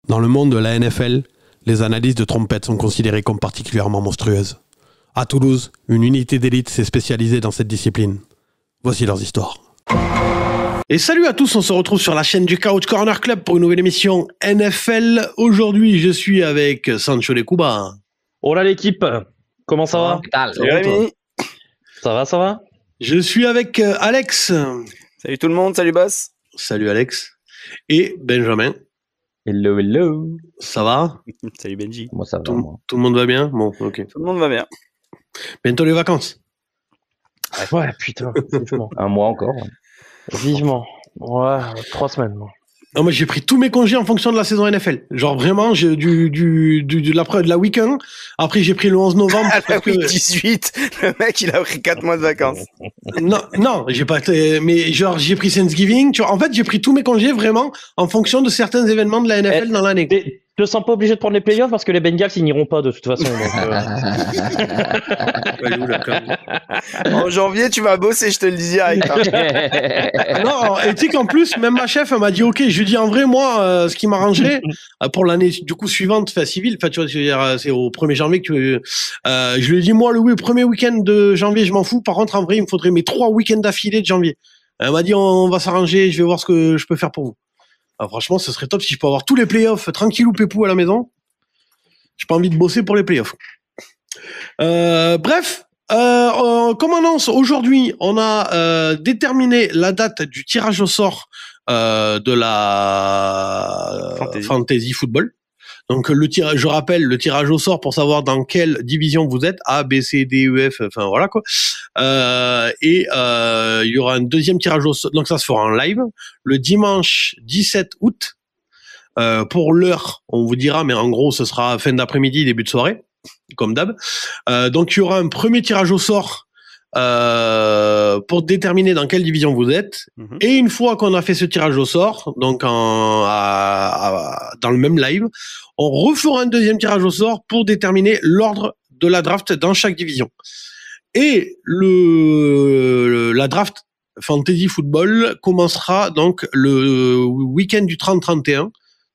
Dans le monde de la NFL, les analyses de trompettes sont considérées comme particulièrement monstrueuses. À Toulouse, une unité d'élite s'est spécialisée dans cette discipline. Voici leurs histoires. Et salut à tous, on se retrouve sur la chaîne du Couch Corner Club pour une nouvelle émission NFL. Aujourd'hui, je suis avec Sancho Lekuba. Hola l'équipe, comment ça va? Salut Rémi. Ça va? Je suis avec Alex. Salut tout le monde, salut Boss. Salut Alex. Et Benjamin. Hello. Ça va? Salut Benji. Moi ça va. Tout le monde va bien? Bon, ok. Tout le monde va bien. Bientôt les vacances. Ouais, putain, vivement. Un mois encore. Vivement. Ouais, 3 semaines. Moi. Non, moi j'ai pris tous mes congés en fonction de la saison NFL. Genre vraiment, de la week-end. Après j'ai pris le 11 novembre. À la week 18, le mec il a pris 4 mois de vacances. Non, j'ai pas. Mais genre j'ai pris Thanksgiving. Tu vois, en fait j'ai pris tous mes congés vraiment en fonction de certains événements de la NFL dans l'année. Je te sens pas obligé de prendre les playoffs parce que les Bengals ils n'iront pas de toute façon. En janvier tu vas bosser, je te le dis direct. Non, et tu sais qu'en plus même ma chef elle m'a dit ok, je lui dis en vrai moi ce qui m'arrangerait pour l'année du coup suivante, civile, tu vois, je veux dire, c'est au 1er janvier que je lui ai dit moi le premier week-end de janvier je m'en fous. Par contre en vrai il me faudrait mes 3 week-ends d'affilée de janvier. Elle m'a dit on va s'arranger, je vais voir ce que je peux faire pour vous. Alors, franchement, ce serait top si je peux avoir tous les playoffs tranquille ou pépou à la maison. J'ai pas envie de bosser pour les playoffs. Bref, comme annonce, aujourd'hui, on a déterminé la date du tirage au sort de la Fantasy Football. Donc je rappelle le tirage au sort pour savoir dans quelle division vous êtes, A, B, C, D, E, F, enfin voilà quoi. Il y aura un deuxième tirage au sort, donc ça se fera en live le dimanche 17 août. Pour l'heure, on vous dira, mais en gros ce sera fin d'après-midi, début de soirée, comme d'hab. Donc il y aura un premier tirage au sort pour déterminer dans quelle division vous êtes. Et une fois qu'on a fait ce tirage au sort, donc dans le même live, on refera un deuxième tirage au sort pour déterminer l'ordre de la draft dans chaque division. Et la draft Fantasy Football commencera donc le week-end du 30-31,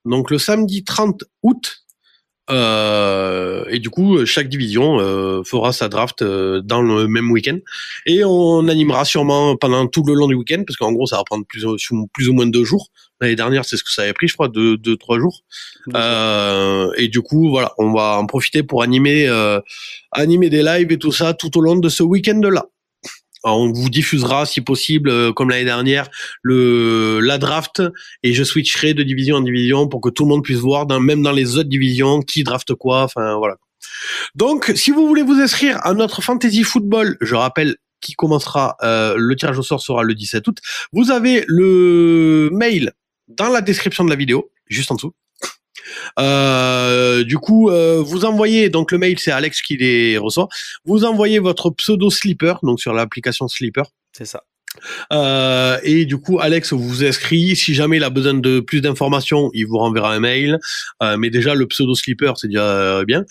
donc le samedi 30 août. Et du coup, chaque division fera sa draft dans le même week-end, et on animera sûrement pendant tout le long du week-end, parce qu'en gros, ça va prendre plus ou moins 2 jours. L'année dernière, c'est ce que ça avait pris, je crois, 2-3 jours. Et du coup, voilà, on va en profiter pour animer des lives et tout ça tout au long de ce week-end-là. Alors, on vous diffusera, si possible, comme l'année dernière, la draft, et je switcherai de division en division pour que tout le monde puisse voir, même dans les autres divisions, qui draft quoi, enfin voilà. Donc, si vous voulez vous inscrire à notre Fantasy Football, je rappelle, qui commencera, le tirage au sort sera le 17 août, vous avez le mail dans la description de la vidéo, juste en dessous. Du coup, vous envoyez, donc le mail c'est Alex qui les reçoit, vous envoyez votre pseudo Sleeper, donc sur l'application Sleeper. C'est ça. Et du coup, Alex vous inscrit. Si jamais il a besoin de plus d'informations, il vous renverra un mail. Mais déjà, le pseudo Sleeper, c'est déjà bien.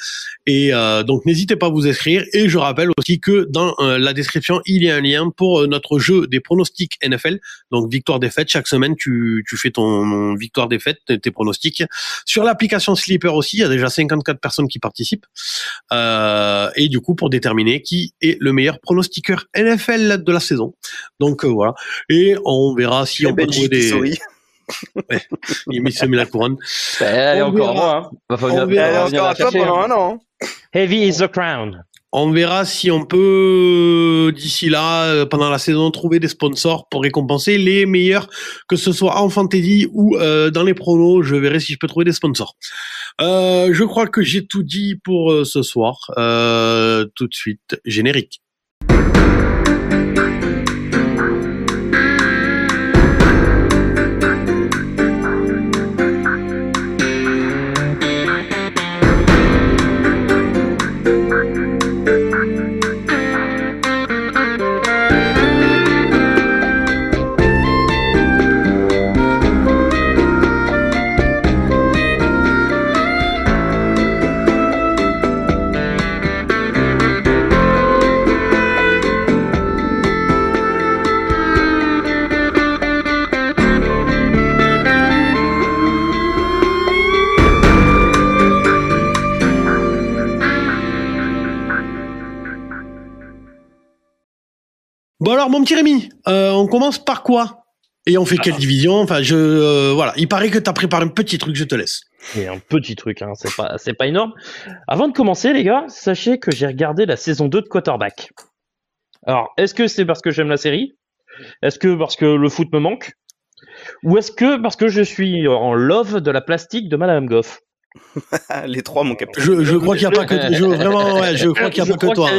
Et donc, n'hésitez pas à vous inscrire. Et je rappelle aussi que dans la description, il y a un lien pour notre jeu des pronostics NFL. Donc, victoire-défaite. Chaque semaine, tu fais ton victoire-défaite, tes pronostics. Sur l'application Sleeper aussi, il y a déjà 54 personnes qui participent. Et du coup, pour déterminer qui est le meilleur pronostiqueur NFL de la saison. Donc voilà, et on verra si on peut trouver des. Ouais, il s'est mis la couronne. Elle est encore moi. Elle est encore à toi pendant un an. Heavy is the crown. On verra si on peut d'ici là, pendant la saison, trouver des sponsors pour récompenser les meilleurs, que ce soit en fantasy ou dans les pronos. Je verrai si je peux trouver des sponsors. Je crois que j'ai tout dit pour ce soir. Tout de suite, générique. Bon alors, mon petit Rémi, on commence par quoi? Et on fait quelle division? Enfin, voilà. Il paraît que t'as préparé un petit truc, je te laisse. Et un petit truc, hein, c'est pas énorme. Avant de commencer, les gars, sachez que j'ai regardé la saison 2 de Quarterback. Alors, est-ce que c'est parce que j'aime la série? Est-ce que parce que le foot me manque? Ou est-ce que parce que je suis en love de la plastique de Madame Goff? Les trois, mon capitaine. Je crois qu'il n'y a pas que vraiment, ouais, je crois qu'il n'y a pas que toi.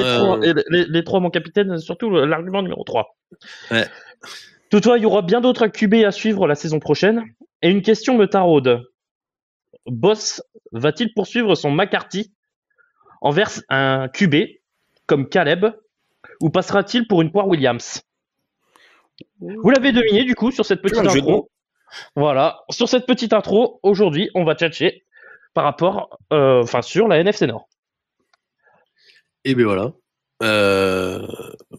Les trois, mon capitaine, surtout l'argument numéro 3. Ouais. Toutefois, il y aura bien d'autres QB à suivre la saison prochaine. Et une question me taraude. Boss va-t-il poursuivre son McCarthy envers un QB comme Caleb ou passera-t-il pour une poire Williams? Vous l'avez deviné du coup sur cette petite intro. Voilà, sur cette petite intro, aujourd'hui, on va tchatcher par rapport, sur la NFC Nord. Et bien voilà.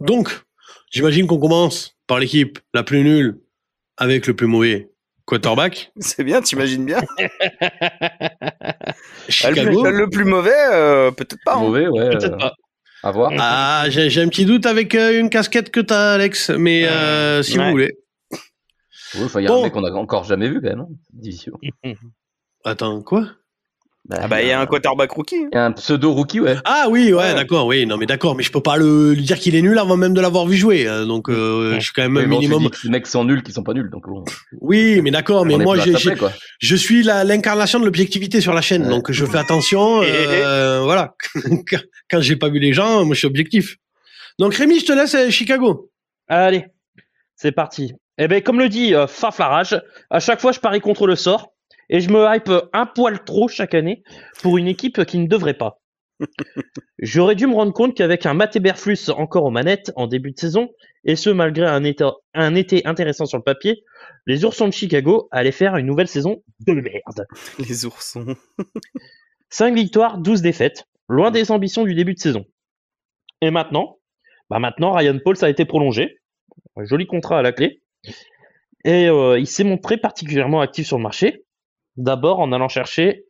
Donc, j'imagine qu'on commence par l'équipe la plus nulle avec le plus mauvais quarterback. C'est bien, t'imagines bien. Chicago. Le plus mauvais, peut-être pas. Mauvais, ouais. Peut-être pas. À voir. Ah, j'ai un petit doute avec une casquette que t'as, Alex, mais si vous voulez. Oui, il y a un mec qu'on a encore jamais vu quand même, hein, division. Attends, quoi? Il y a un quarterback rookie. Il y a un pseudo rookie, ouais. Ah oui, ouais, d'accord, oui, non mais d'accord, mais je peux pas lui dire qu'il est nul avant même de l'avoir vu jouer, donc je suis quand même un minimum. Les mecs sont nuls qui sont pas nuls, donc bon. Oui, mais d'accord, mais moi je suis l'incarnation de l'objectivité sur la chaîne, donc je fais attention, voilà. Quand j'ai pas vu les gens, moi je suis objectif. Donc Rémi, je te laisse Chicago. Allez, c'est parti. Eh ben, comme le dit Faflarage, à chaque fois je parie contre le sort et je me hype un poil trop chaque année pour une équipe qui ne devrait pas. J'aurais dû me rendre compte qu'avec un Matt Eberflus encore aux manettes en début de saison, et ce malgré un été intéressant sur le papier, les Oursons de Chicago allaient faire une nouvelle saison de merde. Les Oursons. 5 victoires, 12 défaites, loin des ambitions du début de saison. Et maintenant, Ryan Pauls a été prolongé, un joli contrat à la clé, et il s'est montré particulièrement actif sur le marché. D'abord en allant chercher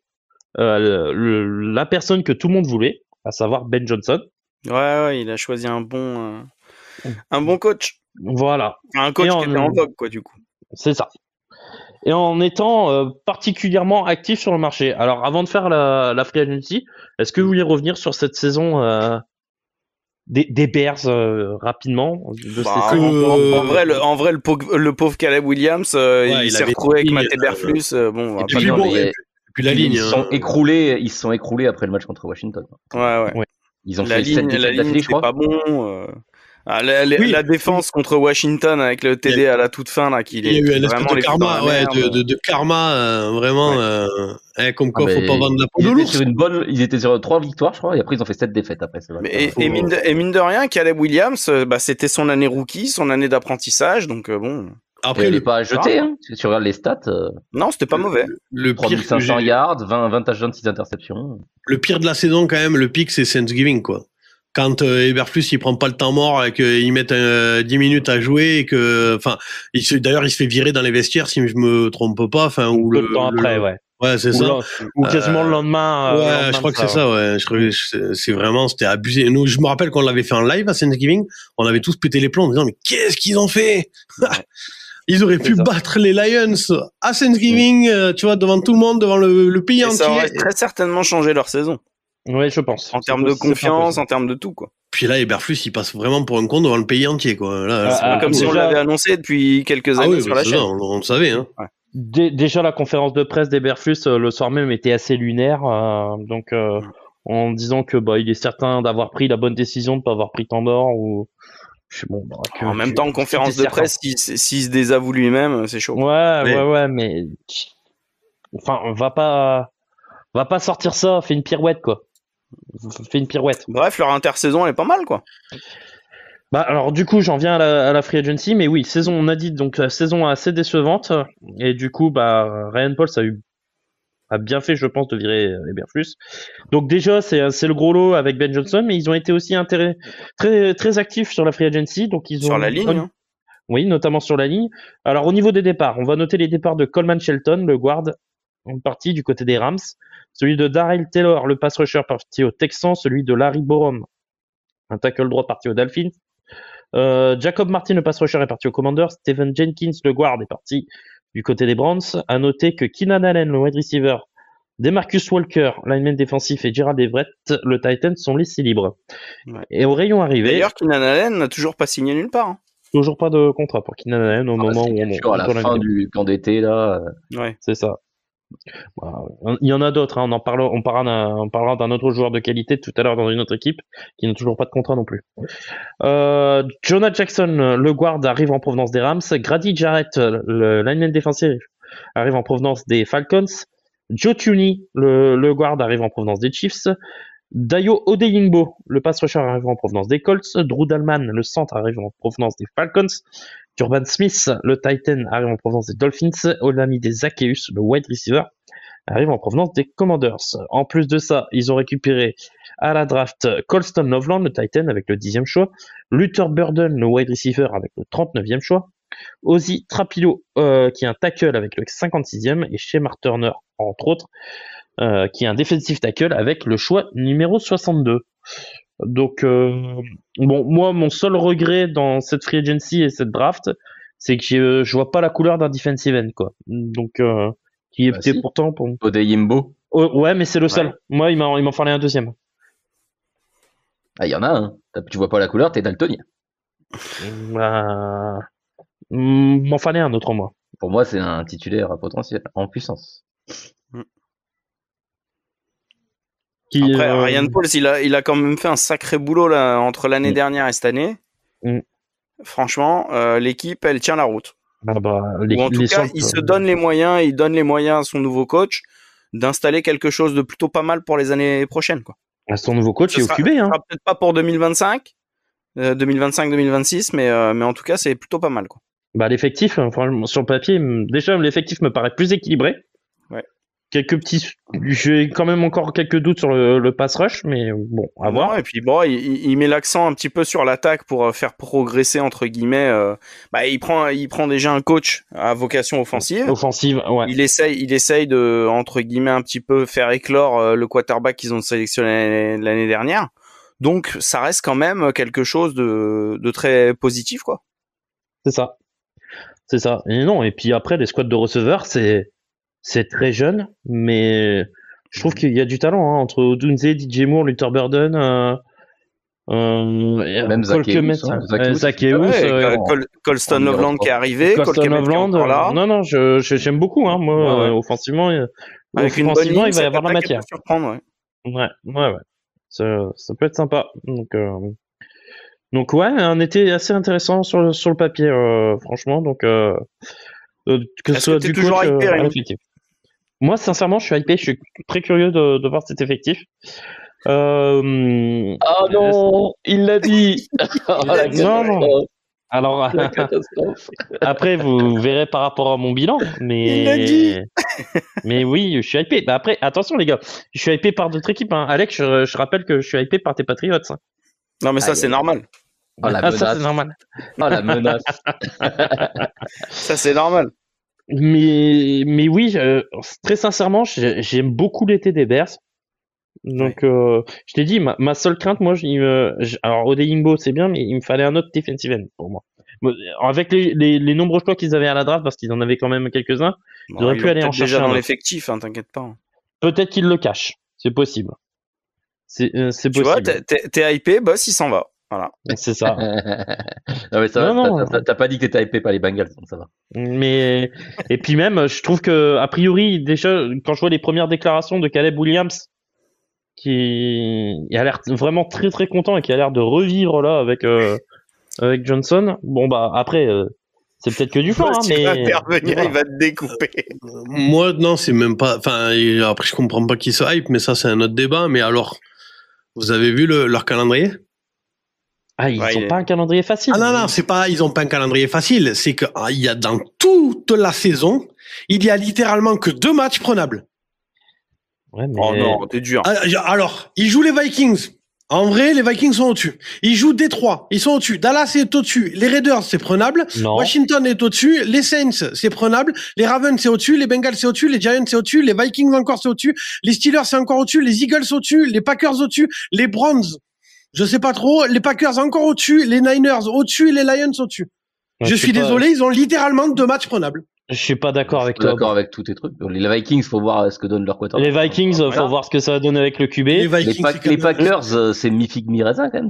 la personne que tout le monde voulait, à savoir Ben Johnson. Ouais, il a choisi un bon coach. Voilà. Un coach qui était en vogue, quoi, du coup. C'est ça. Et en étant particulièrement actif sur le marché. Alors, avant de faire la free agency, est-ce que vous voulez revenir sur cette saison des Bears rapidement en vrai, le pauvre Caleb Williams, il s'est retrouvé avec Matt Eberflus. Puis la ligne, ils se sont écroulés après le match contre Washington. Ouais. Ils ont fait 7 défaites d'affilée, je crois. Pas bon. La défense contre Washington avec le TD à la toute fin là, il y a eu un espèce de karma, de karma vraiment. Comme quoi, faut pas vendre la peau de l'ours. Ils étaient sur 3 victoires, je crois, et après ils ont fait 7 défaites après. Et mine de rien, Caleb Williams, c'était son année rookie, son année d'apprentissage, donc bon. Après, il n'est pas à jeter, hein. Si tu regardes les stats. Non, c'était pas mauvais. Le pire 3500 yards, 20 touchdowns, 6 interceptions. Le pire de la saison, quand même, le pic, c'est Thanksgiving, quoi. Quand Eberflus il prend pas le temps mort et qu'il met 10 minutes à jouer et que, enfin, d'ailleurs il se fait virer dans les vestiaires si je me trompe pas, enfin, ou peu de temps après, ouais. Ouais, c'est ça. Ou quasiment le lendemain. Ouais, je crois que c'est ça, ouais. C'était abusé. Nous, je me rappelle qu'on l'avait fait en live à Thanksgiving, on avait tous pété les plombs en disant mais qu'est-ce qu'ils ont fait? Ils auraient pu battre les Lions à Thanksgiving, tu vois, devant tout le monde, devant le pays entier. Ça aurait très certainement changé leur saison. Oui, je pense. En termes de confiance, en termes de tout, quoi. Puis là, Eberflus, il passe vraiment pour un con devant le pays entier, quoi. Là, comme si on l'avait annoncé depuis quelques années sur la chaîne. On le savait, hein. Ouais. Déjà, la conférence de presse d'Eberflus le soir même était assez lunaire, en disant que il est certain d'avoir pris la bonne décision de pas avoir pris temps mort ou. En même temps, en conférence de presse, s'il se désavoue lui-même, c'est chaud. Ouais, mais enfin, va pas sortir ça, fais une pirouette, quoi. Fais une pirouette. Bref, leur intersaison, elle est pas mal, quoi. Alors du coup, j'en viens à la free agency, mais oui, on a dit donc saison assez décevante, et du coup, Ryan Pauls a bien fait, je pense, de virer Eberflus. Donc déjà, c'est le gros lot avec Ben Johnson, mais ils ont été aussi très très actifs sur la free agency, donc ils ont sur la ligne. Hein. Oui, notamment sur la ligne. Alors au niveau des départs, on va noter les départs de Coleman Shelton, le guard, en partie du côté des Rams, celui de Darrell Taylor, le pass rusher, parti aux Texans, celui de Larry Borom, un tackle droit, parti aux Dolphins, Jacob Martin, le pass rusher, est parti aux Commanders. Stephen Jenkins, le guard, est parti du côté des Browns. À noter que Keenan Allen, le wide receiver, Demarcus Walker, lineman défensif, et Gerald Everett, le Titan, sont laissés libres. Ouais. Et au rayon arrivé... D'ailleurs, Keenan Allen n'a toujours pas signé nulle part. Hein. Toujours pas de contrat pour Keenan Allen au moment où on... à la fin du camp d'été, là. Ouais. C'est ça. Il y en a d'autres, hein. On parlera d'un autre joueur de qualité tout à l'heure dans une autre équipe qui n'a toujours pas de contrat non plus. Jonah Jackson, le guard, arrive en provenance des Rams. Grady Jarrett, le lineman défensif, arrive en provenance des Falcons. Joe Thuney, le guard, arrive en provenance des Chiefs. Dayo Odeyingbo, le pass rusher, arrive en provenance des Colts. Drew Dalman, le centre, arrive en provenance des Falcons. Turban Smith, le Titan, arrive en provenance des Dolphins. Olamide Zaccheaus, le wide receiver, arrive en provenance des Commanders. En plus de ça, ils ont récupéré à la draft Colston Loveland, le Titan, avec le 10e choix. Luther Burden, le wide receiver, avec le 39e choix. Ozzy Trapilo, qui est un tackle avec le 56e. Et Shemar Turner, entre autres, qui est un defensive tackle avec le choix numéro 62. Donc, bon, moi, mon seul regret dans cette free agency et cette draft, c'est que je vois pas la couleur d'un defensive end, quoi. Donc, qui était pourtant pour... Odeyingbo. Ouais, mais c'est le seul. Moi, il m'en fallait un deuxième. Ah, il y en a un. Tu vois pas la couleur, t'es daltonien. M'en fallait un autre, moi. Pour moi, c'est un titulaire à potentiel, en puissance. Après, Ryan Pauls, il a quand même fait un sacré boulot là, entre l'année dernière et cette année. Franchement, l'équipe, elle tient la route. En tout cas, il se donne les moyens, il donne les moyens à son nouveau coach d'installer quelque chose de plutôt pas mal pour les années prochaines, quoi. Son nouveau coach est au QB, hein. Peut-être pas pour 2025-2026, mais en tout cas, c'est plutôt pas mal, quoi. L'effectif, sur le papier, déjà, l'effectif me paraît plus équilibré. Ouais. J'ai quand même encore quelques doutes sur le pass rush, mais bon, à voir. Et puis bon, il met l'accent un petit peu sur l'attaque pour faire progresser, entre guillemets. Il prend déjà un coach à vocation offensive. Ouais. Il essaye de, entre guillemets, un petit peu faire éclore le quarterback qu'ils ont sélectionné l'année dernière. Donc, ça reste quand même quelque chose de très positif, quoi. C'est ça. Et non, et puis après, les squads de receveurs, c'est très jeune, mais je trouve qu'il y a du talent, hein, entre Odunze, DJ Moore, Luther Burden, même Zaccheaus, Colston Loveland qui est arrivé, Colston Loveland, non, j'aime beaucoup, hein, moi, offensivement, avec une bonne ligne, il va y avoir la matière. Ouais. Ça peut être sympa. Donc ouais, un été assez intéressant sur le papier, franchement. Donc que ce soit du coach à l'effectif. Moi, sincèrement, je suis hypé. Je suis très curieux de voir cet effectif. Ah non, il l'a dit. Non. Alors, après, vous verrez par rapport à mon bilan, mais il l'a dit. Mais oui, je suis hypé. Après, attention les gars, je suis hypé par d'autres équipes, hein. Alex, je rappelle que je suis hypé par tes Patriots, hein. Non, mais ça, c'est normal. Ça, c'est normal. La menace. Ça, c'est normal. Mais oui, très sincèrement, j'aime beaucoup l'été des Bears. Donc, je t'ai dit, ma seule crainte, moi, alors Odeyingbo, c'est bien, mais il me fallait un autre defensive end pour moi. Avec les nombreux choix qu'ils avaient à la draft, parce qu'ils en avaient quand même quelques-uns, ils auraient pu aller en chercher déjà un dans autre. l'effectif, hein, t'inquiète pas. Peut-être qu'ils le cachent, c'est possible. C'est possible. Tu vois, t'es hypé, boss, il s'en va. Voilà. C'est ça. Non, mais ça va, t'as pas dit que t'étais hypé par les Bengals, donc ça va. Mais, et puis même, je trouve que, a priori, déjà, quand je vois les premières déclarations de Caleb Williams, qui a l'air vraiment très très content et qui a l'air de revivre là avec Johnson. Bon, après, c'est peut-être que du fort, hein, mais. Il va intervenir, il va te découper. Moi, non, c'est même pas, enfin, après, je comprends pas qui se hype, mais ça, c'est un autre débat. Mais alors, vous avez vu leur calendrier? Ils ont pas un calendrier facile. Ah non, c'est pas, ils ont pas un calendrier facile. C'est que, il y a dans toute la saison, il y a littéralement que 2 matchs prenables. Ouais, mais... Oh non, t'es dur. Alors, ils jouent les Vikings. En vrai, les Vikings sont au-dessus. Ils jouent Détroit, ils sont au-dessus. Dallas est au-dessus. Les Raiders, c'est prenable. Non. Washington est au-dessus. Les Saints, c'est prenable. Les Ravens, c'est au-dessus. Les Bengals, c'est au-dessus. Les Giants, c'est au-dessus. Les Vikings, encore, c'est au-dessus. Les Steelers, c'est encore au-dessus. Les Eagles, c'est au-dessus. Les Packers, au-dessus. Les Browns, Je sais pas trop. Les Packers encore au-dessus, les Niners au-dessus et les Lions au-dessus. Je suis désolé, ils ont littéralement 2 matchs prenables. Je suis pas d'accord avec toi. D'accord avec tous tes trucs. Les Vikings, faut voir ce que donne leur quarterback. Les Vikings, faut voir ce que ça va donner avec le QB. Les Packers, c'est mi-figue mi-raisin quand même.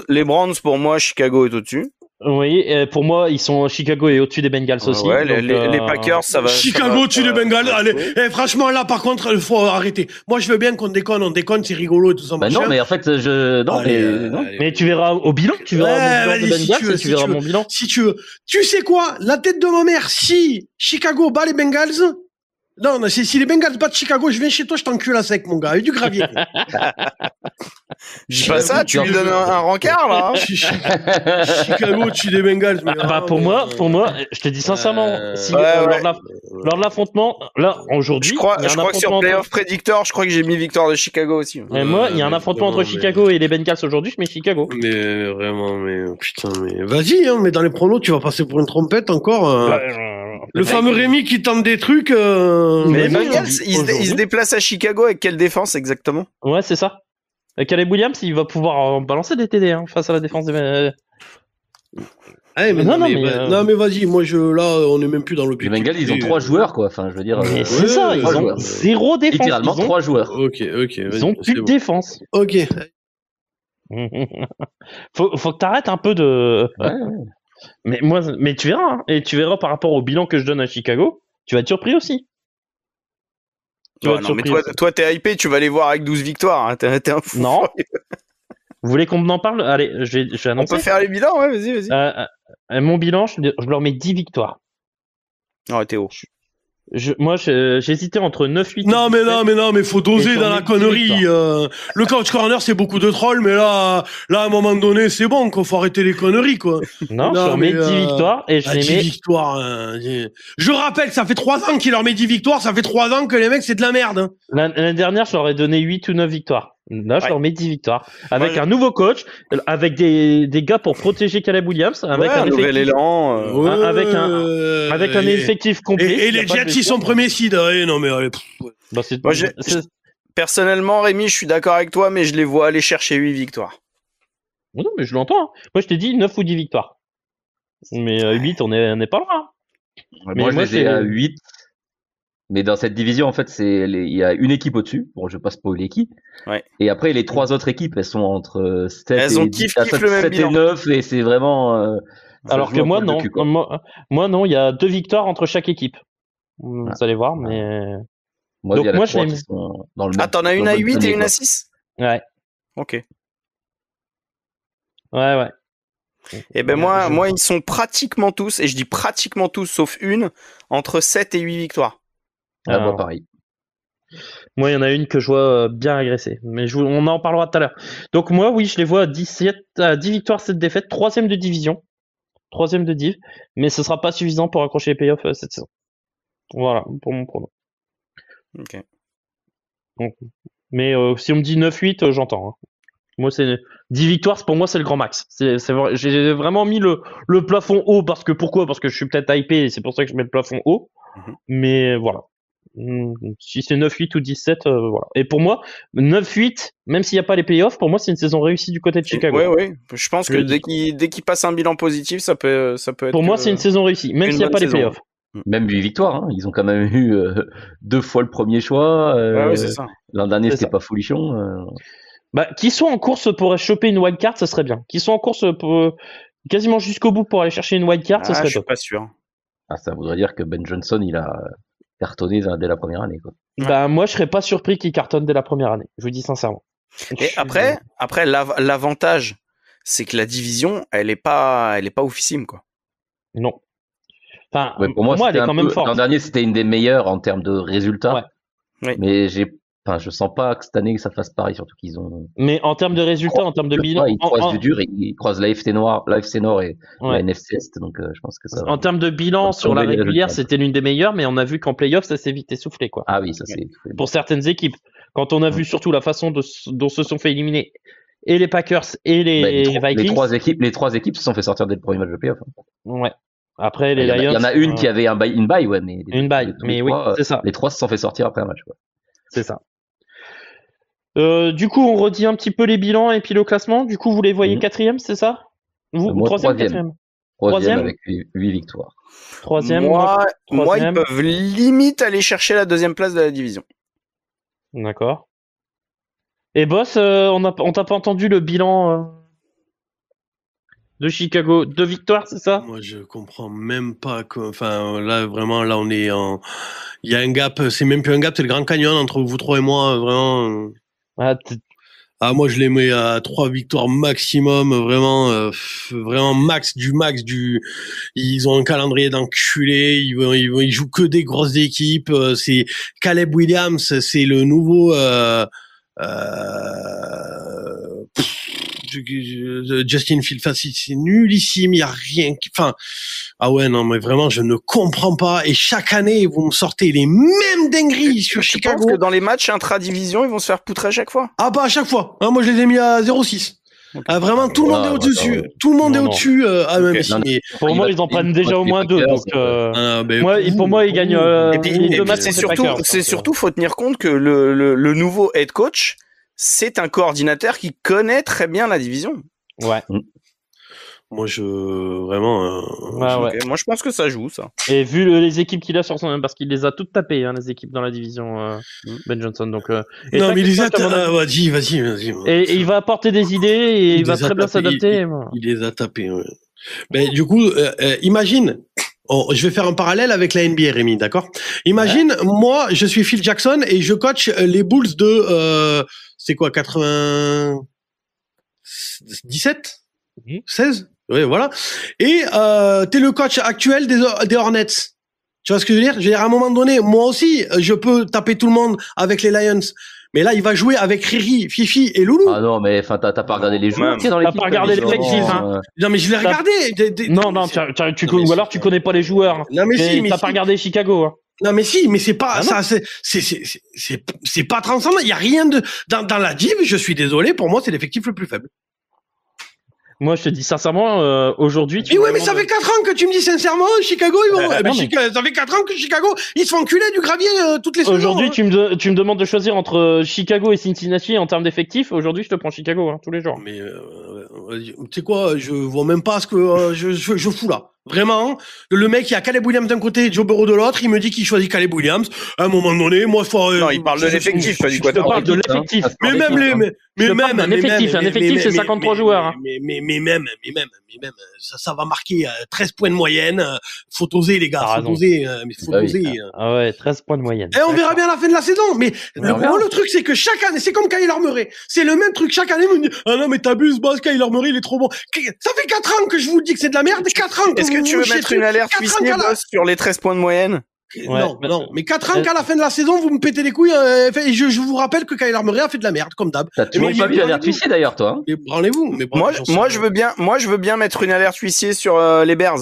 Les Browns, pour moi, Chicago est au-dessus. Oui, pour moi, ils sont Chicago et au-dessus des Bengals aussi. Ouais, les Packers, ça va. Chicago au-dessus des Bengals. Allez, franchement, là, par contre, il faut arrêter. Moi, je veux bien qu'on déconne, c'est rigolo et tout ça. Non, mais en fait, non. Mais tu verras au bilan, tu verras mon bilan de Bengals, tu verras mon bilan. Si tu veux. Tu sais quoi? La tête de ma mère, si Chicago bat les Bengals. Non, si les Bengals battent Chicago, je viens chez toi, je t'encule à sec, mon gars, avec du gravier. Je dis pas ça, tu lui donnes un rencard, là. Chicago, tu des Bengals. Pour moi, je te dis sincèrement, lors de l'affrontement, là, aujourd'hui. Je crois que sur Playoff Predictor, je crois que j'ai mis victoire de Chicago aussi. Mais moi, il y a un affrontement entre Chicago et les Bengals aujourd'hui, je mets Chicago. Mais vraiment, putain, vas-y, mais dans les pronos, tu vas passer pour une trompette encore. Le fameux Rémi qui tente des trucs. Mais les Bengals, ils se déplacent à Chicago avec quelle défense exactement? Ouais, c'est ça. Caleb Williams, il va pouvoir balancer des TD face à la défense des. Non, mais vas-y, moi là, on est même plus dans l'objectif. Les Bengals, ils ont 3 joueurs, quoi. Enfin, je veux dire. Mais c'est ça, ils ont 0 défense. Littéralement 3 joueurs. Ok. Ils ont plus de défense. Ok. Faut que t'arrêtes un peu de. Ouais. Mais tu verras, hein. Et tu verras par rapport au bilan que je donne à Chicago, tu vas être surpris aussi. Mais toi, t'es hypé, tu vas les voir avec 12 victoires. Hein. T'es un fou. Non. Vous voulez qu'on en parle? Allez, je vais annoncer. On peut faire les bilans, ouais, vas-y. Mon bilan, je leur mets 10 victoires. Ouais, Théo. Moi, j'hésitais entre 9-8. Non, mais faut doser dans la connerie. Le coach corner, c'est beaucoup de trolls, mais là, à un moment donné, c'est bon, quoi. Faut arrêter les conneries, quoi. Non, je leur mets 10 victoires et je les 10 mets. victoires. Je rappelle que ça fait 3 ans qu'il leur met 10 victoires, ça fait 3 ans que les mecs, c'est de la merde. Hein. L'année dernière, je leur ai donné 8 ou 9 victoires. Là, je leur mets 10 victoires. Avec un nouveau coach, avec des gars pour protéger Caleb Williams, avec un nouvel élan, avec un effectif complet. Et les Jets, ils sont premiers seed. Non, mais allez. Personnellement, Rémi, je suis d'accord avec toi, mais je les vois aller chercher 8 victoires. Non, mais je l'entends. Hein. Moi, je t'ai dit 9 ou 10 victoires. Mais 8, on n'est pas loin. Moi, je les ai à 8. Mais dans cette division, en fait, il y a une équipe au-dessus. Bon, je vais pas spoiler qui. Ouais. Et après, les 3 autres équipes, elles sont entre 7 et 9, et c'est vraiment. Alors que moi, non. Moi, non, il y a 2 victoires entre chaque équipe. Vous allez voir, mais. Moi, donc, moi, je les dans le même. Ah, t'en as une à 8 et une à 6? Ouais. Ok. Ouais. Et ben moi, ils sont pratiquement tous, et je dis pratiquement tous, sauf une, entre 7 et 8 victoires. Moi, pareil. Moi, il y en a une que je vois bien agressée. Mais on en parlera tout à l'heure. Donc, moi, oui, je les vois à 10 victoires, 7 défaites. 3e de division. 3e de div. Mais ce sera pas suffisant pour accrocher les playoffs cette saison. Voilà, pour mon pronom. Ok. Donc, mais si on me dit 9-8, j'entends. Hein. Moi, c'est 10 victoires, pour moi, c'est le grand max. Vrai, j'ai vraiment mis le plafond haut pourquoi? Parce que je suis peut-être hypé et c'est pour ça que je mets le plafond haut. Mais voilà. Si c'est 9-8 ou 17, voilà. Et pour moi, 9-8, même s'il n'y a pas les playoffs, pour moi, c'est une saison réussie du côté de Chicago. Oui. Je pense que dès qu'il passe un bilan positif, ça peut être. Pour moi, c'est une saison réussie, même s'il n'y a pas les playoffs. Même 8 victoires, hein. Ils ont quand même eu 2 fois le premier choix. Oui, c'est ça. L'an dernier, c'était pas folichon. Qu'ils soient en course pour choper une wildcard, ça serait bien. Qu'ils soient en course quasiment jusqu'au bout pour aller chercher une wildcard, ça serait top. Je suis pas sûr. Ça voudrait dire que Ben Johnson, il a cartonné dès la première année, quoi. Moi, je serais pas surpris qu'il cartonne dès la première année. Je vous dis sincèrement. Et après, l'avantage, c'est que la division, elle est pas oufissime, quoi. Non. Enfin, pour moi, elle est quand même forte. L'an dernier, c'était une des meilleures en termes de résultats. Ouais. Mais je sens pas que cette année, ça fasse pareil, surtout qu'ils ont. Mais en termes de résultats, en termes de bilan. Ils croisent du dur, ils croisent l'AFC Noir et la NFC Est, donc je pense que ça. En termes de bilan, sur la régulière, c'était l'une des meilleures, mais on a vu qu'en playoff, ça s'est vite essoufflé, quoi. Ah oui, ça s'est essoufflé. Pour certaines équipes. Quand on a vu surtout la façon dont se sont fait éliminer et les Packers et les Vikings. Les 3 équipes se sont fait sortir dès le premier match de playoff. Ouais. Après, les Lions. Il y en a une qui avait une bye, ouais, mais. Une bye, mais oui, c'est ça. Les 3 se sont fait sortir après un match, quoi. C'est ça. Du coup, on redit un petit peu les bilans et puis le classement. Du coup, vous les voyez quatrième, c'est ça? Vous, troisième, quatrième? Troisième avec 8 victoires. Troisième. Moi, ils peuvent limite aller chercher la deuxième place de la division. D'accord. Et Boss, on t'a pas entendu le bilan de Chicago? 2 victoires, c'est ça? Moi, je comprends même pas enfin, là, vraiment, là, on est il y a un gap, c'est même plus un gap, c'est le Grand Canyon entre vous trois et moi, vraiment. Moi, je les mets à 3 victoires maximum, vraiment, vraiment max. Ils ont un calendrier d'enculés, ils jouent que des grosses équipes. C'est Caleb Williams, c'est le nouveau, Justin Fields, c'est nullissime, il y a rien non, mais vraiment, je ne comprends pas. Et chaque année, vous me sortez les mêmes dingueries sur Chicago. Je pense que dans les matchs intra-division, ils vont se faire poutrer à chaque fois. Ah bah à chaque fois. Moi, je les ai mis à 0,6. Vraiment, tout le monde est au-dessus. Tout le monde est au-dessus. Mais pour moi, ils en prennent déjà au moins 2. Donc, pour moi, ils gagnent. Et puis, c'est surtout, faut tenir compte que le nouveau head coach, c'est un coordinateur qui connaît très bien la division. Ouais. Moi, Moi, je pense que ça joue, ça. Et vu les équipes qu'il a sur son, parce qu'il les a toutes tapées, les équipes dans la division, Ben Johnson. Donc, non, mais il les a vas-y. Et il va apporter des idées et il va très bien s'adapter. Il les a tapées, ouais. Ben, du coup, imagine, je vais faire un parallèle avec la NBA, Rémi, d'accord? Imagine, moi, je suis Phil Jackson et je coach les Bulls de, c'est quoi, 97? 16? Oui, voilà. Et t'es le coach actuel des Hornets. Tu vois ce que je veux dire? Je veux dire, à un moment donné, moi aussi, je peux taper tout le monde avec les Lions. Mais là, il va jouer avec Riri, Fifi et Loulou. Ah non, mais enfin, t'as pas regardé les joueurs. T'as pas regardé l'effectif, hein. Non, mais je l'ai regardé. Non, ou alors tu connais pas les joueurs. Non, mais si, mais t'as pas regardé Chicago, hein. Non, mais si, mais c'est pas, ça, c'est pas transcendant. Il y a rien dans la div, je suis désolé, pour moi, c'est l'effectif le plus faible. Moi, je te dis sincèrement, aujourd'hui... Mais ça fait 4 ans que tu me dis sincèrement, Chicago, ils vont... ça fait 4 ans que Chicago, ils se font enculer du gravier toutes les saisons. Aujourd'hui, tu me demandes de choisir entre Chicago et Cincinnati en termes d'effectifs. Aujourd'hui, je te prends Chicago, tous les jours. Mais tu sais quoi, je vois même pas ce que je fous là. Vraiment, le mec, il y a Caleb Williams d'un côté et Joe Burrow de l'autre, il me dit qu'il choisit Caleb Williams. À un moment donné, moi, non, il parle de l'effectif, pas du quoi. Je te parle de l'effectif. Mais même un effectif, c'est 53 joueurs. Mais même, ça va marquer 13 points de moyenne. Faut oser, les gars, faut oser. Ah ouais, 13 points de moyenne. Et on verra bien à la fin de la saison. Mais le truc, c'est que chaque année, c'est comme Kyler Murray. C'est le même truc chaque année. On me dit, ah non, mais t'abuses, boss, Kyler Murray, il est trop bon. Ça fait 4 ans que je vous dis que c'est de la merde. 4 ans que est-ce que tu veux mettre une alerte huissier, boss, sur les 13 points de moyenne? Non, mais 4 ans qu'à la fin de la saison, vous me pétez les couilles, et je vous rappelle que Kyler Murray a fait de la merde, comme d'hab. T'as toujours pas mis l'alerte huissier, d'ailleurs, toi. Mais branlez-vous. Moi, je veux bien mettre une alerte huissier sur les Bears.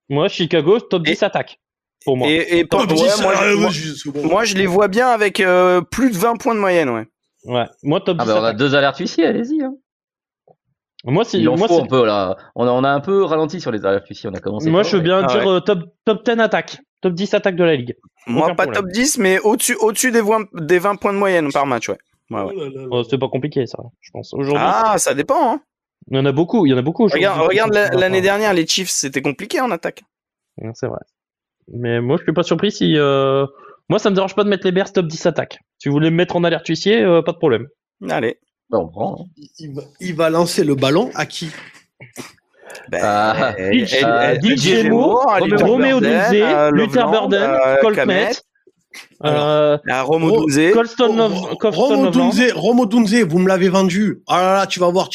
Moi, Chicago, top 10 attaque. Pour moi. Moi, je les vois bien avec plus de 20 points de moyenne, ouais. Ouais. Moi, top 10 on a 2 alertes huissiers, allez-y, hein. Moi, c'est un peu là. On a un peu ralenti sur les alertes huissiers. On a commencé. Moi, je veux bien dire top 10 attaque, top 10 attaque de la ligue. Moi, pas top 10, mais au-dessus des 20 points de moyenne par match, ouais. C'est pas compliqué, ça, je pense. Aujourd'hui. Ah, ça dépend, hein. Il y en a beaucoup. Regarde l'année dernière, les Chiefs, c'était compliqué en attaque. C'est vrai. Mais moi, je suis pas surpris si. Moi, ça me dérange pas de mettre les Bears top 10 attaque. Si vous voulez me mettre en alerte huissier, pas de problème. Allez. On prend. Il va lancer le ballon à qui? DJ Moore, Romeo Douzé, Luther Burden, Colt Kmet, Romo Dunze, vous me l'avez vendu. Ah là là, tu vas voir.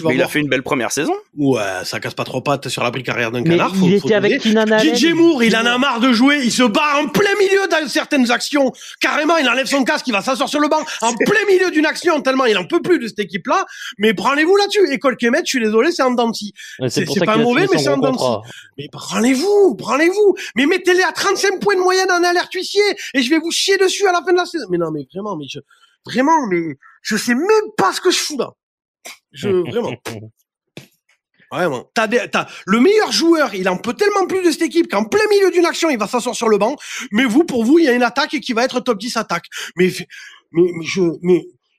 Mais il a fait une belle première saison. Ouais, ça casse pas trop pattes sur la brique arrière d'un canard. Il était avec Keenan Allen. DJ Moore, il en a marre de jouer. Il se barre en plein milieu de certaines actions. Carrément, il enlève son casque, il va s'asseoir sur le banc en plein milieu d'une action tellement il en peut plus de cette équipe-là. Mais branlez-vous là-dessus. Et Colt Kmet, je suis désolé, c'est en dents de scie. C'est pas mauvais, mais c'est en dents de scie. Mais branlez-vous. Mais mettez-les à 35 points de moyenne en alerte huissier et je vais vous chier dessus à la fin de la saison. Mais non, mais vraiment, je sais même pas ce que je fous là. Vraiment. T'as le meilleur joueur, il en peut tellement plus de cette équipe qu'en plein milieu d'une action, il va s'asseoir sur le banc. Mais pour vous, il y a une attaque qui va être top 10 attaque. Mais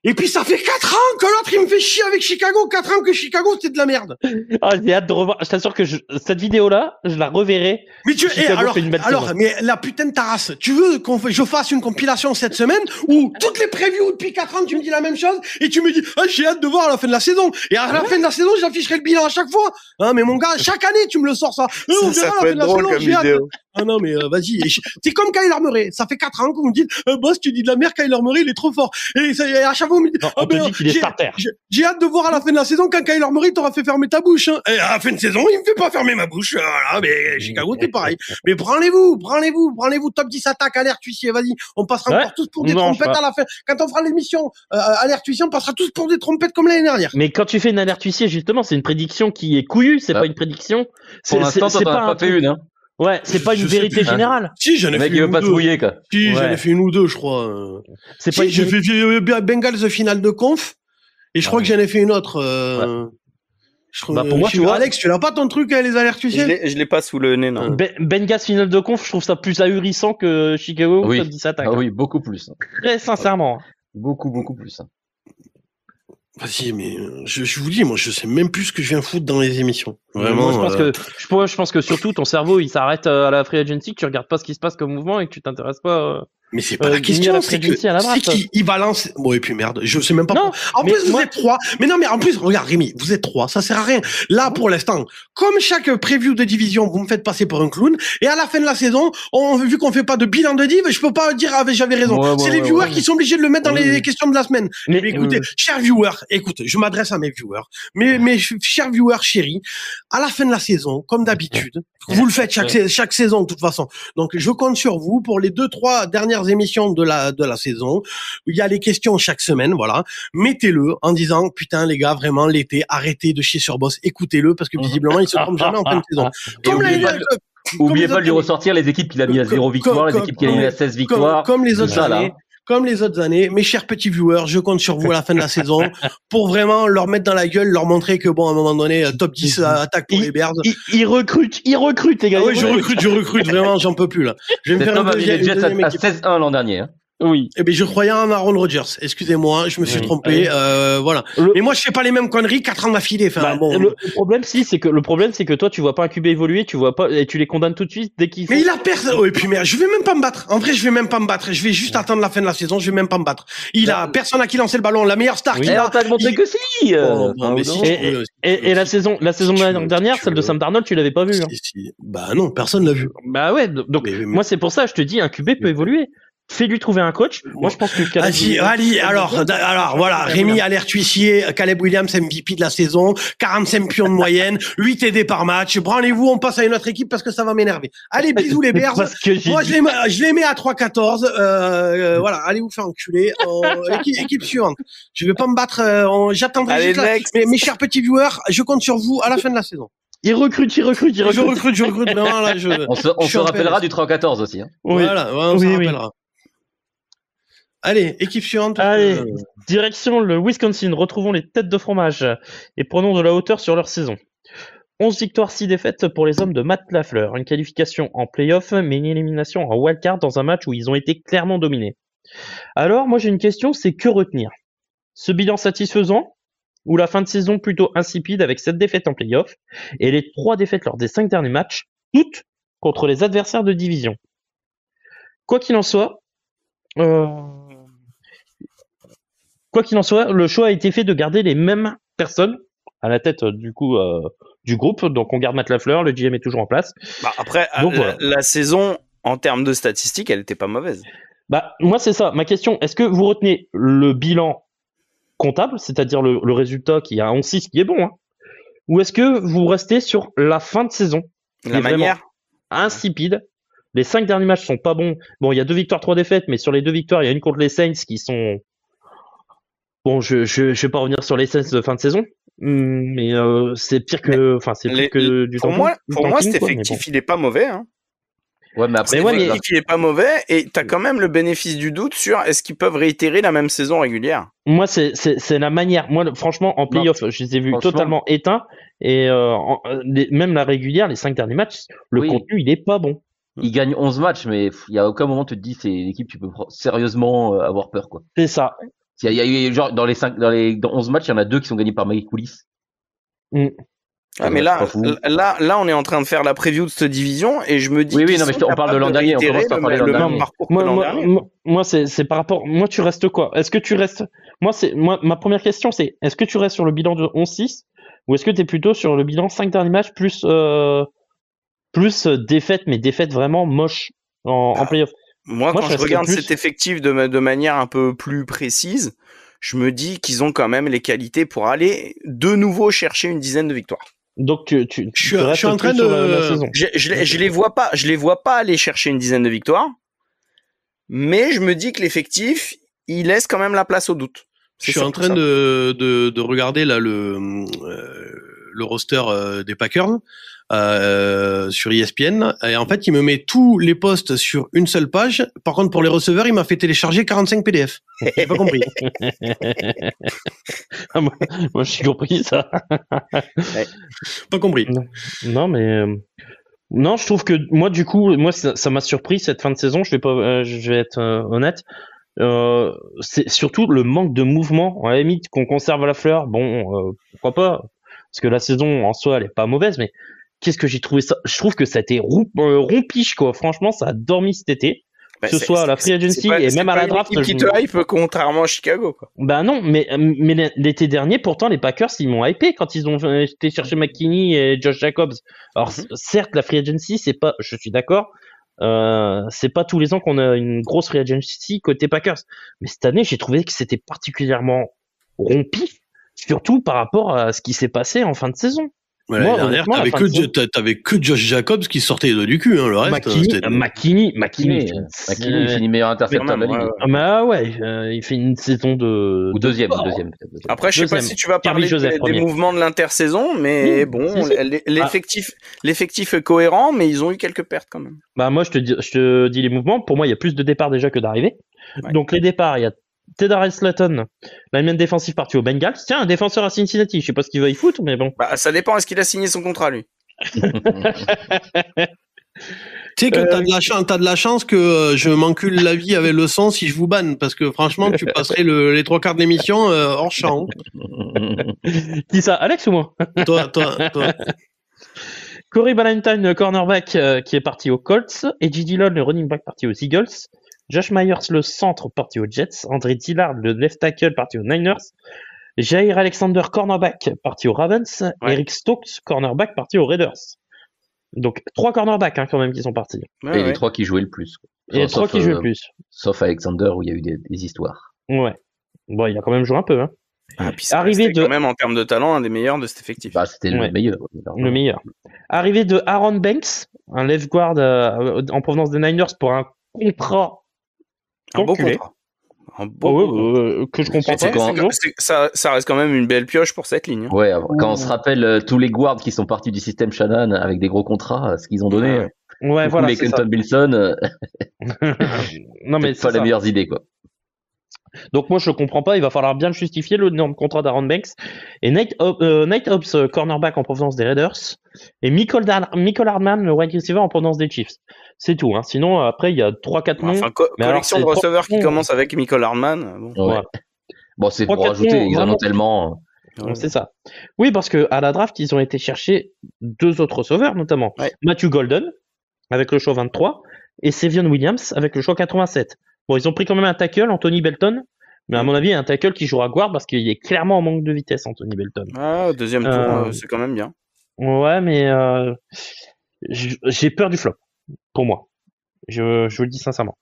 Et puis ça fait 4 ans que l'autre il me fait chier avec Chicago. 4 ans que Chicago c'était de la merde. Ah, j'ai hâte de revoir. Je t'assure que cette vidéo-là, je la reverrai. Mais mais la putain de ta race, tu veux je fasse une compilation cette semaine où toutes les previews depuis 4 ans tu me dis la même chose et tu me dis j'ai hâte de voir à la fin de la saison. Et à la fin de la saison j'afficherai le bilan à chaque fois. Hein, mais mon gars, chaque année tu me le sors ça. On verra ça peut être drôle comme vidéo. Ah non mais vas-y, c'est comme Kyler Murray, ça fait 4 ans que vous me dites boss tu dis de la merde, Kyler Murray il est trop fort. Et à chaque fois vous me dites on te dit qu'il est starter. J'ai hâte de voir à la fin de la saison quand Kyler Murray t'aura fait fermer ta bouche. Hein. Et à la fin de saison, il me fait pas fermer ma bouche. Voilà, mais Chicago c'est pareil. Mais branlez-vous, top 10 attaque, alerte huissier, vas-y, on passera encore tous pour des trompettes à la fin. Quand on fera l'émission alerte huissier, on passera tous pour des trompettes comme l'année dernière. Mais quand tu fais une alerte huissier, justement, c'est une prédiction qui est couillue, c'est pas une prédiction. Pour l'instant, t'en as pas fait une, hein. Ouais, c'est pas une vérité générale. Si, j'en ai fait une ou deux. Le mec, il veut pas se mouiller, quoi. Si, j'en ai fait une ou deux, je crois. C'est pas j'ai fait Bengals finale de conf, et je crois que j'en ai fait une autre, pour moi, tu vois, Alex, tu l'as pas ton truc, les alertes huissiers? Je l'ai pas sous le nez, non. Bengals finale de conf, je trouve ça plus ahurissant que Chicago top 10 attaque. Ah oui, beaucoup plus. Très sincèrement. Beaucoup plus. Vas-y, mais je vous dis, moi, je sais même plus ce que je viens foutre dans les émissions. Vraiment. Je pense que surtout ton cerveau, il s'arrête à la free agency, que tu regardes pas ce qui se passe comme mouvement et que tu t'intéresses pas. Mais c'est pas la question, c'est qu'il balance. Bon, et puis merde, je sais même pas. Non, en plus, vous êtes 3. Mais non, mais en plus, regarde, Rémi, vous êtes 3, ça sert à rien. Là, pour l'instant, comme chaque preview de division, vous me faites passer pour un clown, et à la fin de la saison, vu qu'on fait pas de bilan de div, je peux pas dire, j'avais raison. C'est les viewers qui sont obligés de le mettre dans les questions de la semaine. Mais écoutez, chers viewers, je m'adresse à mes viewers, mes chers viewers chéris, à la fin de la saison, comme d'habitude, vous le faites chaque saison, de toute façon. Donc, je compte sur vous pour les 2-3 dernières émissions de la saison. Il y a les questions chaque semaine, voilà. Mettez-le en disant, putain, les gars, vraiment, l'été, arrêtez de chier sur Boss. Écoutez-le, parce que visiblement, il se trompe jamais en fin de saison. Oubliez pas de lui ressortir les équipes qu'il a mis à 0 victoire, les équipes qu'il a mis à 16 victoires. Comme les autres années. Comme les autres années, mes chers petits viewers, je compte sur vous à la fin de la saison pour vraiment leur mettre dans la gueule, leur montrer que bon, à un moment donné, top 10 attaque pour les Bears. Ils recrutent, les gars. Ah oui, je recrute, vraiment, j'en peux plus, là. Je vais me faire un deuxième à 16-1 l'an dernier, hein. Oui. Eh ben, je croyais en Aaron Rodgers. Excusez-moi, je me suis trompé. Voilà. Mais moi, je fais pas les mêmes conneries 4 ans d'affilée. Enfin, bon. Le problème, c'est que toi, tu vois pas un QB évoluer, tu vois pas, et tu les condamnes tout de suite dès qu'ils font. Mais il a personne. Oh, et puis, merde, je vais même pas me battre. En vrai, je vais même pas me battre. Je vais juste attendre la fin de la saison. Je vais même pas me battre. Il a personne à qui lancer le ballon. La meilleure star qu'il a. On t'a montré que si. Et la saison dernière, celle de Sam Darnold, tu l'avais pas vu. Bah non, personne l'a vu. Bah ouais. Donc, moi, c'est pour ça, je te dis, un QB peut évoluer. Fais-lui trouver un coach. Moi, je pense que Caleb. Alors, voilà. Rémi, alerte huissier, Caleb Williams, MVP de la saison, 45 pions de moyenne, 8 aidés par match. Branlez-vous, on passe à une autre équipe parce que ça va m'énerver. Allez, bisous les Bears. Moi, je les mets à 3-14. Voilà. Allez vous faire enculer. Équipe suivante. Je vais pas me battre, j'attendrai juste là. Mais mes chers petits viewers, je compte sur vous à la fin de la saison. Il recrute. Je recrute vraiment, là, on se rappellera du 3-14 aussi, hein. Voilà, on se rappellera. Allez, équipe suivante. Allez, direction le Wisconsin. Retrouvons les têtes de fromage et prenons de la hauteur sur leur saison. 11 victoires, 6 défaites pour les hommes de Matt LaFleur. Une qualification en play-off, mais une élimination en wildcard dans un match où ils ont été clairement dominés. Alors, moi j'ai une question, c'est que retenir? Ce bilan satisfaisant ou la fin de saison plutôt insipide avec 7 défaites en play-off et les 3 défaites lors des 5 derniers matchs, toutes contre les adversaires de division. Quoi qu'il en soit, le choix a été fait de garder les mêmes personnes à la tête du groupe. Donc on garde Matt LaFleur, le GM est toujours en place. Après, donc, la saison en termes de statistiques, elle était pas mauvaise. Moi c'est ça. Ma question, est-ce que vous retenez le bilan comptable, c'est-à-dire le résultat qui a 11-6 qui est bon, hein, ou est-ce que vous restez sur la fin de saison, la manière insipide? Les 5 derniers matchs sont pas bons. Bon, il y a 2 victoires, 3 défaites, mais sur les 2 victoires, il y a une contre les Saints qui sont... Bon, je vais pas revenir sur les Saints de fin de saison, mais c'est pire que... Enfin, c'est pire que du temps. Pour moi, cet effectif, il est pas mauvais, hein. Ouais, mais après, il est pas mauvais et t'as quand même le bénéfice du doute sur est-ce qu'ils peuvent réitérer la même saison régulière. Moi, c'est la manière. Moi, franchement, en playoff, je les ai vus totalement éteints et même la régulière, les 5 derniers matchs, le contenu, il est pas bon. Il gagne 11 matchs, mais il y a aucun moment tu te dis c'est l'équipe tu peux sérieusement avoir peur, quoi. C'est ça. Il y a eu genre dans 11 matchs, il y en a 2 qui sont gagnés par Mike Willis. Ah, mais là, on est en train de faire la preview de cette division et je me dis. Oui, non, mais on parle de l'an dernier. On commence par parler de l'an dernier. Moi, c'est par rapport. Moi, tu restes quoi? Est-ce que tu restes? Moi, ma première question, c'est est-ce que tu restes sur le bilan de 11-6 ou est-ce que tu es plutôt sur le bilan 5 derniers matchs plus défaites, mais défaites vraiment moches en playoff? Moi, quand je regarde cet effectif de manière un peu plus précise, je me dis qu'ils ont quand même les qualités pour aller de nouveau chercher une dizaine de victoires. Donc je suis en train de la saison. Je les vois pas aller chercher une dizaine de victoires, mais je me dis que l'effectif, il laisse quand même la place au doute. Je suis en train de regarder là le roster des Packers sur ESPN, et en fait il me met tous les postes sur une seule page. Par contre pour les receveurs il m'a fait télécharger 45 PDF. J'ai pas compris. Moi j'ai compris ça. Ouais. Pas compris. Non mais non, je trouve que moi du coup ça m'a surpris cette fin de saison. Je vais être honnête. C'est surtout le manque de mouvement. À la limite qu'on conserve la fleur, bon pourquoi pas, parce que la saison en soi elle est pas mauvaise, mais qu'est-ce que j'ai trouvé ça? Je trouve que ça a été rompiche quoi. Franchement, ça a dormi cet été. Que ce soit à la free agency et même à la draft. Qui te hype contrairement à Chicago quoi. Bah non, mais l'été dernier, pourtant les Packers ils m'ont hypé quand ils ont été chercher McKinney et Josh Jacobs. Alors certes la free agency c'est pas, je suis d'accord. C'est pas tous les ans qu'on a une grosse free agency côté Packers, mais cette année j'ai trouvé que c'était particulièrement rompif, surtout par rapport à ce qui s'est passé en fin de saison. Ouais, l'année dernière, t'avais que Josh Jacobs qui sortait du cul, hein, le reste. McKinney finit meilleur intercepteur de la ligue. Bah ouais, il fait une saison de. Ou deuxième. Après, je sais pas si tu vas parler des mouvements de l'intersaison, mais l'effectif est cohérent, mais ils ont eu quelques pertes quand même. Bah moi, je te dis les mouvements. Pour moi, il y a plus de départs déjà que d'arrivées. Ouais. Donc les départs, il y a Tedarius Slayton, lineman défensif parti au Bengals. Tiens, un défenseur à Cincinnati. Je sais pas ce qu'il va y foutre, mais bon. Bah, ça dépend. Est-ce qu'il a signé son contrat, lui? Tu sais que t'as de la chance que je m'encule la vie avec le son si je vous banne, parce que franchement, tu passerais les 3/4 de l'émission hors champ. Qui ça, Alex ou moi? Toi. Corey Ballentine, le cornerback qui est parti aux Colts. Edgy Dillon, le running back parti aux Eagles. Josh Myers, le centre, parti aux Jets. André Dillard, le left tackle, parti aux Niners. Jair Alexander, cornerback, parti aux Ravens. Ouais. Eric Stokes, cornerback, parti aux Raiders. Donc 3 cornerbacks quand même qui sont partis. Ouais, et les 3 qui jouaient le plus. Et les 3 qui jouaient le plus. Sauf Alexander où il y a eu des histoires. Ouais. Bon, il a quand même joué un peu. Hein. Puis arrivé quand même en termes de talent un des meilleurs de cet effectif. Bah, c'était le meilleur. Le meilleur. Arrivé de Aaron Banks, un left guard en provenance des Niners pour un contrat. Un beau contrat. Que je comprends pas. Ça reste quand même une belle pioche pour cette ligne. Ouais, quand on se rappelle tous les guards qui sont partis du système Shannon avec des gros contrats, ce qu'ils ont donné. Ouais, voilà. Mais Quentin Wilson, non mais c'est pas les meilleures idées quoi. Donc moi je comprends pas, il va falloir bien justifier le nom de contrat d'Aaron Banks. Et Nate Hobbs, cornerback en provenance des Raiders, et Michael Hardman, le wide receiver en provenance des Chiefs. C'est tout. Hein. Sinon après il y a 3-4 noms. Collection de receveurs qui commence avec Michael Hardman. Bon, voilà. Bon c'est pour rajouter, ils en ont tellement. Ouais. C'est ça. Oui, parce que à la draft ils ont été chercher 2 autres receveurs, notamment Matthew Golden avec le choix 23 et Sevion Williams avec le choix 87. Bon, ils ont pris quand même un tackle, Anthony Belton, mais à mon avis, un tackle qui jouera guard parce qu'il est clairement en manque de vitesse, Anthony Belton. Ah, deuxième tour, c'est quand même bien. Ouais, mais j'ai peur du flop, pour moi. Je le dis sincèrement.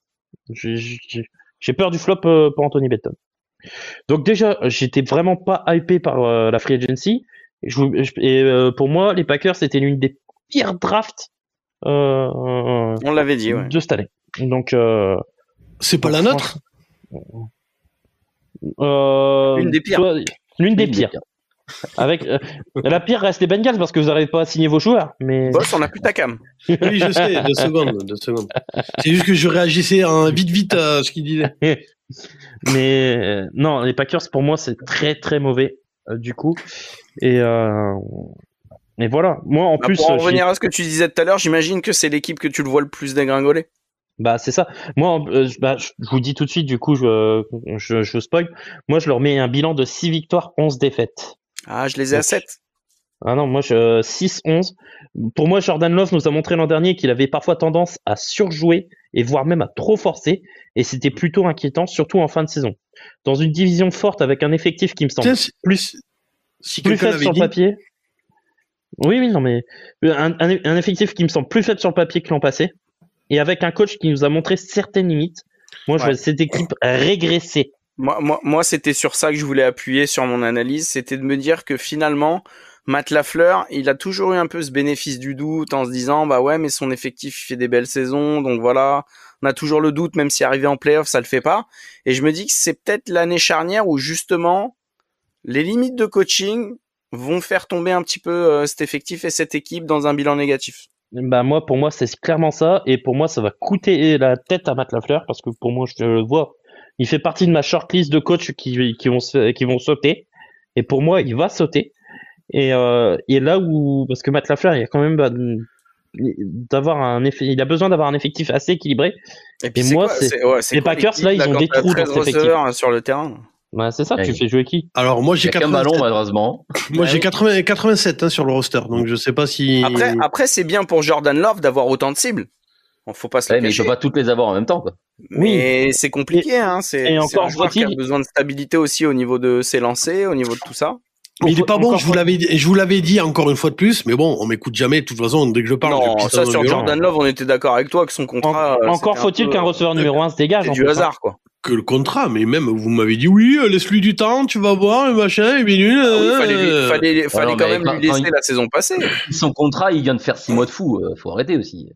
J'ai peur du flop pour Anthony Belton. Donc déjà, j'étais vraiment pas hypé par la free agency. Et pour moi, les Packers, c'était l'une des pires drafts on l'avait dit, de cette année. Donc... c'est pas la nôtre? L'une des pires. L'une des pires. Avec la pire reste les Bengals parce que vous n'arrivez pas à signer vos joueurs. Mais boss, on a plus ta cam. Oui, je sais. 2 secondes. C'est juste que je réagissais vite à ce qu'il disait. Mais non, les Packers pour moi c'est très très mauvais du coup. Et voilà. Moi en plus. Pour en revenir à ce que tu disais tout à l'heure, j'imagine que c'est l'équipe que tu le vois le plus dégringoler. Bah c'est ça. Moi, je vous dis tout de suite, du coup, je spoil. Moi, je leur mets un bilan de 6 victoires, 11 défaites. Ah, je les ai à 7. Ah non, moi, 6-11. Pour moi, Jordan Love nous a montré l'an dernier qu'il avait parfois tendance à surjouer et voire même à trop forcer. Et c'était plutôt inquiétant, surtout en fin de saison. Dans une division forte avec un effectif qui me semble plus faible sur le papier. Oui, non, mais un effectif qui me semble plus faible sur le papier que l'an passé. Et avec un coach qui nous a montré certaines limites. Moi, je vois cette équipe régresser. Moi, c'était sur ça que je voulais appuyer sur mon analyse. C'était de me dire que finalement, Matt Lafleur, il a toujours eu un peu ce bénéfice du doute en se disant, bah ouais, mais son effectif, il fait des belles saisons. Donc voilà, on a toujours le doute, même si arrivé en playoff, ça le fait pas. Et je me dis que c'est peut-être l'année charnière où justement, les limites de coaching vont faire tomber un petit peu cet effectif et cette équipe dans un bilan négatif. Bah pour moi, c'est clairement ça. Et pour moi, ça va coûter la tête à Matt Lafleur parce que pour moi, je le vois. Il fait partie de ma shortlist de coachs qui vont sauter. Et pour moi, il va sauter. Et là où, parce que Matt Lafleur, il y a quand même il a besoin d'avoir un effectif assez équilibré. Et moi, les Packers là, ils ont des trous dans cet effectif sur le terrain. Bah, c'est ça, tu fais jouer qui? Alors moi j'ai 87 ballons malheureusement. Moi j'ai 87 sur le roster, donc je sais pas si. Après c'est bien pour Jordan Love d'avoir autant de cibles. Faut pas se le cacher. Mais il faut pas toutes les avoir en même temps, quoi. Mais c'est compliqué, hein. C'est encore un joueur qui a besoin de stabilité aussi au niveau de ses lancers, au niveau de tout ça. Mais il est pas bon, je vous l'avais dit encore une fois de plus, mais bon, on m'écoute jamais, de toute façon, dès que je parle. Non, ça sur Jordan Love, on était d'accord avec toi que son contrat. Encore faut-il qu'un receveur numéro 1 se dégage. C'est du hasard, quoi. Que le contrat, mais même, vous m'avez dit, oui, laisse-lui du temps, tu vas voir, le machin, et bien fallait quand même lui laisser la saison passée. Son contrat, il vient de faire 6 mois de fou, faut arrêter aussi.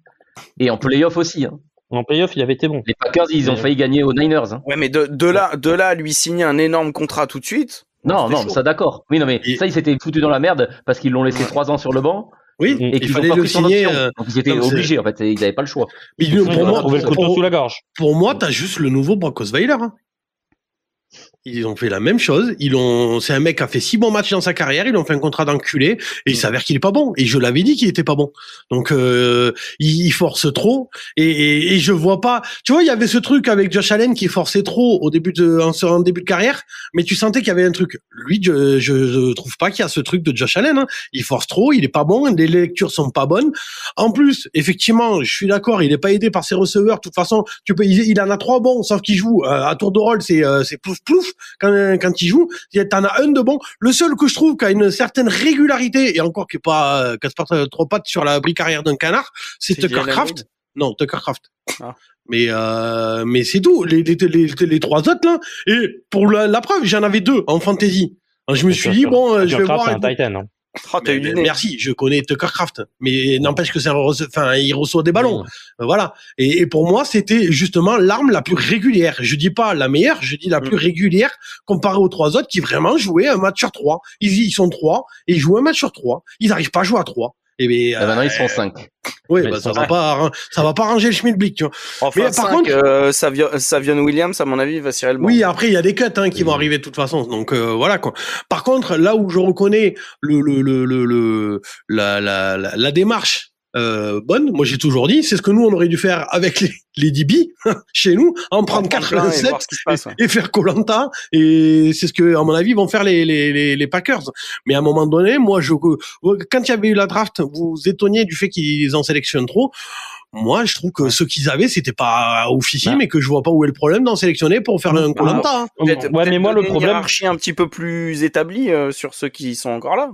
Et en playoff aussi, hein. En playoff, il avait été bon. Les Packers, ils ont failli gagner aux Niners, hein. Ouais, mais de là, lui signer un énorme contrat tout de suite. Non, ça d'accord. Oui, non, mais ça, ils s'étaient foutus dans la merde parce qu'ils l'ont laissé 3 ans sur le banc. Oui, et qu'ils fallait le signer. Donc ils étaient obligés, en fait, ils n'avaient pas le choix. Mais pour moi, le couteau sous la gorge. Pour moi, t'as juste le nouveau Brock Osweiler, hein. Ils ont fait la même chose. C'est un mec qui a fait 6 bons matchs dans sa carrière. Ils ont fait un contrat d'enculé et il s'avère qu'il est pas bon. Et je l'avais dit qu'il était pas bon. Donc il force trop et je vois pas. Tu vois, il y avait ce truc avec Josh Allen qui forçait trop en début de carrière, mais tu sentais qu'il y avait un truc. Lui, je trouve pas qu'il y a ce truc de Josh Allen, hein. Il force trop, il est pas bon, les lectures sont pas bonnes. En plus, effectivement, je suis d'accord, il est pas aidé par ses receveurs. De toute façon, il en a 3 bons, sauf qu'il joue à tour de rôle, c'est plouf plouf. Quand il joue, t'en as un de bon. Le seul que je trouve qui a une certaine régularité et encore qui est pas casse pas trop pattes sur la brique arrière d'un canard, c'est Tucker Kraft. Non, Tucker Kraft. Ah. Mais c'est tout. Les 3 autres là. Et pour la preuve, j'en avais 2 en fantasy. Alors, je me suis dit bon, je vais voir. Un Titan, hein. Merci, je connais Tucker Kraft, mais n'empêche que il reçoit des ballons, voilà. Et pour moi, c'était justement l'arme la plus régulière. Je dis pas la meilleure, je dis la plus régulière comparée aux 3 autres qui vraiment jouaient un match sur 3. Ils sont 3 et ils jouent un match sur 3. Ils n'arrivent pas à jouer à 3. Et maintenant ils sont 5. Oui, ça va pas arranger le Schmilblick, tu vois. Enfin, mais par contre, Savion Williams, à mon avis, va cirer le banc. Oui, après il y a des cuts qui vont arriver de toute façon. Donc voilà quoi. Par contre, là où je reconnais la démarche bonne, moi j'ai toujours dit, c'est ce que nous on aurait dû faire avec les DB chez nous, en prendre 87 et faire Koh-Lanta, et c'est ce que à mon avis vont faire les Packers. Mais à un moment donné, moi quand il y avait eu la draft, vous étonniez du fait qu'ils en sélectionnent trop. Moi, je trouve que ce qu'ils avaient, c'était pas oufissime, mais que je vois pas où est le problème d'en sélectionner pour faire un Koh-Lanta. Mais moi, le problème, hiérarchie un petit peu plus établie sur ceux qui sont encore là.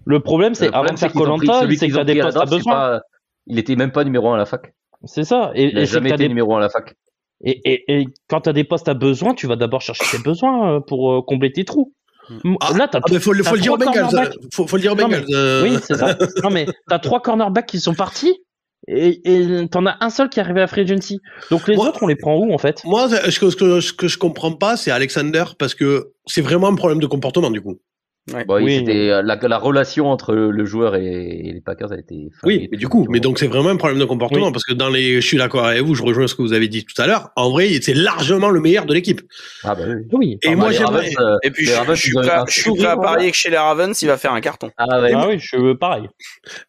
Le problème, c'est avant de faire Koh-Lanta, c'est que t'as des postes à besoin. Il était même pas numéro 1 à la fac. C'est ça. Il n'a jamais été numéro 1 à la fac. Et quand t'as des postes à besoin, tu vas d'abord chercher tes besoins pour combler tes trous. Là, faut le dire aux Bengals. Faut le dire aux Bengals. Oui, c'est ça. Non, mais t'as 3 cornerbacks qui sont partis. Et t'en as un seul qui est arrivé à Free Agency. Donc les autres, on les prend où en fait? Moi, ce que je comprends pas, c'est Alexander, parce que c'est vraiment un problème de comportement du coup. Ouais. Bon, oui, c'était la relation entre le joueur et les Packers a été. Oui, mais du coup, mais donc c'est vraiment un problème de comportement parce que je suis d'accord avec vous, je rejoins ce que vous avez dit tout à l'heure. En vrai, c'est largement le meilleur de l'équipe. Ah bah oui. Et moi j'aimerais. Et puis je suis prêt à parier que chez les Ravens, il va faire un carton. Oui, je veux pareil.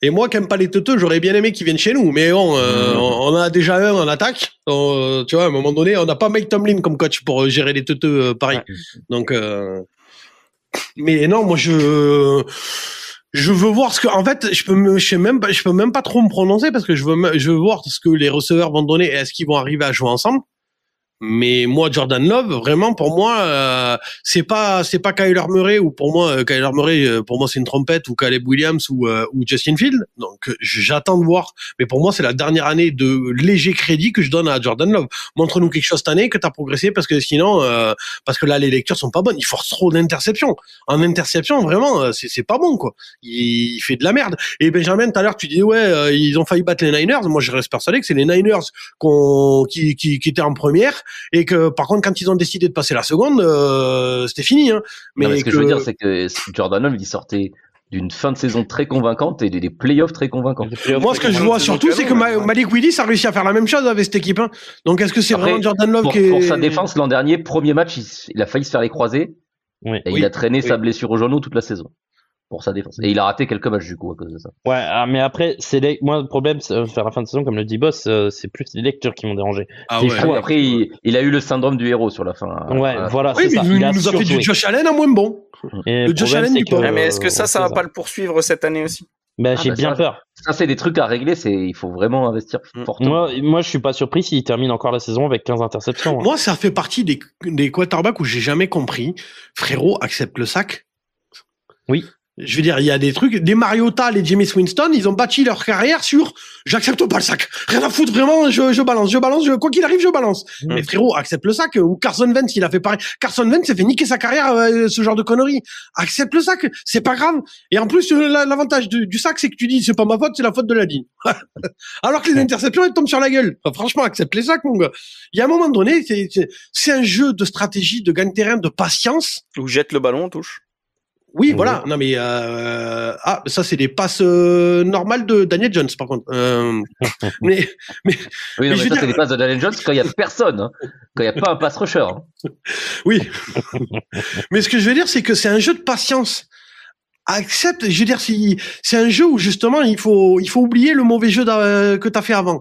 Et moi qui aime pas les teuteux, j'aurais bien aimé qu'ils viennent chez nous, mais bon, on a déjà un en attaque. Tu vois, à un moment donné, on n'a pas Mike Tomlin comme coach pour gérer les teuteux pareil. Donc. Mais non, moi je veux voir ce que, en fait, je peux même pas trop me prononcer parce que je veux voir ce que les receveurs vont donner et est-ce qu'ils vont arriver à jouer ensemble. Mais moi, Jordan Love, vraiment, pour moi, c'est pas Kyler Murray ou pour moi, Kyler Murray, pour moi, c'est une trompette ou Caleb Williams ou Justin Field. Donc, j'attends de voir. Mais pour moi, c'est la dernière année de léger crédit que je donne à Jordan Love. Montre-nous quelque chose cette année que t'as progressé parce que sinon, parce que là, les lectures sont pas bonnes. Il force trop d'interceptions. En interception, vraiment, c'est pas bon, quoi. Il fait de la merde. Et Benjamin, tout à l'heure, tu dis, ouais, ils ont failli battre les Niners. Moi, je reste persuadé que c'est les Niners qui étaient en première. Et que par contre quand ils ont décidé de passer la seconde c'était fini hein. Mais ce que je veux dire c'est que Jordan Love il sortait d'une fin de saison très convaincante et des playoffs très convaincants. Moi ce que je vois surtout c'est que Malik Willis a réussi à faire la même chose avec cette équipe hein. Donc est-ce que c'est vraiment Jordan Love pour sa défense l'an dernier premier match il a failli se faire les croisés et il a traîné sa blessure au genou toute la saison pour sa défense. Et il a raté quelques matchs du coup à cause de ça. Ouais, mais après, moi le problème, c'est faire la fin de saison, comme le dit Boss, c'est plus les lectures qui m'ont dérangé. Après, il a eu le syndrome du héros sur la fin. Voilà, c'est ça. Il nous a fait du Josh Allen à moins bon. Et le Josh Allen mais est-ce que ça va pas le poursuivre cette année aussi? J'ai bien peur. Ça, c'est des trucs à régler, il faut vraiment investir fortement. Moi, je suis pas surpris s'il termine encore la saison avec 15 interceptions. Moi, ça fait partie des quarterbacks où j'ai jamais compris. Frérot, accepte le sac. Oui. Je veux dire, il y a des trucs, des Mariota, les Jameis Winston, ils ont bâti leur carrière sur j'accepte pas le sac. Rien à foutre, vraiment, je balance, quoi qu'il arrive, je balance. Mais frérot, accepte le sac. Ou Carson Wentz, il a fait pareil. Carson Wentz s'est fait niquer sa carrière, ce genre de conneries. Accepte le sac, c'est pas grave. Et en plus, l'avantage du sac, c'est que tu dis, c'est pas ma faute, c'est la faute de la ligne. Alors que les interceptions, elles tombent sur la gueule. Enfin, franchement, accepte les sacs, mon gars. Il y a un moment donné, c'est un jeu de stratégie, de gagne-terrain, de patience. Ou jette le ballon, on touche. Oui, voilà. Non, mais ça c'est des passes normales de Daniel Jones, par contre. Oui, mais ça c'est des passes de Daniel Jones quand il y a personne, hein. Quand il y a pas un pass rusher. Hein. Oui. Mais ce que je veux dire, c'est que c'est un jeu de patience. Accepte. Je veux dire, c'est un jeu où justement il faut oublier le mauvais jeu que t'as fait avant.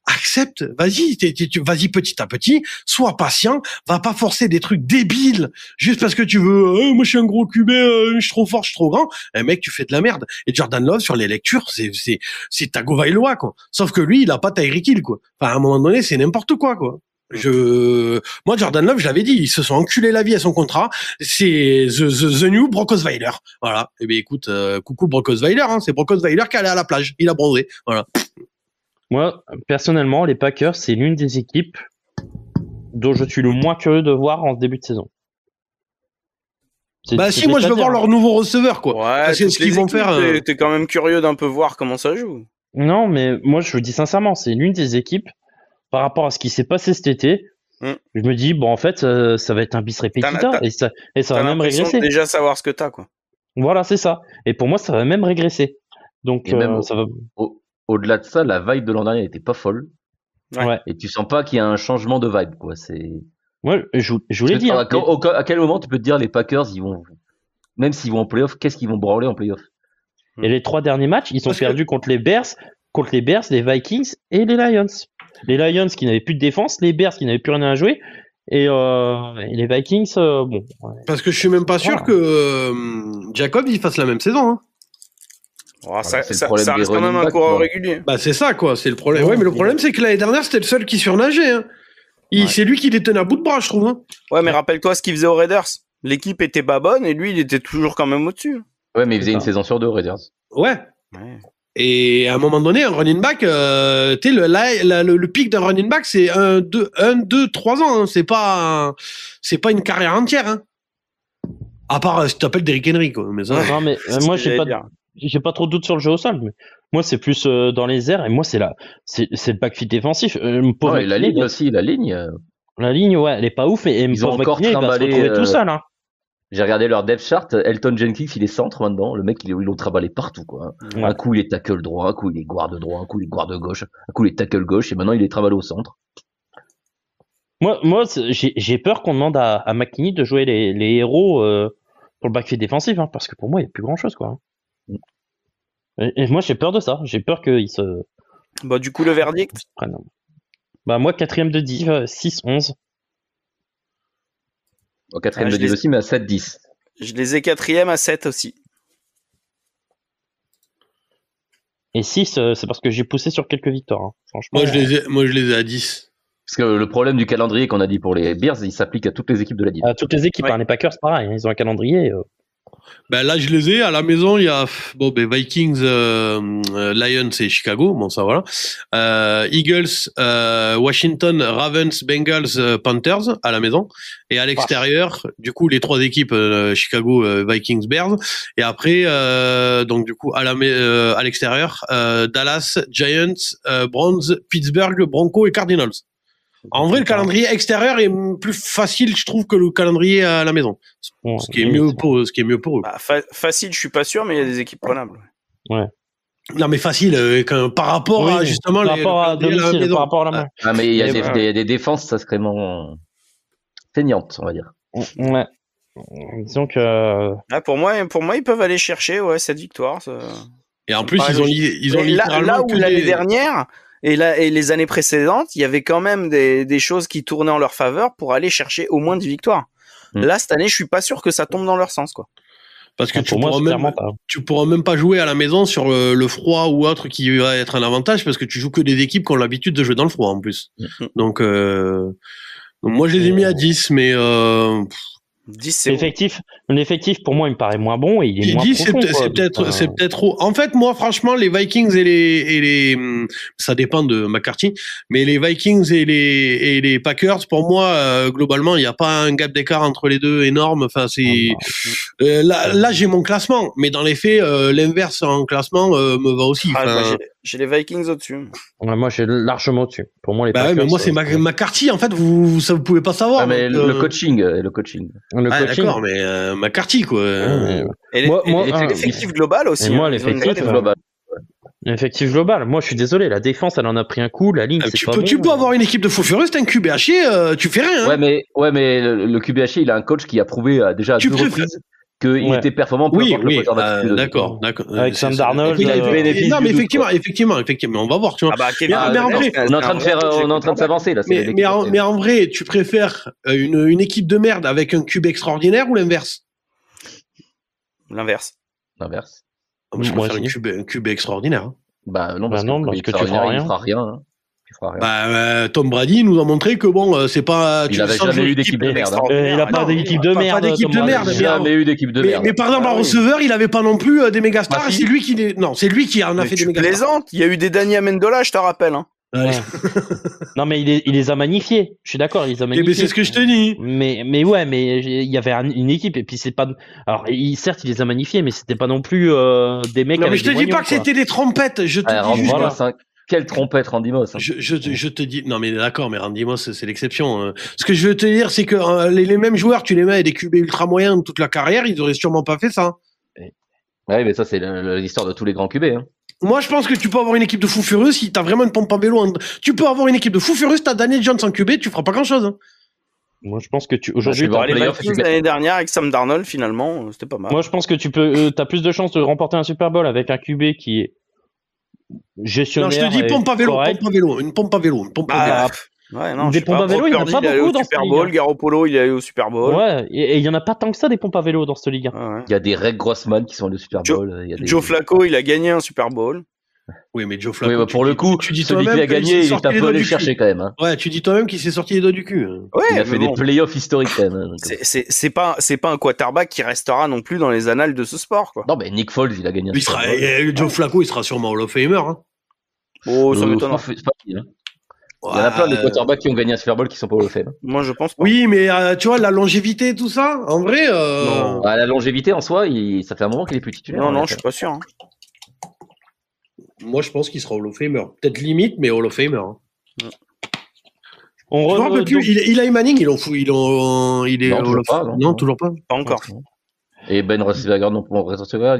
Accepte, vas-y petit à petit, sois patient, va pas forcer des trucs débiles juste parce que tu veux moi je suis un gros QB, je suis trop fort, je suis trop grand. Mec, tu fais de la merde. Et Jordan Love sur les lectures, c'est Tagovailoa quoi. Sauf que lui, il a pas Tyreek Hill quoi. Enfin à un moment donné, c'est n'importe quoi quoi. Moi Jordan Love, je l'avais dit, ils se sont enculés la vie à son contrat. C'est the new Brock Osweiler. Voilà. Eh bien écoute, coucou Brock Osweiler, hein, c'est Brock Osweiler qui est allé à la plage, il a bronzé. Voilà. Moi, personnellement, les Packers, c'est l'une des équipes dont je suis le moins curieux de voir en début de saison. Moi je veux voir leur nouveau receveur, quoi. Ouais, c'est ce qu'ils vont faire. T'es quand même curieux d'un peu voir comment ça joue. Non, mais moi, je le dis sincèrement, c'est l'une des équipes, par rapport à ce qui s'est passé cet été, je me dis, en fait, ça va être un bis repetita, et ça va même régresser. Déjà savoir ce que t'as, quoi. Voilà, c'est ça. Et pour moi, ça va même régresser. Donc, ça va... Au-delà de ça, la vibe de l'an dernier n'était pas folle. Ouais. Et tu sens pas qu'il y a un changement de vibe, quoi. Ouais, je voulais dire. À quel moment tu peux te dire les Packers, même s'ils vont en playoff, qu'est-ce qu'ils vont branler en playoff? Et les 3 derniers matchs, ils ont perdu contre les Bears, les Vikings et les Lions. Les Lions qui n'avaient plus de défense, les Bears qui n'avaient plus rien à jouer, et les Vikings, bon. Ouais. Parce que je suis même pas sûr que Jacob il fasse la même saison. Hein. Ça reste quand même un coureur régulier. Bah c'est ça quoi, c'est le problème. Ouais, mais le problème c'est que l'année dernière c'était le seul qui surnageait. Hein. C'est lui qui les tenait à bout de bras, je trouve. Hein. Ouais, mais rappelle-toi ce qu'il faisait aux Raiders. L'équipe était pas bonne et lui il était toujours quand même au-dessus. Ouais, mais il faisait une saison sur 2 aux Raiders. Ouais. Et à un moment donné, un running back, le pic d'un running back, c'est 1, 2, 3 ans. Hein. C'est pas une carrière entière. Hein. À part si tu t'appelles Derrick Henry, quoi. Mais ça. Non, mais moi j'ai pas trop de doute sur le jeu au sol, mais moi c'est plus dans les airs et moi c'est le backfield défensif. La ligne aussi, la ligne. La ligne, ouais, elle est pas ouf et ils ont encore McKinney, il va se retrouver tout seul. Hein. J'ai regardé leur depth chart. Elton Jenkins, il est centre maintenant. Le mec, ils l'ont travaillé partout, quoi. Ouais. Un coup, il est tackle droit, un coup, il est guard droit, un coup, il est guard gauche, un coup, il est tackle gauche, et maintenant, il est travaillé au centre. Moi j'ai peur qu'on demande à McKinney de jouer les héros pour le backfield défensif, hein, parce que pour moi, il n'y a plus grand-chose, quoi. Et moi, j'ai peur de ça. J'ai peur qu'il se... Bah, du coup, le verdict Bah, moi, 4ème de div, 6-11. Au 4ème de div aussi, mais à 7-10. Je les ai 4ème à 7 aussi. Et 6, c'est parce que j'ai poussé sur quelques victoires, hein. Franchement. Moi, je les ai à 10. Parce que le problème du calendrier qu'on a dit pour les Bears, il s'applique à toutes les équipes de la div. À toutes les équipes, hein, les Packers, pareil, hein, ils ont un calendrier. Ben là, je les ai à la maison. Il y a Vikings, Lions et Chicago. Bon, ça voilà. Eagles, Washington, Ravens, Bengals, Panthers à la maison. Et à l'extérieur, du coup, les 3 équipes Chicago, Vikings, Bears. Et après, donc du coup, à l'extérieur, Dallas, Giants, Browns, Pittsburgh, Broncos et Cardinals. En vrai, le calendrier extérieur est plus facile, je trouve, que le calendrier à la maison. Ce qui est mieux pour eux. Bah, facile, je suis pas sûr, mais il y a des équipes prenables. Ouais. Non, mais facile, par rapport à, justement, par rapport à domicile, par rapport à la main. Ah, mais il y a des défenses sacrément feignantes, on va dire. Ouais. Disons que... Ah, pour moi, ils peuvent aller chercher, cette victoire. Ça... Et en plus, ils ont là où l'année dernière, et les années précédentes, il y avait quand même des choses qui tournaient en leur faveur pour aller chercher au moins 10 victoires. Là, cette année, je suis pas sûr que ça tombe dans leur sens, quoi. Parce que tu pourras même pas jouer à la maison sur le froid ou autre qui va être un avantage, parce que tu joues que des équipes qui ont l'habitude de jouer dans le froid, en plus. Donc moi, je les ai mis à 10, mais 10, c'est l'effectif pour moi il me paraît moins bon et il est moins profond. C'est peut-être trop. En fait, moi franchement, les Vikings et les ça dépend de McCarthy, mais les Vikings et les Packers, pour moi globalement, il y a pas un gap d'écart entre les deux énorme. Enfin, c'est là j'ai mon classement, mais dans les faits l'inverse en classement me va aussi. J'ai les Vikings au-dessus. Ouais, moi j'ai largement au-dessus. Pour moi les Packers. Ouais, mais moi c'est McCarthy. En fait, vous pouvez pas savoir. Mais le coaching. D'accord, mais McCarthy, quoi. Et l'effectif global aussi. Et moi, l'effectif global. L'effectif global. Moi, je suis désolé. La défense, elle en a pris un coup. La ligne, tu peux avoir une équipe de faux furieux, c'est un QB à chier, tu fais rien. Hein. Ouais, mais le QB à chier, il a un coach qui a prouvé déjà à 2 reprises qu'il était performant. D'accord. Avec Sam Darnold. Non, mais effectivement, on va voir, tu vois. Mais en vrai, on est en train de s'avancer, là. Mais en vrai, tu préfères une équipe de merde avec un QB extraordinaire ou l'inverse? L'inverse. Je préfère un QB extraordinaire. Bah non, parce que tu feras rien. Tom Brady nous a montré que bon, c'est pas. Il n'avait jamais eu d'équipe de merde. Il n'a pas d'équipe de merde. Pas d'équipe de merde. Jamais eu d'équipe de merde. Mais par exemple, en receveur, il avait pas non plus des méga stars. C'est lui qui en a fait des méga stars. Plaisante. Il y a eu des Danny Amendola, je te rappelle. Hein. Ouais. Non, mais il les a magnifiés. Je suis d'accord, il les a magnifiés. Mais c'est ce que je te dis. Mais il y avait une équipe et puis c'est pas. Alors certes, il les a magnifiés, mais c'était pas non plus des mecs. Non, mais je te dis pas que c'était des trompettes. Je te dis juste. Quelle trompette, Randy Moss. Je te dis, non mais d'accord, mais Randy Moss c'est l'exception. Ce que je veux te dire, c'est que les mêmes joueurs, tu les mets avec des QB ultra moyens toute la carrière, ils auraient sûrement pas fait ça. Ouais, mais ça c'est l'histoire de tous les grands QB. Hein. Moi, je pense que tu peux avoir une équipe de fous furieux si t'as vraiment une pompe à vélo. Tu peux avoir une équipe de fous furieux si t'as Daniel Jones en QB, tu feras pas grand chose. Hein. Moi, je pense que aujourd'hui, les Vikings l'année dernière avec Sam Darnold, finalement, c'était pas mal. Moi, je pense que t'as plus de chances de remporter un Super Bowl avec un QB qui est gestionnaire. Non, je te dis pompe à vélo, une pompe à vélo. Ouais, non, des pompes à vélo, il n'y en a pas beaucoup dans cette ligue. Super Bowl, Garoppolo, il est allé au Super Bowl. Ouais, et il n'y en a pas tant que ça des pompes à vélo dans cette ligue. Il y a des Greg Grossman qui sont allés au Super Bowl. Joe Flacco, il a gagné un Super Bowl. Oui, mais Joe Flacco. Oui, pour le coup, celui qui a gagné, il t'a peu allé chercher quand même. Hein. Ouais, tu dis toi-même qu'il s'est sorti les doigts du cul. Ouais, il a fait des playoffs historiques quand même. C'est pas un quarterback qui restera non plus dans les annales de ce sport, quoi. Non, mais Nick Foles, il a gagné un Super Bowl. Joe Flacco, il sera sûrement Hall of Famer. Hein. Oh, ça m'étonne. C'est pas qui, hein. Il y en a plein de quarterbacks qui ont gagné un Super Bowl qui sont pas Hall of Fame. Moi, je pense pas. Oui, mais tu vois, la longévité et tout ça, en vrai. Non. La longévité en soi, ça fait un moment qu'il est plus titulaire. Non, je suis pas sûr. Hein. Moi, je pense qu'il sera Hall of Famer. Peut-être limite, mais Hall of Famer. Hein. Je me rappelle plus. Eli Manning, il est non, toujours pas. Non, toujours pas. Pas encore. Et Ben Roethlisberger non plus.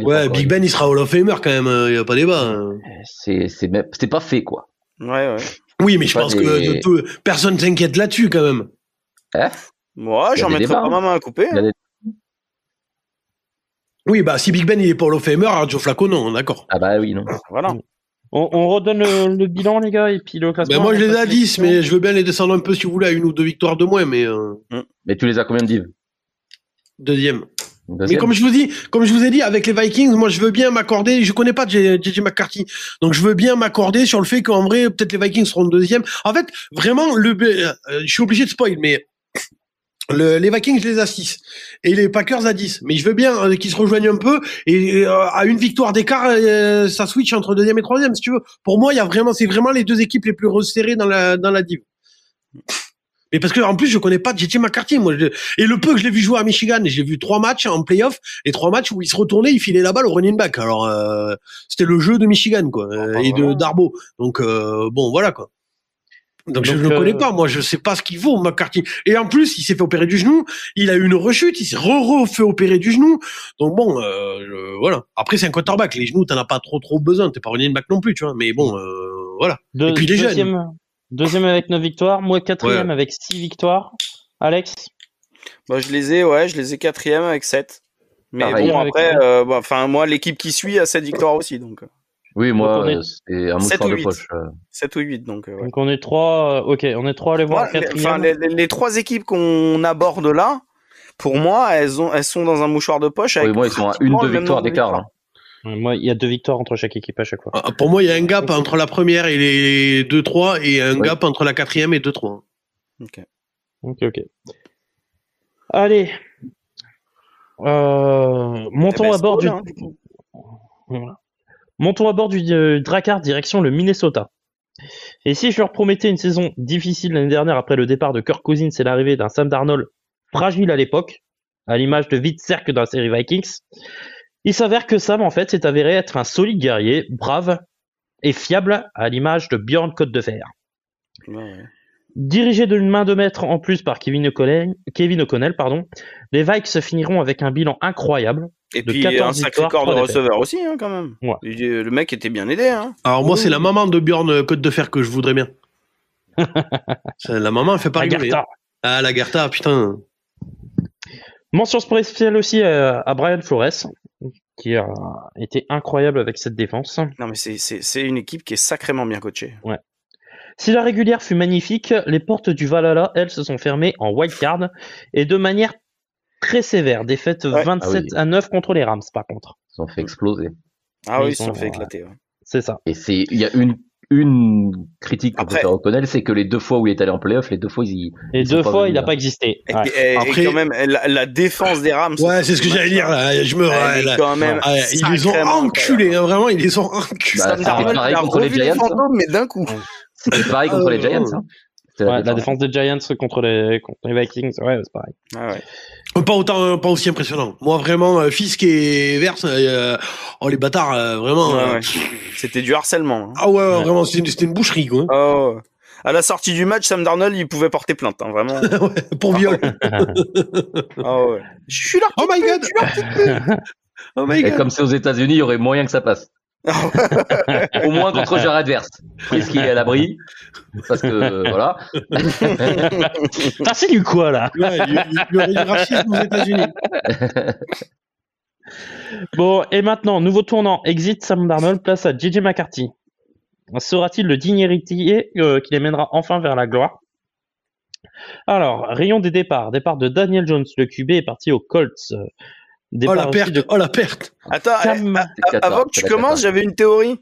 Ouais, Big Ben, il sera Hall of Famer quand même. Il n'y a pas débat. C'est pas fait, quoi. Ouais. Oui, mais je pense que personne s'inquiète là-dessus quand même. Moi, j'en mettrais pas ma main à couper. Oui, bah si Big Ben il est pas Hall of Famer, alors Joe Flacco non, d'accord. Ah bah oui, non. Voilà. On redonne le bilan, les gars, et puis le classement. Ben moi, je les ai à 10, mais je veux bien les descendre un peu si vous voulez, à 1 ou 2 victoires de moins, mais... Mais tu les as combien de div? Deuxième. Mais comme je vous ai dit, avec les Vikings, moi, je veux bien m'accorder, je connais pas JJ McCarthy, donc je veux bien m'accorder sur le fait qu'en vrai, peut-être les Vikings seront deuxième. En fait, vraiment, je suis obligé de spoil, mais... les Vikings, je les ai à 6 et les Packers à 10. Mais je veux bien qu'ils se rejoignent un peu et à une victoire d'écart, ça switch entre deuxième et troisième, si tu veux. Pour moi, c'est vraiment les deux équipes les plus resserrées dans la div. Mais parce que en plus, je connais pas JJ McCarthy, moi. Et le peu que je l'ai vu jouer à Michigan, et j'ai vu 3 matchs en playoff et 3 matchs où il se retournait, il filait la balle au running back. Alors c'était le jeu de Michigan, quoi, et de Darbo. Donc bon, voilà, quoi. Donc je ne le connais pas, moi je sais pas ce qu'il vaut McCarthy. Et en plus, il s'est fait opérer du genou, il a eu une rechute, il s'est refait opérer du genou. Donc bon, voilà. Après c'est un quarterback, les genoux t'en as pas trop besoin, t'es pas running back non plus, tu vois. Mais bon, voilà. Et puis il est jeune. Deuxième avec 9 victoires, moi quatrième avec 6 victoires. Alex? Bah je les ai quatrième avec 7. Mais pareil, bon après, moi l'équipe qui suit a 7 victoires aussi, donc. Oui, moi, c'est un mouchoir de poche. 7 ou 8, donc. Ouais. Donc on est 3, on est 3 à aller voir. Les 3 équipes qu'on aborde là, pour moi, elles sont dans un mouchoir de poche. Avec moi, ils sont à 1-2 victoires d'écart. Hein. Moi, il y a 2 victoires entre chaque équipe à chaque fois. Pour moi, il y a un gap entre la première et les 2-3 et un gap entre la quatrième et 2-3. Ok. Allez. Montons à bord du... Voilà. Montons à bord du Drakkar direction le Minnesota. Et si je leur promettais une saison difficile l'année dernière après le départ de Kirk Cousins et l'arrivée d'un Sam Darnold fragile à l'époque, à l'image de Witzerk dans la série Vikings, il s'avère que Sam en fait s'est avéré être un solide guerrier, brave et fiable à l'image de Bjorn Côte de Fer. Ouais. Dirigé d'une main de maître en plus par Kevin O'Connell, les Vikes finiront avec un bilan incroyable. Et puis un sacré corps de receveur aussi, hein, quand même. Ouais. Le mec était bien aidé. Hein. Alors moi, c'est la maman de Bjorn Côte de Fer que je voudrais bien. La maman, elle fait pas rigoler. Ah, la Garta, putain. Mention spéciale aussi à Brian Flores, qui a été incroyable avec cette défense. Non, mais c'est une équipe qui est sacrément bien coachée. Ouais. Si la régulière fut magnifique, les portes du Valhalla, elles, se sont fermées en wildcard et de manière très sévère. Défaite 27-9 contre les Rams, par contre. Ils sont fait exploser. Ah oui, ils se sont fait éclater. Ouais. C'est ça. Et il y a une critique qu'on peut faire reconnaître, c'est que les 2 fois où il est allé en playoff, les 2 fois, il n'a pas existé. Et quand même, la défense des Rams. Ouais, c'est ce que j'allais dire, là. Ils les ont enculés, hein, vraiment, ils les ont enculés. C'était pareil contre les Giants. Mais d'un coup. C'était pareil contre les Giants, hein. La défense des Giants contre les Vikings, ouais, c'est pareil. Ah ouais. Pas aussi impressionnant. Moi, vraiment, Fisk et Verse, les bâtards, vraiment. Ouais. C'était du harcèlement. Hein. Ah ouais, vraiment, c'était une boucherie, quoi. Oh. À la sortie du match, Sam Darnold, il pouvait porter plainte, hein, vraiment. Pour viol. Oh ouais. Je suis là. Oh my god. Oh my god. Et comme c'est aux États-Unis, il y aurait moyen que ça passe. Au moins contre joueur adverse. Fisk est à l'abri. Parce que voilà. C'est du quoi là? Ouais, il y aurait du racisme aux États-Unis. Bon, et maintenant, nouveau tournant. Exit Sam Darnold, place à JJ McCarthy. Sera-t-il le digne héritier qui les mènera enfin vers la gloire? Alors, rayon des départs. Départ de Daniel Jones, le QB est parti aux Colts. La perte. Attends, avant que tu commences, j'avais une théorie.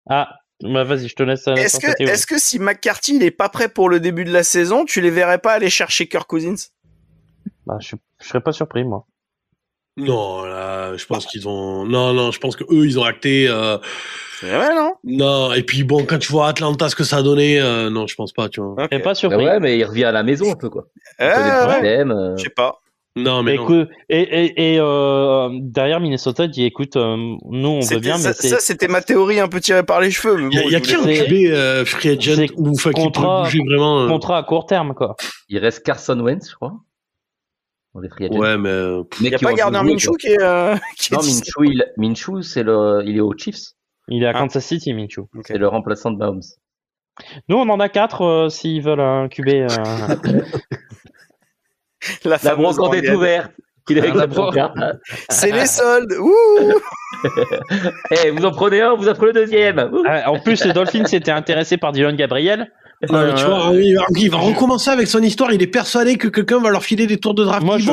Ah, bah vas-y, je te laisse. Est-ce que si McCarthy n'est pas prêt pour le début de la saison, tu les verrais pas aller chercher Kirk Cousins? Bah, je serais pas surpris, moi. Non, là, je pense qu'ils ont. Non, je pense que eux, ils ont acté. C'est vrai, non? Non, et puis bon, quand tu vois Atlanta ce que ça a donné, non, je pense pas, tu vois. Okay. Pas surpris. Ouais, mais il revient à la maison un peu, quoi. Je sais pas. Non, mais derrière Minnesota dit écoute, nous on veut bien, mais ça c'était ma théorie un peu tirée par les cheveux. Il y a qui un QB free agent ou qui peut bouger vraiment contrat à court terme quoi. Il reste Carson Wentz, je crois. Ouais, mais il n'y a pas Gardner Minshew qui est. Non, Minshew, il est aux Chiefs. Il est à Kansas City, Minshew. Okay. C'est le remplaçant de Mahomes. Nous, on en a 4 s'ils veulent un QB. La brocante est ouverte. C'est les soldes. Vous en prenez un, vous en prenez le deuxième. En plus, le Dolphins s'était intéressé par Dylan Gabriel. Non, mais tu vois, il va recommencer avec son histoire. Il est persuadé que quelqu'un va leur filer des tours de draft. Moi, je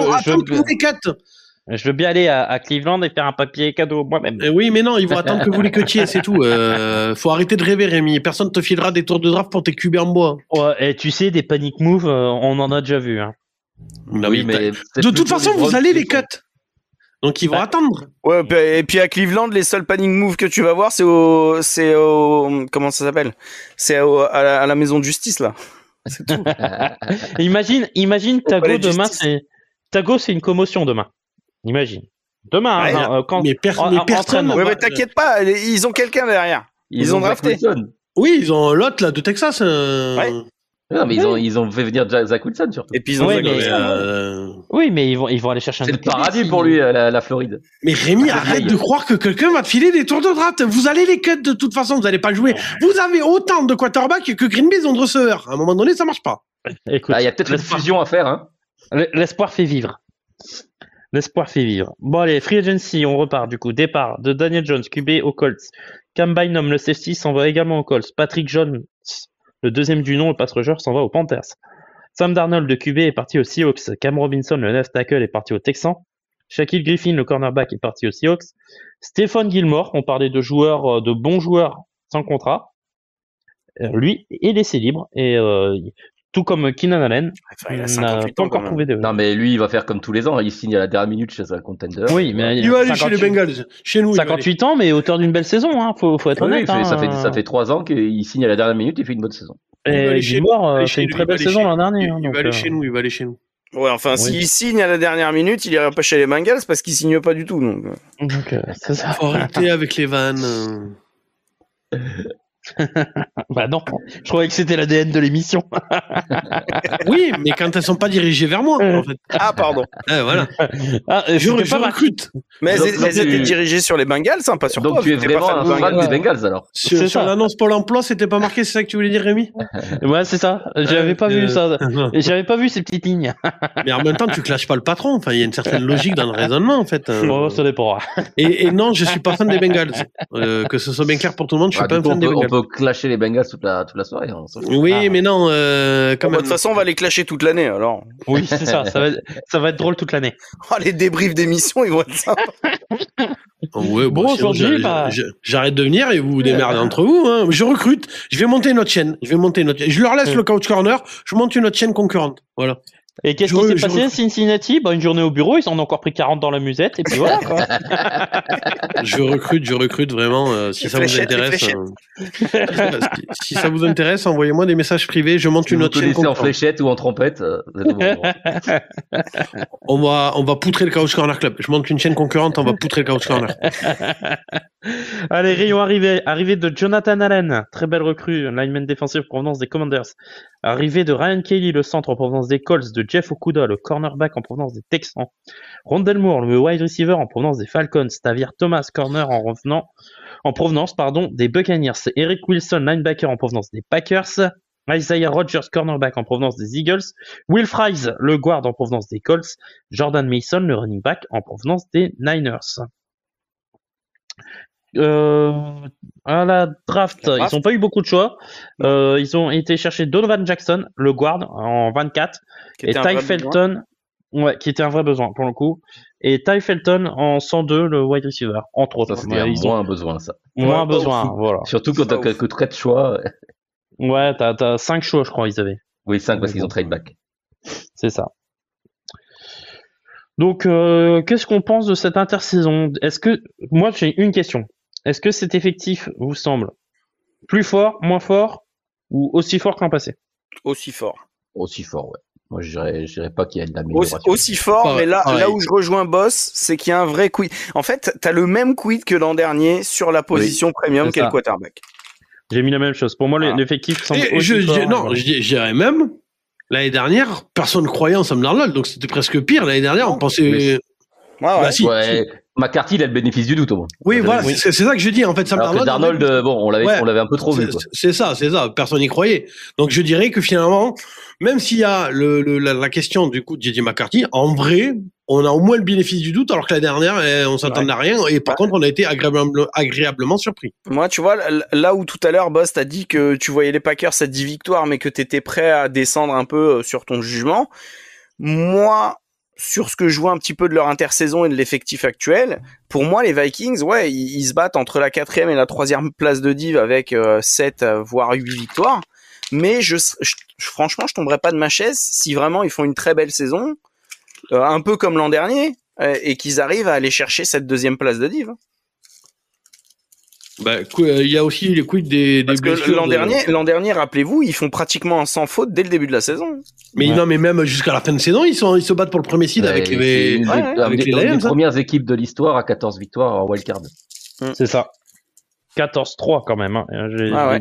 veux bien aller à Cleveland et faire un papier cadeau moi-même. Oui, mais non, ils vont attendre que vous les cotiez, c'est tout. Faut arrêter de rêver, Rémi. Personne te filera des tours de draft pour tes QB en bois. Ouais, et tu sais, des panic moves, on en a déjà vu. Hein. Non, oui, mais de toute façon, vous allez les cut. Donc ils vont attendre. Ouais, et puis à Cleveland, les seuls panic moves que tu vas voir, c'est au comment ça s'appelle ? C'est à la maison de justice là. C'est tout. Imagine Tago demain, c'est une commotion demain. Imagine. Demain, quand mais personne. Ouais, mais t'inquiète pas, ils ont quelqu'un derrière. Ils ont drafté. Oui, ils ont l'autre là de Texas. Ouais. Non, mais ils ont fait venir Zach Wilson surtout. Et puis ils ont Oui, mais ils vont aller chercher un. C'est le paradis pour lui, la Floride. Mais Rémi, arrête de croire que quelqu'un va te filer des tours de draft. Vous allez les cut de toute façon, vous n'allez pas jouer. Vous avez autant de quarterbacks que Green Bay ont de receveurs. À un moment donné, ça marche pas. Écoute, il y a peut-être une fusion à faire. Hein. L'espoir fait vivre. Bon allez, free agency, on repart du coup. Départ de Daniel Jones, QB aux Colts. Cam Bynum, le safety, s'en va également aux Colts. Patrick Jones, le deuxième du nom, le pass rusher, s'en va aux Panthers. Sam Darnold, le QB, est parti aux Seahawks. Cam Robinson, le left tackle, est parti aux Texans. Shaquille Griffin, le cornerback, est parti aux Seahawks. Stephon Gilmore, on parlait de bons joueurs sans contrat. Lui est laissé libre et tout comme Keenan Allen, il n'a pas encore trouvé de. Non, mais lui, il va faire comme tous les ans. Il signe à la dernière minute chez un contender. Oui, mais il va aller chez les Bengals. Chez nous. 58 ans, mais auteur d'une belle saison. Hein. Faut être honnête. Ça fait 3 ans qu'il signe à la dernière minute et fait une bonne saison. Et Gilmore fait une très belle saison l'an dernier. Il va aller chez nous. Il va aller chez nous. Ouais, enfin, s'il signe à la dernière minute, il ira pas chez les Bengals parce qu'il signe pas du tout. Donc c'est ça. Faut arrêter avec les vannes. Bah non, je croyais que c'était l'ADN de l'émission. Oui, mais quand elles sont pas dirigées vers moi, en fait. Ah, pardon. Voilà. Je recrute. Mais elles étaient dirigées sur les Bengals, hein, pas sur toi. Donc tu es vraiment un fan des Bengals alors. Sur l'annonce Pôle emploi, c'était pas marqué, c'est ça que tu voulais dire, Rémi? Ouais, c'est ça. J'avais pas vu ça. J'avais pas vu ces petites lignes. Mais en même temps, tu clashes pas le patron. Enfin, il y a une certaine logique dans le raisonnement, en fait. Oh, ça dépend. Et non, je suis pas fan des Bengals. Que ce soit bien clair pour tout le monde, je suis pas un fan des Bengals. On peut clasher les Bengals toute la soirée. Hein, oui, mais non, quand même. De toute façon, on va les clasher toute l'année, alors. Oui, c'est ça. Ça va être drôle toute l'année. Oh, les débriefs d'émission, ils vont être sympas. Ouais, bon, aujourd'hui, j'arrête de venir et vous vous démerdez entre vous. Hein. Je recrute. Je vais monter une autre chaîne. Je leur laisse le Couch Corner. Je monte une autre chaine concurrente. Voilà. Et qu'est-ce qui s'est passé à Cincinnati? Une journée au bureau, ils en ont encore pris 40 dans la musette, et puis voilà, quoi. Je recrute vraiment, si ça vous intéresse. Si ça vous intéresse, envoyez-moi des messages privés, je monte une autre chaîne. En fléchette ou en trompette, on va poutrer le Couch Corner Club. Je monte une chaîne concurrente, on va poutrer le Couch Corner. Allez, rayon arrivée de Jonathan Allen, très belle recrue, lineman défensif en provenance des Commanders. Arrivée de Ryan Kelly, le centre en provenance des Colts, de Jeff Okuda, le cornerback en provenance des Texans. Rondell Moore, le wide receiver en provenance des Falcons. Tavir Thomas, corner en provenance des Buccaneers. Eric Wilson, linebacker en provenance des Packers. Isaiah Rodgers, cornerback en provenance des Eagles. Will Fries, le guard en provenance des Colts. Jordan Mason, le running back en provenance des Niners. À la draft, ils n'ont pas eu beaucoup de choix. Ils ont été chercher Donovan Jackson, le guard, en 24, et Ty Felton, qui était un vrai besoin pour le coup, et Ty Felton en 102, le wide receiver, entre autres. Ça, c'était moins besoin, ça. Moins besoin, voilà. Surtout quand t'as que très de choix. Ouais, t'as 5 choix, je crois, ils avaient. Oui, 5 parce qu'ils ont trade back. C'est ça. Donc, qu'est-ce qu'on pense de cette intersaison? Moi, j'ai une question. Est-ce que cet effectif vous semble plus fort, moins fort ou aussi fort que l'an passé? Aussi fort. Aussi fort, ouais. Moi, je dirais pas qu'il y a de l'amélioration. Aussi fort, mais là où je rejoins Boss, c'est qu'il y a un vrai quid. En fait, t'as le même quid que l'an dernier sur la position premium qu'est le quarterback. J'ai mis la même chose. Pour moi, l'effectif semble aussi fort. Non, je dirais même, l'année dernière, personne ne croyait en Sam Darnold, donc c'était presque pire. L'année dernière, on pensait... Si. McCarthy, il a le bénéfice du doute au moins. Oui, voilà, c'est ça que je dis. En fait, Sam Darnold, on l'avait un peu trop vu. C'est ça. Personne n'y croyait. Donc, je dirais que finalement, même s'il y a la question du coup de J.J. McCarthy, en vrai, on a au moins le bénéfice du doute, alors que la dernière, on s'attendait à rien. Et par contre, on a été agréablement surpris. Moi, tu vois, là où tout à l'heure, Boss, t'as dit que tu voyais les Packers à 10 victoires, mais que t'étais prêt à descendre un peu sur ton jugement. Moi, sur ce que je vois un petit peu de leur intersaison et de l'effectif actuel, pour moi, les Vikings, ils se battent entre la 4e et la 3e place de div avec 7 voire 8 victoires. Mais franchement, je tomberais pas de ma chaise si vraiment ils font une très belle saison, un peu comme l'an dernier, et qu'ils arrivent à aller chercher cette 2e place de div. Il y a aussi les quid des blessures. L'an dernier, rappelez-vous, ils font pratiquement un sans faute dès le début de la saison. Mais non, mais même jusqu'à la fin de saison, ils se battent pour le premier seed avec les les premières équipes de l'histoire à 14 victoires en wildcard. C'est ça. 14-3 quand même. Hein.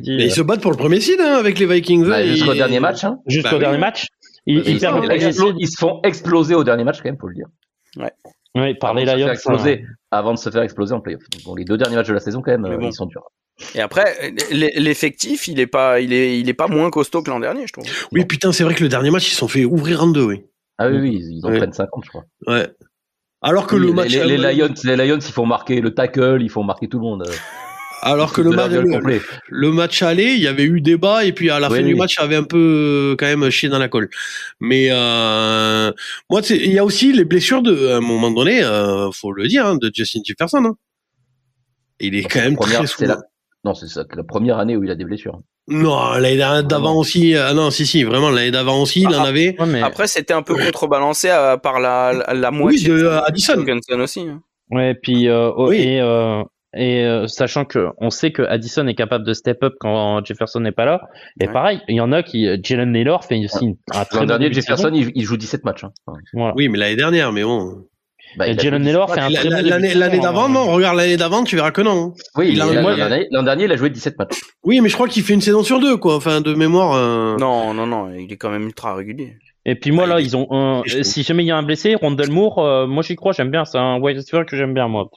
Ils se battent pour le premier seed avec les Vikings. Jusqu'au dernier match. Hein. Jusqu'au dernier match. Ils se font exploser au dernier match quand même, faut le dire. Ouais. Oui, par les Lions. Avant de se faire exploser en playoff. Bon, les 2 derniers matchs de la saison quand même, ils sont durs. Et après, l'effectif, il est pas moins costaud que l'an dernier, je trouve. Oui, putain, c'est vrai que le dernier match, ils se sont fait ouvrir en 2, oui. Ah oui, ils en prennent 50, je crois. Ouais. Alors que le match... Les Lions, ils font marquer le tackle, ils font marquer tout le monde. Alors que le match aller, il y avait eu débat et puis à la fin du match, il avait un peu quand même chié dans la colle. Mais moi, il y a aussi les blessures à un moment donné, faut le dire, de Justin Jefferson. Hein. Il est quand même très souvent. Non, c'est ça, la première année où il a des blessures. Non, l'année d'avant aussi. Non, si, vraiment, l'année d'avant aussi, il en avait. Ouais, mais... Après, c'était un peu contrebalancé par la moitié de Addison aussi. Hein. Ouais, puis sachant que on sait que Addison est capable de step up quand Jefferson n'est pas là. Et pareil, il y en a qui Jalen Naylor fait aussi un très bon dernier Jefferson, il joue 17 matchs. Hein. Voilà. Oui, mais l'année dernière, mais bon. Jalen Naylor fait un très bon l'année d'avant, non, regarde l'année d'avant, tu verras que non. Oui, l'an dernier, il a joué 17 matchs. Oui, mais je crois qu'il fait une saison sur 2, quoi. Enfin, de mémoire. Non, il est quand même ultra régulier. Et puis moi là, ils ont si jamais il y a un blessé, Rondell Moore, moi j'y crois, j'aime bien, c'est un wide receiver que j'aime bien moi.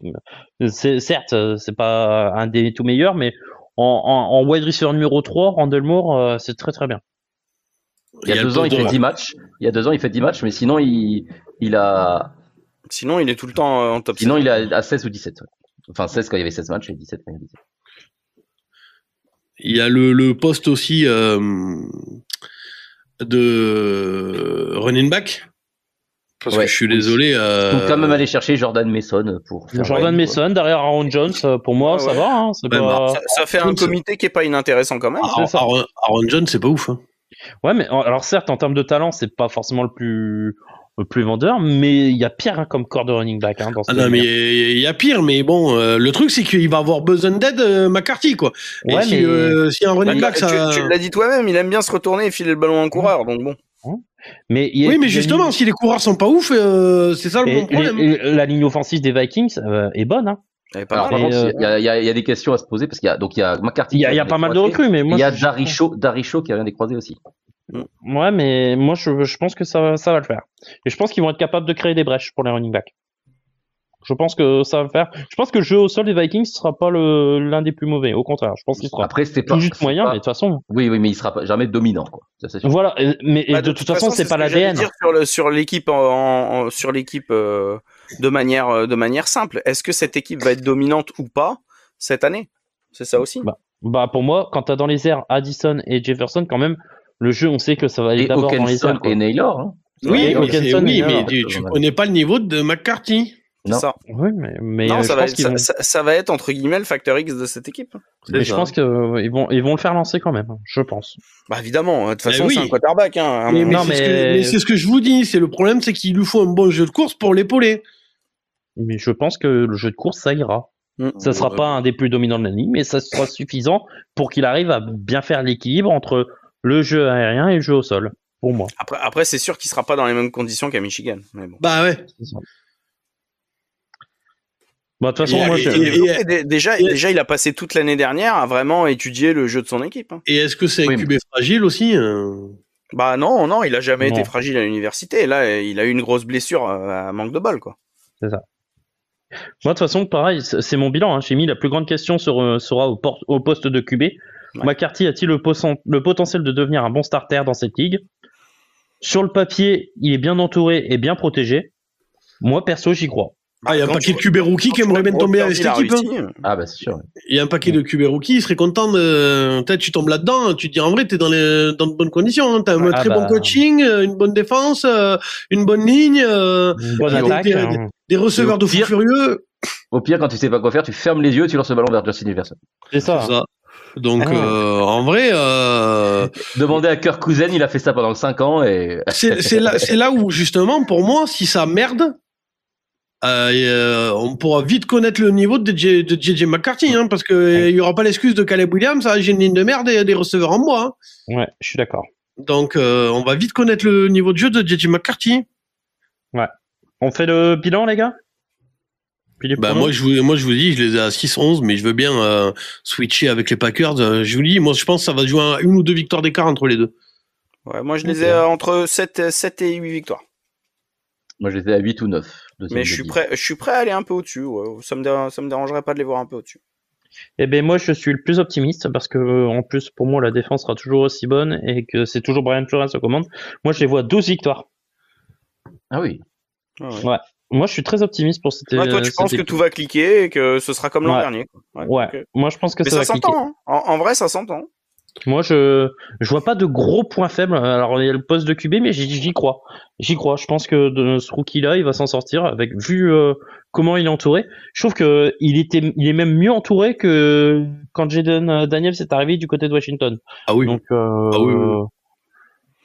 Certes, c'est pas un des tout meilleurs, mais en wide receiver numéro 3, Rondell Moore, c'est très très bien. Il y a 2 ans, il fait 10 matchs. Il y a 2 ans, il fait 10 matchs, mais sinon il est tout le temps en top 6. Sinon, il est à 16 ou 17. Enfin, 16 quand il y avait 16 matchs et 17 quand il y avait 17. Il y a le poste aussi de running back. Parce que je suis désolé. Il faut quand même aller chercher Jordan Mason pour faire Jordan Mason derrière Aaron Jones, pour moi, ça va. Hein, ça fait un comité qui est pas inintéressant quand même. Aaron Jones, c'est pas ouf. Hein. Ouais, mais alors certes, en termes de talent, c'est pas forcément le plus vendeur, mais il y a pire comme corps de running back. Hein, non, mais il y a pire, mais bon, le truc c'est qu'il va avoir besoin d'aide, McCarthy, quoi. Ouais, et si un running back, tu l'as dit toi-même, il aime bien se retourner et filer le ballon à un coureur, donc bon. Mais mais justement, si les coureurs sont pas ouf, c'est ça le problème. La ligne offensive des Vikings est bonne. Hein. Par contre, il y a des questions à se poser parce qu'il y a McCarthy. Il y a pas mal de recrues, mais moi. Il y a Daricho qui a rien des croisés aussi. Ouais, mais moi je pense que ça va le faire. Et je pense qu'ils vont être capables de créer des brèches pour les running backs. Je pense que ça va le faire. Je pense que le jeu au sol des Vikings sera pas l'un des plus mauvais. Au contraire, je pense qu'il sera tout juste moyen, mais de toute façon. Oui, mais il sera jamais dominant, quoi. Ça, c'est sûr. Voilà, mais de toute façon, c'est pas l'ADN. Sur l'équipe de manière simple. Est-ce que cette équipe va être dominante ou pas cette année? C'est ça aussi. Bah pour moi, quand t'as dans les airs Addison et Jefferson, quand même, le jeu, on sait que ça va aller d'abord dans les airs. Et Naylor. Hein. Oui, mais tu connais pas le niveau de McCarthy. C'est ça. Oui, mais non, ça va être entre guillemets le facteur X de cette équipe. Mais je pense qu'ils vont le faire lancer quand même, je pense. Bah évidemment, de toute façon c'est un quarterback. Hein, mais c'est ce que je vous dis, c'est le problème, c'est qu'il lui faut un bon jeu de course pour l'épauler. Mais je pense que le jeu de course, ça ira. Ça sera pas un des plus dominants de la ligne, mais ça sera suffisant pour qu'il arrive à bien faire l'équilibre entre le jeu aérien et le jeu au sol. pour moi. Après c'est sûr qu'il sera pas dans les mêmes conditions qu'à Michigan. Mais bon. Bah ouais. De toute façon, moi, déjà, il a passé toute l'année dernière à vraiment étudier le jeu de son équipe. Et est-ce que c'est un QB fragile aussi Bah non, il a jamais été fragile à l'université. Là, il a eu une grosse blessure à manque de bol, quoi. C'est ça. Moi, de toute façon, pareil, c'est mon bilan. J'ai mis la plus grande question sera au poste de QB. Ouais. McCarthy a-t-il le potentiel de devenir un bon starter dans cette ligue? Sur le papier, il est bien entouré et bien protégé. Moi, perso, j'y crois. Il y a un paquet de QB rookies qui aimerait bien tomber avec cette équipe. Ah bah c'est sûr. Il y a un paquet de QB rookies, il serait content de... Peut-être tu tombes là-dedans, tu te dis en vrai, t'es dans de bonnes conditions. Hein. T'as un très bon coaching, une bonne défense, une bonne ligne, une bonne attaque, des receveurs de fou furieux. Au pire, quand tu sais pas quoi faire, tu fermes les yeux, tu lances le ballon vers Justin Jefferson. C'est ça. Donc en vrai... Demandez à Kirk Cousin, il a fait ça pendant 5 ans. Et... c'est là où, justement, pour moi, si ça merde... on pourra vite connaître le niveau de JJ McCarthy, hein, parce que il y aura pas l'excuse de Caleb Williams, j'ai une ligne de merde et des receveurs en bois. Hein. Ouais, je suis d'accord. Donc on va vite connaître le niveau de jeu de JJ McCarthy. Ouais. On fait le bilan, les gars? Moi je vous dis, je les ai à 6-11, mais je veux bien switcher avec les Packers. Je vous dis, moi je pense que ça va jouer à 1 ou 2 victoires d'écart entre les deux. Ouais, moi je les ai entre 7 et 8 victoires. Moi, je les ai à 8 ou 9. Mais je suis prêt à aller un peu au-dessus. Ouais. Ça me dérangerait pas de les voir un peu au-dessus. Eh ben, moi, je suis le plus optimiste parce que, en plus, pour moi, la défense sera toujours aussi bonne et que c'est toujours Brian Flores aux commandes. Moi, je les vois 12 victoires. Ah oui. Ouais. Moi, je suis très optimiste pour cette. Toi, tu penses que tout va cliquer et que ce sera comme l'an dernier. Ouais. Okay. Moi, je pense que ça va cliquer. S'entend. Hein. En vrai, ça s'entend. Moi, je vois pas de gros points faibles. Alors, il y a le poste de QB, mais j'y crois. J'y crois. Je pense que de ce rookie-là, il va s'en sortir vu comment il est entouré. Je trouve que il est même mieux entouré que quand Jaden Daniels est arrivé du côté de Washington. Ah oui. Donc, oui.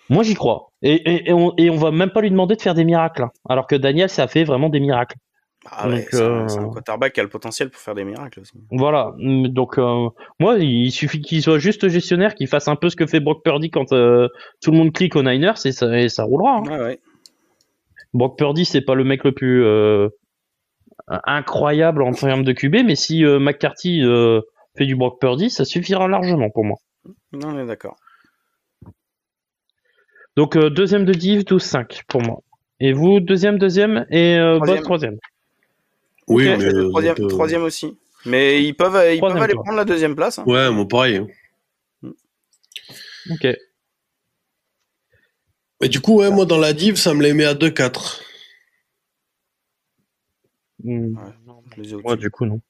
moi, j'y crois. Et on va même pas lui demander de faire des miracles. Hein, alors que Daniels, ça fait vraiment des miracles. Ah ouais, c'est un quarterback qui a le potentiel pour faire des miracles aussi. Voilà, donc moi il suffit qu'il soit juste gestionnaire, qu'il fasse un peu ce que fait Brock Purdy quand tout le monde clique aux Niners et ça roulera. Hein. Ouais. Brock Purdy c'est pas le mec le plus incroyable en termes de QB, mais si McCarthy fait du Brock Purdy, ça suffira largement pour moi. Non, on est d'accord. Donc deuxième de div, 12-5 pour moi. Et vous, deuxième et Boss troisième. Oui, okay, mais troisième aussi. Mais ils peuvent aller prendre la deuxième place. Hein. Ouais, moi pareil. Ok. Et du coup, moi dans la div, ça me les met à 2-4. Ouais, du coup, non.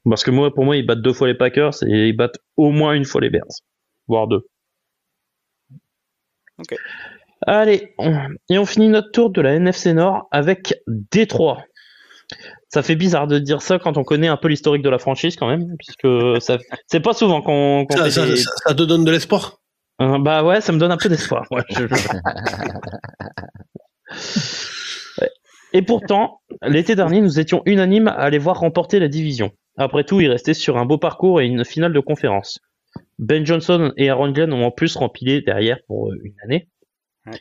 Parce que pour moi, ils battent 2 fois les Packers et ils battent au moins 1 fois les Bears. Voire 2. Ok. Allez, et on finit notre tour de la NFC Nord avec Détroit. Ça fait bizarre de dire ça quand on connaît un peu l'historique de la franchise quand même, puisque c'est pas souvent qu'on ça te donne de l'espoir. Bah ouais, ça me donne un peu d'espoir. Ouais, Et pourtant, l'été dernier, nous étions unanimes à les voir remporter la division. Après tout, il restait sur un beau parcours et une finale de conférence. Ben Johnson et Aaron Glenn ont en plus rempilé derrière pour une année. Ouais.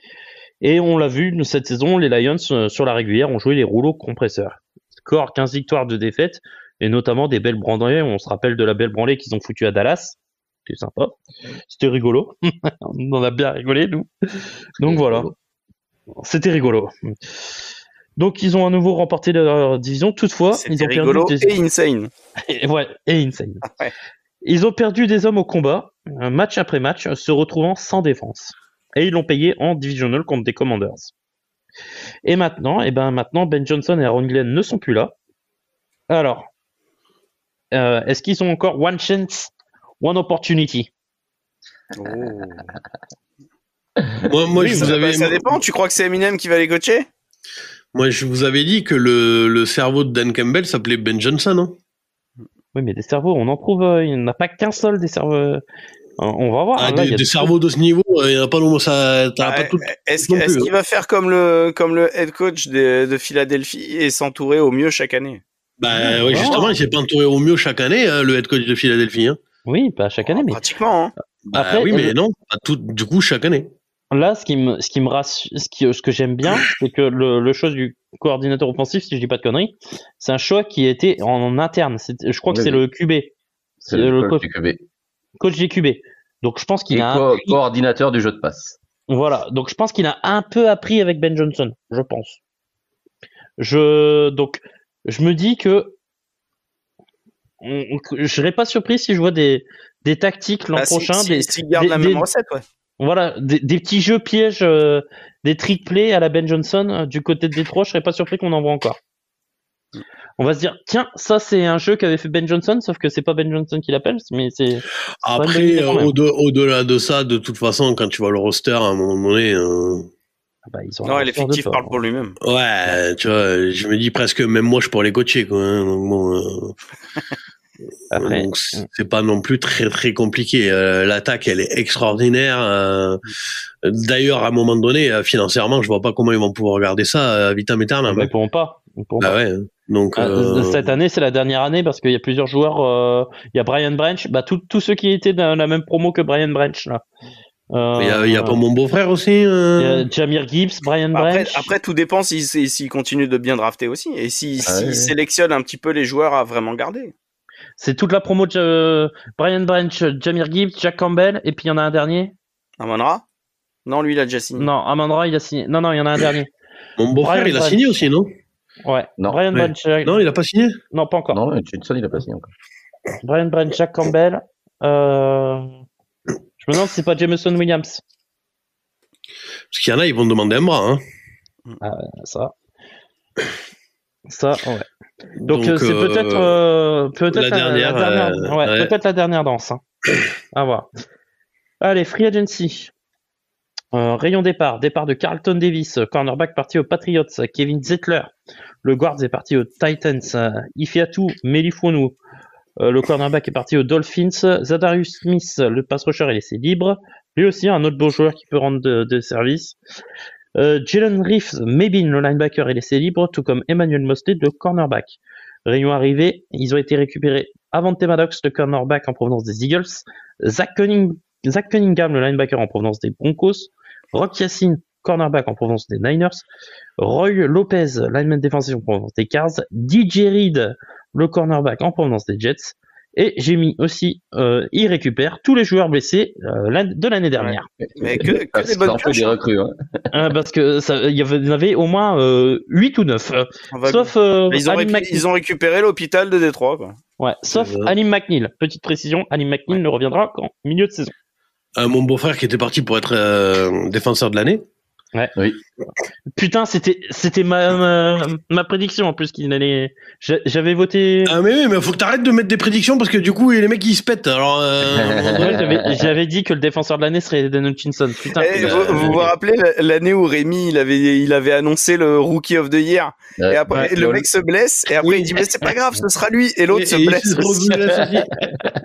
Et on l'a vu, cette saison, les Lions, sur la régulière, ont joué les rouleaux compresseurs. Score 15 victoires de défaite, et notamment des belles branlées. On se rappelle de la belle branlée qu'ils ont foutue à Dallas. C'était sympa. C'était rigolo. On en a bien rigolé, nous. Donc voilà. C'était rigolo. Donc ils ont à nouveau remporté leur division. Toutefois, ils ont rigolo perdu et insane. et insane. Ouais. Ils ont perdu des hommes au combat, match après match, se retrouvant sans défense. Et ils l'ont payé en divisional contre des Commanders. Et maintenant, Ben Johnson et Aaron Glenn ne sont plus là. Alors, est-ce qu'ils ont encore one chance, one opportunity? Moi, ça dépend. Tu crois que c'est Eminem qui va les coacher? Moi, je vous avais dit que le cerveau de Dan Campbell s'appelait Ben Johnson. Hein. Oui, mais des cerveaux, on en trouve. Il n'y en a pas qu'un seul des cerveaux. On va voir. Là, des cerveaux de ce niveau, il n'y en a pas ça. Pas tout. Est-ce qu'il va faire comme le head coach de Philadelphie et s'entourer au mieux chaque année? Bah oui, justement, il s'est pas entouré au mieux chaque année, le head coach de Philadelphie. Hein. Oui, pas chaque année, mais pratiquement. Hein. Bah, après, oui, mais non, pas tout. Du coup, chaque année. Là, ce qui me rassure, ce que j'aime bien, c'est que le choix du coordinateur offensif, si je dis pas de conneries, c'est un choix qui était en interne. Je crois que c'est le QB. C'est le coach du QB. Coach des QB. Donc je pense qu'il a coordinateur du jeu de passe. Voilà. Donc je pense qu'il a un peu appris avec Ben Johnson, je pense. Donc je me dis que je serais pas surpris si je vois des tactiques l'an prochain. S'il garde la même recette, ouais. Voilà, des petits jeux pièges, des trick plays à la Ben Johnson du côté de Détroit, je serais pas surpris qu'on en voit encore. On va se dire, tiens, ça c'est un jeu qu'avait fait Ben Johnson, sauf que c'est pas Ben Johnson qui l'appelle, mais c'est. Après, au-delà de ça, de toute façon, quand tu vois le roster, à un moment donné. Non, l'effectif parle pour lui-même. Ouais, tu vois, je me dis presque, même moi, je pourrais les coacher, quoi. Hein, donc bon. Après, donc c'est pas non plus très très compliqué. L'attaque, elle est extraordinaire. D'ailleurs, à un moment donné, financièrement, je vois pas comment ils vont pouvoir regarder ça vitam aeternam. Ils pourront pas. Ouais. Donc cette année, c'est la dernière année parce qu'il y a plusieurs joueurs. Il y a Brian Branch. Tous ceux qui étaient dans la même promo que Brian Branch là. Il y a pas mon beau-frère aussi. Il y a Jahmyr Gibbs, Brian Branch. Après, tout dépend s'il continue de bien drafter aussi et s'il sélectionne un petit peu les joueurs à vraiment garder. C'est toute la promo de Brian Branch, Jahmyr Gibbs, Jack Campbell, et puis il y en a un dernier. Amon-Ra ? Non, lui, il a déjà signé. Non, Amon-Ra, il a signé. Non, il y en a un dernier. Mon beau-frère, il a signé aussi, non ? Ouais. Non. Brian Branch. Non, il a pas signé ? Non, pas encore. Non, Johnson, il a pas signé encore. Brian Branch, Jack Campbell. Je me demande si c'est pas Jameson Williams. Parce qu'il y en a, ils vont demander un bras, hein. Ça, ouais. Donc c'est peut-être la dernière, peut-être la dernière danse. Hein. À voir. Allez, free agency. Rayon départ de Carlton Davis, cornerback parti aux Patriots. Kevin Zettler, le guard est parti aux Titans. Ifeatu Melifonwu, le cornerback est parti aux Dolphins. Zadarius Smith, le pass rusher est laissé libre. Lui aussi, un autre beau joueur qui peut rendre de service. Jalen Reeves Mabin, le linebacker, est laissé libre, tout comme Emmanuel Mosley, le cornerback. Rayon arrivé, ils ont été récupérés Avonte Maddox, le cornerback en provenance des Eagles, Zach Cunningham, le linebacker en provenance des Broncos, Rock Ya-Sin, cornerback en provenance des Niners, Roy Lopez, lineman défensif en provenance des Cards, DJ Reed, le cornerback en provenance des Jets, et j'ai mis aussi, il récupère tous les joueurs blessés de l'année dernière. Mais que des bonnes pioches. Des recrues, hein. Parce que il y en avait au moins 8 ou 9. Sauf ils ont récupéré l'hôpital de Détroit, quoi. Ouais, sauf Alim McNeil. Petite précision, Alim McNeil ne reviendra qu'en milieu de saison. Mon beau-frère qui était parti pour être défenseur de l'année. Ouais. Oui. Putain, c'était ma prédiction en plus qu'il allait. J'avais voté. Ah mais oui, mais faut que t'arrêtes de mettre des prédictions parce que du coup les mecs ils se pètent. Alors. J'avais dit que le défenseur de l'année serait Eden Hutchinson. Putain. Vous vous rappelez l'année où Rémi il avait annoncé le Rookie of the Year et après le mec se blesse et après il dit mais c'est pas grave, ce sera lui et l'autre se blesse.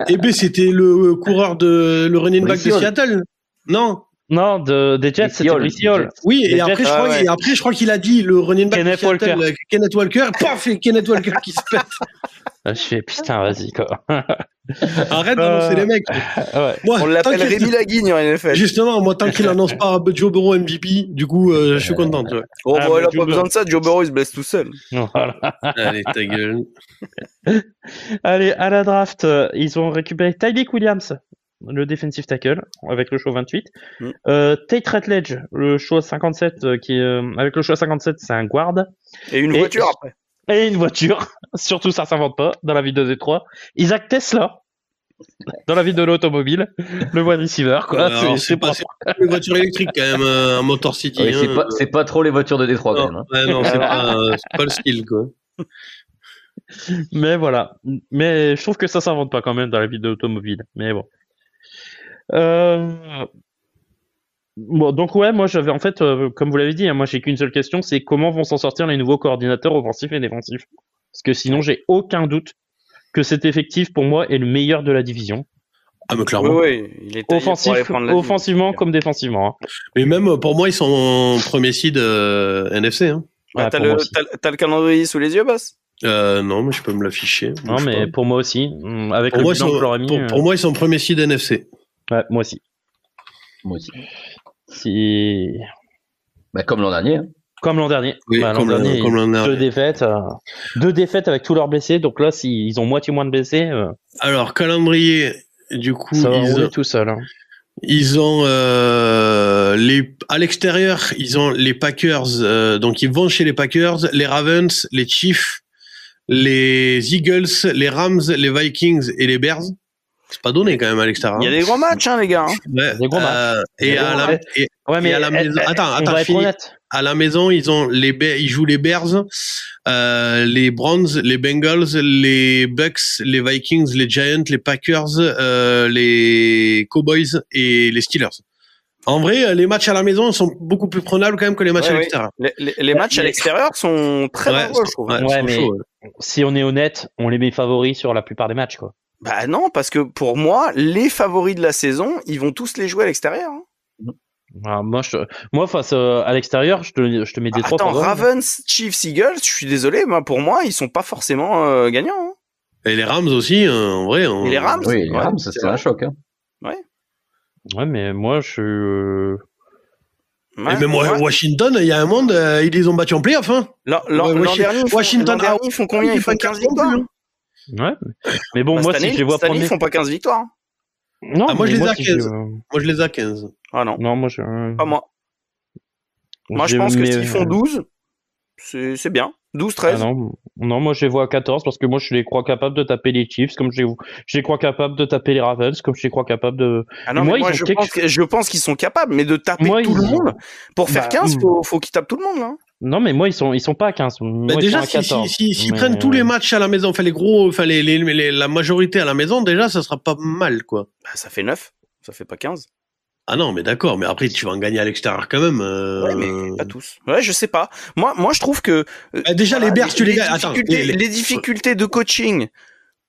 Et ben c'était le coureur le running back de Seattle. Non, des Jets, c'était Brice Hall. Oui, et après, je crois qu'il a dit le running back Kenneth Walker. Kenneth Walker, paf, et Kenneth Walker qui se pète. Je fais, putain, vas-y, quoi. Arrête d'annoncer les mecs. Ouais. Moi, on l'appelle Rémi Laguigne en NFL. Justement, moi, tant qu'il annonce pas Joe Burrow MVP, du coup, je suis content. Il a pas besoin de ça, Joe Burrow, il se blesse tout seul. Voilà. Allez, ta gueule. Allez, à la draft, ils ont récupéré Tyreek Williams, le defensive tackle, avec le choix 28. Tate Ratledge, le choix 57, avec le choix 57, c'est un guard. Et une voiture après. Et une voiture. Surtout, ça s'invente pas dans la vie de Détroit. Isaac Tesla, dans la vie de l'automobile. Le wide receiver, quoi. C'est pas une voiture électrique, quand même, un Motor City. Oui, c'est pas trop les voitures de Détroit, quand même. Hein. Ouais, non, c'est pas le style, quoi. Mais voilà. Mais je trouve que ça s'invente pas quand même dans la vie de l'automobile. Mais bon. Bon, donc ouais, moi j'avais en fait, comme vous l'avez dit, moi j'ai qu'une seule question, c'est comment vont s'en sortir les nouveaux coordinateurs offensifs et défensifs. Parce que sinon j'ai aucun doute que cet effectif pour moi est le meilleur de la division. Ah mais clairement. Oui, il est offensivement comme défensivement. Hein. Mais même pour moi ils sont en premier seed NFC. Hein. Ouais, t'as le calendrier sous les yeux, Bass? Non, mais je peux me l'afficher. Non, mais pour moi aussi. Avec pour le moi, bilan que je leur ai mis. Pour moi, ils sont premier seed NFC. Ouais, moi aussi. Comme l'an dernier. Comme l'an dernier. Oui, l'an dernier. 2 défaites avec tous leurs blessés. Donc là, ils ont moitié moins de blessés. Alors, calendrier, du coup, ça va rouler tout seul. Hein. Ils ont à l'extérieur, ils ont les Packers. Donc, ils vont chez les Packers, les Ravens, les Chiefs, les Eagles, les Rams, les Vikings et les Bears. C'est pas donné quand même à l'extérieur. Il y a des gros matchs, les gars. Ouais, des gros matchs. Et à la maison. Attends, à la maison, ils jouent les Bears, les Browns, les Bengals, les Bucks, les Vikings, les Giants, les Packers, les Cowboys et les Steelers. En vrai, les matchs à la maison sont beaucoup plus prenables quand même que les matchs à l'extérieur. Les matchs à l'extérieur sont très nombreux, je trouve. Mais si on est honnête, on les met favoris sur la plupart des matchs, quoi. Bah non, parce que pour moi, les favoris de la saison, ils vont tous les jouer à l'extérieur. Hein. Moi, face à l'extérieur, je te mets des 3 favoris. Ravens, Chiefs, Eagles, je suis désolé, pour moi, ils sont pas forcément gagnants. Hein. Et les Rams aussi, en vrai. Et les Rams, oui, les Rams, c'est un choc. Hein. Ouais, mais moi, Washington, il y a un monde, ils les ont battus en playoff. Hein. L'an dernier, Washington, ils font combien? Ils font 15 victoires. Ouais, mais bon, moi, si je les vois premier, ils font pas 15 victoires. Non, moi, je les ai à 15. Moi, je les ai à 15. Ah non. Non, moi, pas moi. Moi, je pense que s'ils font 12, c'est bien. 12, 13. Ah non, moi, je les vois à 14 parce que moi, je les crois capables de taper les Chiefs, comme je les crois capables de taper les Ravens, comme je les crois capables de. Ah non, moi, je pense qu'ils sont capables, mais de taper tout le monde. Pour faire 15, faut qu'ils tapent tout le monde, là. Non, mais moi, ils sont pas à 15. Moi, déjà, s'ils prennent tous les matchs à la maison, enfin, la majorité à la maison, déjà, ça sera pas mal, quoi. Bah, ça fait 9. Ça fait pas 15. Ah non, mais d'accord, mais après, tu vas en gagner à l'extérieur quand même. Ouais, mais pas tous. Ouais, je sais pas. Moi, je trouve que. Déjà, les Bears, tu les gagnes. Attends. Les difficultés de coaching,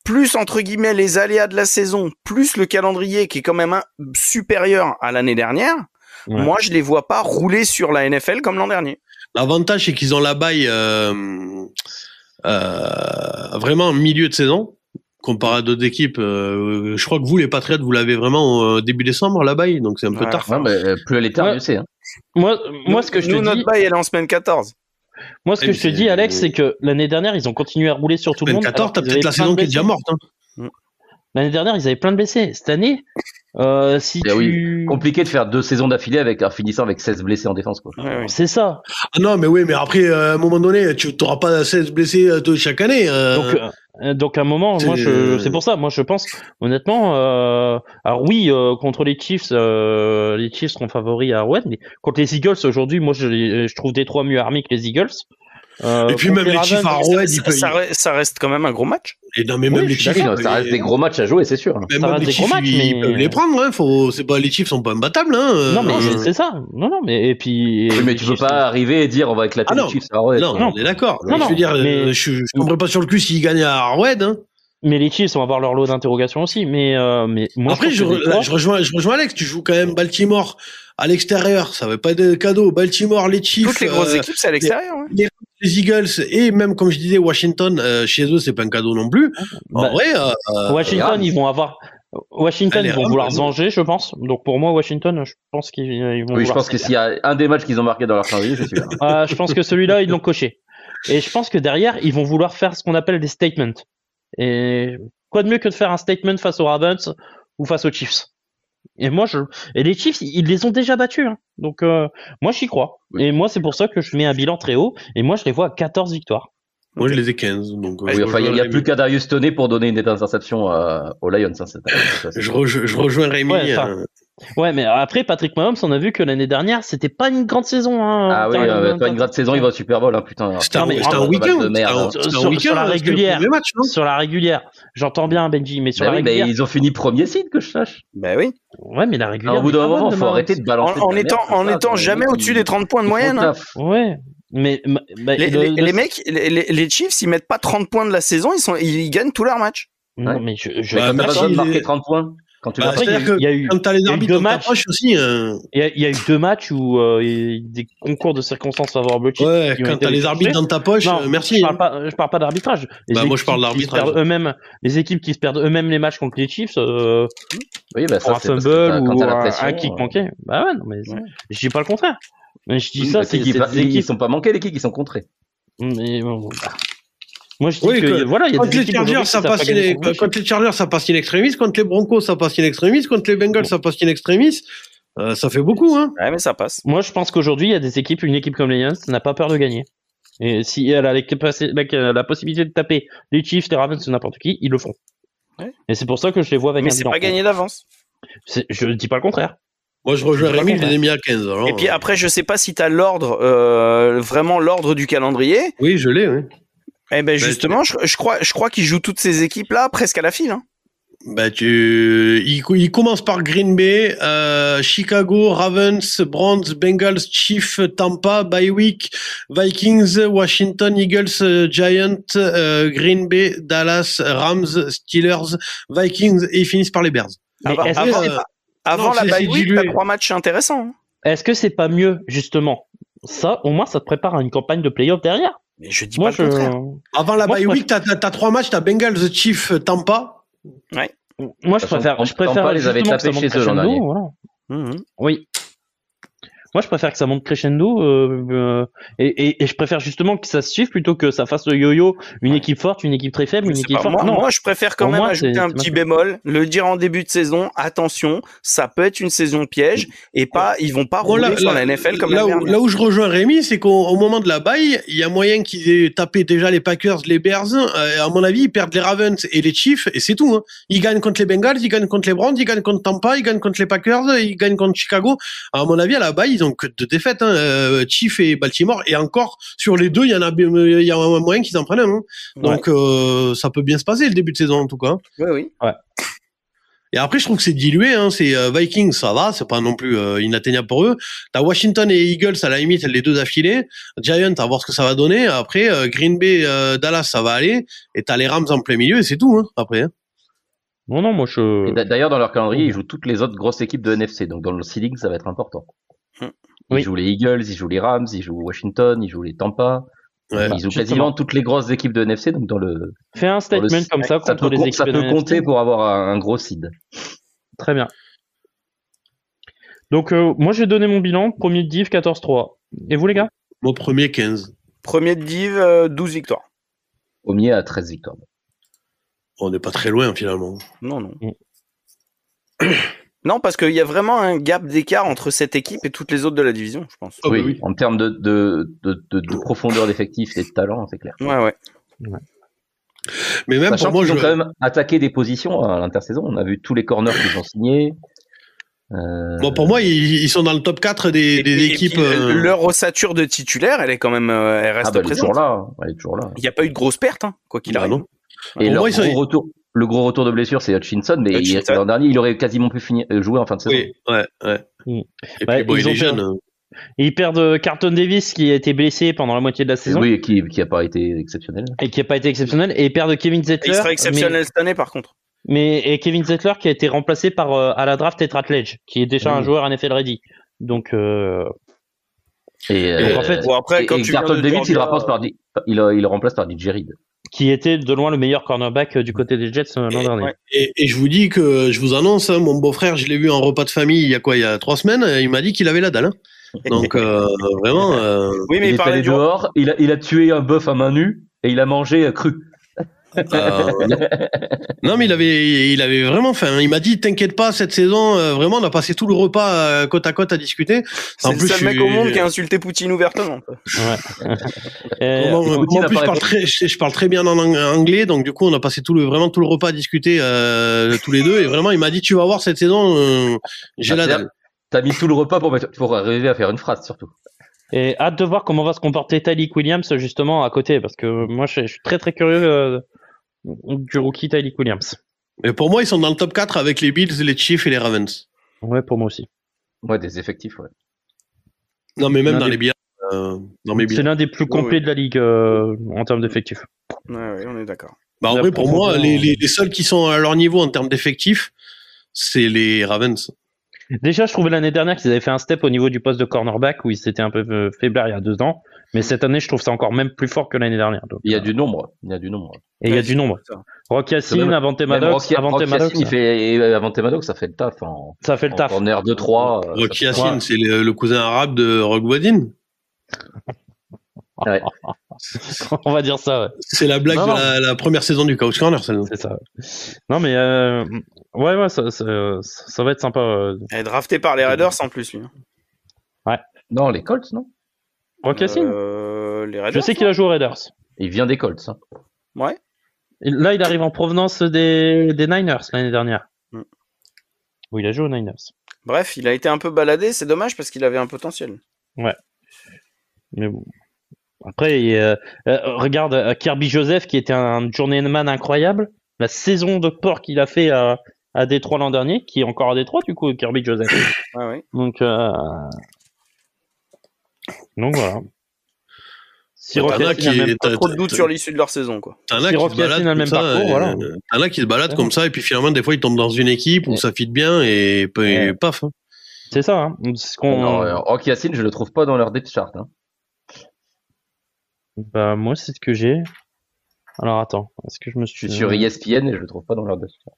plus, entre guillemets, les aléas de la saison, plus le calendrier qui est quand même supérieur à l'année dernière, moi, je les vois pas rouler sur la NFL comme l'an dernier. L'avantage, c'est qu'ils ont la bye vraiment en milieu de saison, comparé à d'autres équipes. Je crois que vous, les Patriots, vous l'avez vraiment début décembre, la bye, donc c'est un peu tard. Non, mais plus elle est tard, mieux c'est. Hein. Moi, ce que je te dis... notre bye, elle est en semaine 14. Moi, ce que je te dis, Alex, c'est que l'année dernière, ils ont continué à rouler sur tout le monde. 14, t'as peut-être la saison qui est déjà morte. Hein. L'année dernière, ils avaient plein de blessés. Cette année, oui, compliqué de faire 2 saisons d'affilée en finissant avec 16 blessés en défense, quoi. C'est ça. Ah non, mais après, à un moment donné, tu n'auras pas 16 blessés chaque année. Donc à un moment, c'est pour ça. Moi, je pense, honnêtement, alors oui, contre les Chiefs seront favoris à Arrowhead, mais contre les Eagles aujourd'hui, moi, je trouve Détroit mieux armé que les Eagles. Et puis même les Chiefs à Arrowhead, ça reste quand même un gros match. Et non, mais même les Chiefs, ça reste des gros matchs à jouer, c'est sûr. Même les Chiefs, ils peuvent les prendre. Hein. C'est pas les Chiefs sont pas imbattables. Hein. Non, mais c'est ça. Non, mais et puis. Oui, mais tu peux pas arriver et dire on va éclater les Chiefs à Arrowhead. Non, on est d'accord. Je veux dire, je tomberai pas sur le cul s'ils gagnent à Arrowhead. Hein. Mais les Chiefs vont avoir leur lot d'interrogations aussi. Mais moi, après, je rejoins Alex. Tu joues quand même Baltimore à l'extérieur. Ça va pas être de cadeau. Baltimore, les Chiefs. Toutes les grosses équipes, c'est à l'extérieur. Les Eagles et même, comme je disais, Washington, chez eux, c'est pas un cadeau non plus. En vrai, Washington, ils vont avoir. Washington, ils vont vouloir se venger, je pense. Donc pour moi, Washington, je pense qu'ils vont. Oui, je pense que s'il y a un des matchs qu'ils ont marqué dans leur calendrier, je suis là. Je pense que celui-là, ils l'ont coché. Et je pense que derrière, ils vont vouloir faire ce qu'on appelle des statements. Et quoi de mieux que de faire un statement face aux Ravens ou face aux Chiefs? Et les Chiefs, ils les ont déjà battus. Hein. Donc, moi, j'y crois. Oui. Et moi, c'est pour ça que je mets un bilan très haut. Et moi, je les vois à 14 victoires. Moi, je les ai 15. Donc, oui, enfin, il n'y a plus qu'à Darius Toney pour donner une interception aux Lions. Hein, je rejoins Rémi. Ouais, mais après, Patrick Mahomes, on a vu que l'année dernière, c'était pas une grande saison. Hein, ah oui, pas une grande saison, il va au Super Bowl, hein, putain. C'était un week-end. Sur la régulière. Sur la régulière. J'entends bien, Benji, mais sur la régulière. Mais ils ont fini premier seed, que je sache. Ben oui. Ouais, mais la régulière. Au bout d'un moment, faut arrêter de balancer. En étant jamais au-dessus des 30 points de moyenne. Ouais. Mais les mecs, les Chiefs, ils mettent pas 30 points de la saison, ils gagnent tous leurs matchs. Non, mais t'as pas besoin de marquer 30 points. Quand tu quand t'as les arbitres dans ta poche aussi. Il y a eu 2 matchs où des concours de circonstances favorables. Ouais, quand t'as les arbitres dans ta poche, merci. Je parle pas d'arbitrage. Moi, je parle d'arbitrage. Les équipes qui se perdent eux-mêmes les matchs contre les Chiefs, oui, bah, ça, un fumble ou un kick manqué. Bah ouais, non, mais je dis pas le contraire. Mais je dis ça, c'est des équipes. Ils sont pas manqués, les kicks, ils sont contrés. Mais moi, je dis que voilà, il y a des équipes quand les Chargers, ça passe in extremis, quand les Broncos, ça passe in extremis, quand les Bengals, ça passe in extremis. Ça fait beaucoup, hein. Ouais, mais ça passe. Moi, je pense qu'aujourd'hui, il y a des équipes, une équipe comme les Lions n'a pas peur de gagner. Et si elle a la possibilité de taper les Chiefs, les Ravens ou n'importe qui, ils le font. Ouais. Et c'est pour ça que je les vois avec mais c'est pas gagné d'avance. Je dis pas le contraire. Moi, je rejoins Rémi, je les ai mis à 15. Alors, et puis après, je sais pas si t'as l'ordre, vraiment l'ordre du calendrier. Oui, je l'ai, oui. Eh ben justement, je crois qu'ils jouent toutes ces équipes là presque à la file. Hein. Il commence par Green Bay, Chicago, Ravens, Browns, Bengals, Chiefs, Tampa, bye week, Vikings, Washington, Eagles, Giants, Green Bay, Dallas, Rams, Steelers, Vikings et ils finissent par les Bears. Avant la bye week, t'as 3 matchs intéressants. Hein. Est-ce que c'est pas mieux justement ça? Au moins, ça te prépare à une campagne de play-off derrière. Mais je dis pas le contraire. Avant la bye week, t'as 3 matchs, t'as Bengals, Chiefs, Tampa. Ouais. Moi, je préfère les avait tapés chez eux l'an dernier. Voilà. Oui. Moi, je préfère que ça monte crescendo et je préfère justement que ça se suive plutôt que ça fasse le yo-yo, une équipe forte, une équipe très faible, une équipe forte. Moi, je préfère quand même ajouter un petit bémol, le dire en début de saison. Attention, ça peut être une saison piège et ils vont pas rouler sur la NFL comme là où je rejoins Rémi, c'est qu'au moment de la bye, il y a moyen qu'ils aient tapé déjà les Packers, les Bears. À mon avis, ils perdent les Ravens et les Chiefs et c'est tout. Hein. Ils gagnent contre les Bengals, ils gagnent contre les Browns, ils gagnent contre Tampa, ils gagnent contre les Packers, ils gagnent contre Chicago. À mon avis, à la bye, ils ont que 2 défaites, hein, Chiefs et Baltimore, et encore sur les 2, il y a un moyen qu'ils en prennent un. Hein. Donc ça peut bien se passer le début de saison en tout cas. Oui. Ouais. Et après, je trouve que c'est dilué. Hein. C'est Vikings, ça va, c'est pas non plus inatteignable pour eux. T'as Washington et Eagles à la limite, les 2 d'affilée. Giants, à voir ce que ça va donner. Après, Green Bay, Dallas, ça va aller. Et t'as les Rams en plein milieu, et c'est tout. Hein, après. Hein. Non, moi je. Et d'ailleurs, dans leur calendrier, ils jouent toutes les autres grosses équipes de NFC. Donc dans le seeding, ça va être important. Ils jouent les Eagles, ils jouent les Rams, ils jouent Washington, ils jouent les Tampa. Ouais, ils jouent quasiment toutes les grosses équipes de NFC. Donc dans le. Fais un statement comme ça contre les équipes. Ça peut compter pour avoir un gros seed. Très bien. Donc moi j'ai donné mon bilan. Premier de div 14-3. Et vous les gars? Mon premier 15. Premier de div 12 victoires. Premier à 13 victoires. On n'est pas très loin finalement. Non. Non, parce qu'il y a vraiment un gap d'écart entre cette équipe et toutes les autres de la division, je pense. Oui. En termes de profondeur d'effectifs et de talent, c'est clair. Ouais. Mais même sachant pour moi, ils ont quand même attaqué des positions à l'intersaison. On a vu tous les corners qu'ils ont signés. Bon, pour moi, ils sont dans le top 4 des équipes. Leur ossature de titulaire, elle est quand même, elle reste présente. Elle est toujours là. Il n'y a pas eu de grosse perte, hein, quoi qu'il arrive. Non. Et le gros retour de blessure, c'est Hutchinson, mais l'an dernier, il aurait quasiment pu jouer en fin de saison. Oui, ouais. Et puis, il est jeune. Et ils perdent Carlton Davis qui a été blessé pendant la moitié de la saison. Oui, et qui n'a pas été exceptionnel. Et ils perdent Kevin Zettler. Il sera exceptionnel cette année, par contre. Et Kevin Zettler qui a été remplacé par à la draft Tetra Ledge, qui est déjà un joueur NFL ready. Donc en fait, après, quand Carlton Davis, il remplace par DJ Reed, qui était de loin le meilleur cornerback du côté des Jets l'an dernier. Ouais. Et je vous dis que je vous annonce, hein, mon beau-frère, je l'ai vu en repas de famille il y a 3 semaines, il m'a dit qu'il avait la dalle. Hein. Donc vraiment. Oui, mais il est allé dehors, il a tué un bœuf à main nue et il a mangé cru. Non, mais il avait vraiment faim. Il m'a dit, t'inquiète pas, cette saison, vraiment, on a passé tout le repas côte à côte à discuter. C'est le seul mec au monde qui a insulté Poutine ouvertement. Ouais. En plus, je parle très bien en anglais, donc du coup, on a passé tout le repas à discuter tous les deux. Et vraiment, il m'a dit, tu vas voir cette saison, j'ai la dalle. T'as mis tout le repas pour arriver à faire une phrase, surtout. Et hâte de voir comment va se comporter Tyreek Williams justement à côté, parce que moi, je suis très très curieux du rookie Tyreek Williams. Et pour moi, ils sont dans le top 4 avec les Bills, les Chiefs et les Ravens. Ouais, pour moi aussi. Ouais, des effectifs, ouais. Non, mais même dans les biens. C'est l'un des plus complets de la ligue en termes d'effectifs. Ouais, on est d'accord. En vrai, pour moi, les seuls qui sont à leur niveau en termes d'effectifs, c'est les Ravens. Déjà, je trouvais l'année dernière qu'ils avaient fait un step au niveau du poste de cornerback où ils s'étaient un peu faiblard il y a 2 ans. Mais cette année, je trouve ça encore même plus fort que l'année dernière. Donc, il y a du nombre. Et il y a du nombre. Rocky Yacine, Avante Maddox. Avante Maddox, ça fait le taf. Ça fait le taf. En R2-3. Rocky Yacine, c'est le cousin arabe de Rogue One. Ouais. On va dire ça, ouais. C'est la blague de la première saison du Couch Corner, celle-là. C'est ça. Non, mais ouais, ça va être sympa. Elle est draftée par les Raiders en plus, lui. Ouais. Non, les Colts, non? Rocky Yacine les Raiders. Je sais qu'il a joué aux Raiders. Il vient des Colts. Hein. Ouais. Et là, il arrive en provenance des Niners l'année dernière. Où il a joué aux Niners. Bref, il a été un peu baladé, c'est dommage parce qu'il avait un potentiel. Ouais. Mais bon. Après, regarde Kirby Joseph qui était un journeyman incroyable. La saison de porc qu'il a fait à Détroit l'an dernier, qui est encore à Détroit du coup, Kirby Joseph. Ouais. Donc voilà. Si t'en as trop de doutes sur l'issue de leur saison, quoi. T'en as qui se baladent comme ça, voilà. T'en as qui se baladent comme ça et puis finalement des fois ils tombent dans une équipe où ça fit bien et paf. Hein. C'est ça. Hein. Rocky Yacine, je le trouve pas dans leur depth chart. Hein. Bah moi c'est ce que j'ai. Alors attends, est-ce que je me suis... Je suis sur ESPN et je le trouve pas dans leur depth chart.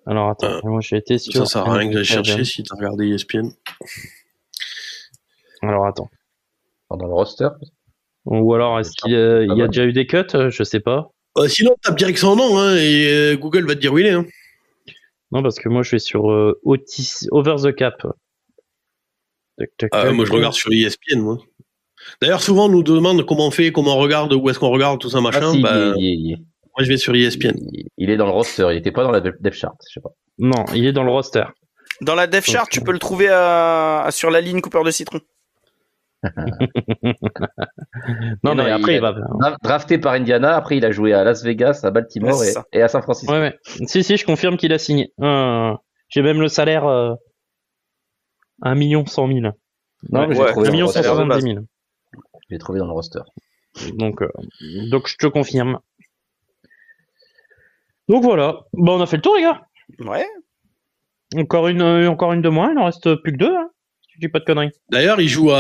Alors attends, moi j'ai été sur... Ça sert à rien que j'aille chercher si t'as regardé ESPN. Alors attends. Dans le roster. Ou alors est-ce qu'il y a déjà eu des cuts? Je sais pas. Sinon tape direct son nom hein, et Google va te dire où il est. Hein. Non parce que moi je vais sur Over the Cap. Moi je regarde sur ESPN moi. D'ailleurs, souvent, on nous demande comment on fait, comment on regarde, où est-ce qu'on regarde, tout ça, machin. Moi, je vais sur ESPN. Il est dans le roster, il était pas dans la depth chart, je sais pas. Non, il est dans le roster. Dans la depth chart, tu peux le trouver sur la ligne coupeur de citron. Non, mais après, il va... Drafté par Indiana, après, il a joué à Las Vegas, à Baltimore et à San Francisco. Ouais. Si, je confirme qu'il a signé. J'ai même le salaire 1 100 000. Non, mais j'ai trouvé 1 170 000. Je l'ai trouvé dans le roster. Donc je te confirme. Donc voilà. Bon, on a fait le tour, les gars. Ouais. Encore une de moins. Il en reste plus que 2. Hein, si tu dis pas de conneries. D'ailleurs, il joue le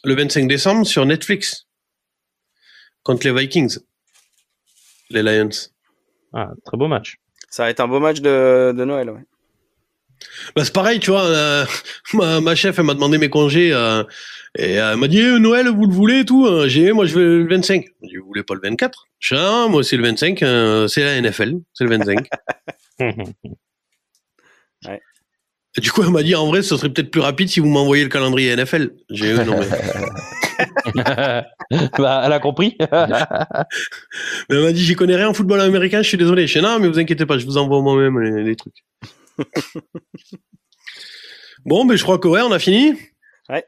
25 décembre sur Netflix contre les Vikings, les Lions. Ah, très beau match. Ça va être un beau match de Noël, ouais. Bah c'est pareil, tu vois, ma chef elle m'a demandé mes congés et elle m'a dit Noël vous le voulez et tout. Moi je veux le 25. Je lui ai dit vous voulez pas le 24? Je dis moi c'est le 25, c'est la NFL, c'est le 25. Ouais. Et du coup elle m'a dit en vrai ce serait peut-être plus rapide si vous m'envoyez le calendrier NFL. J'ai non mais bah elle a compris. Mais elle m'a dit j'y connais rien en football américain, je suis désolé. Je dis non mais vous inquiétez pas, je vous envoie moi-même les trucs. Bon, ben je crois que ouais, on a fini. Ouais.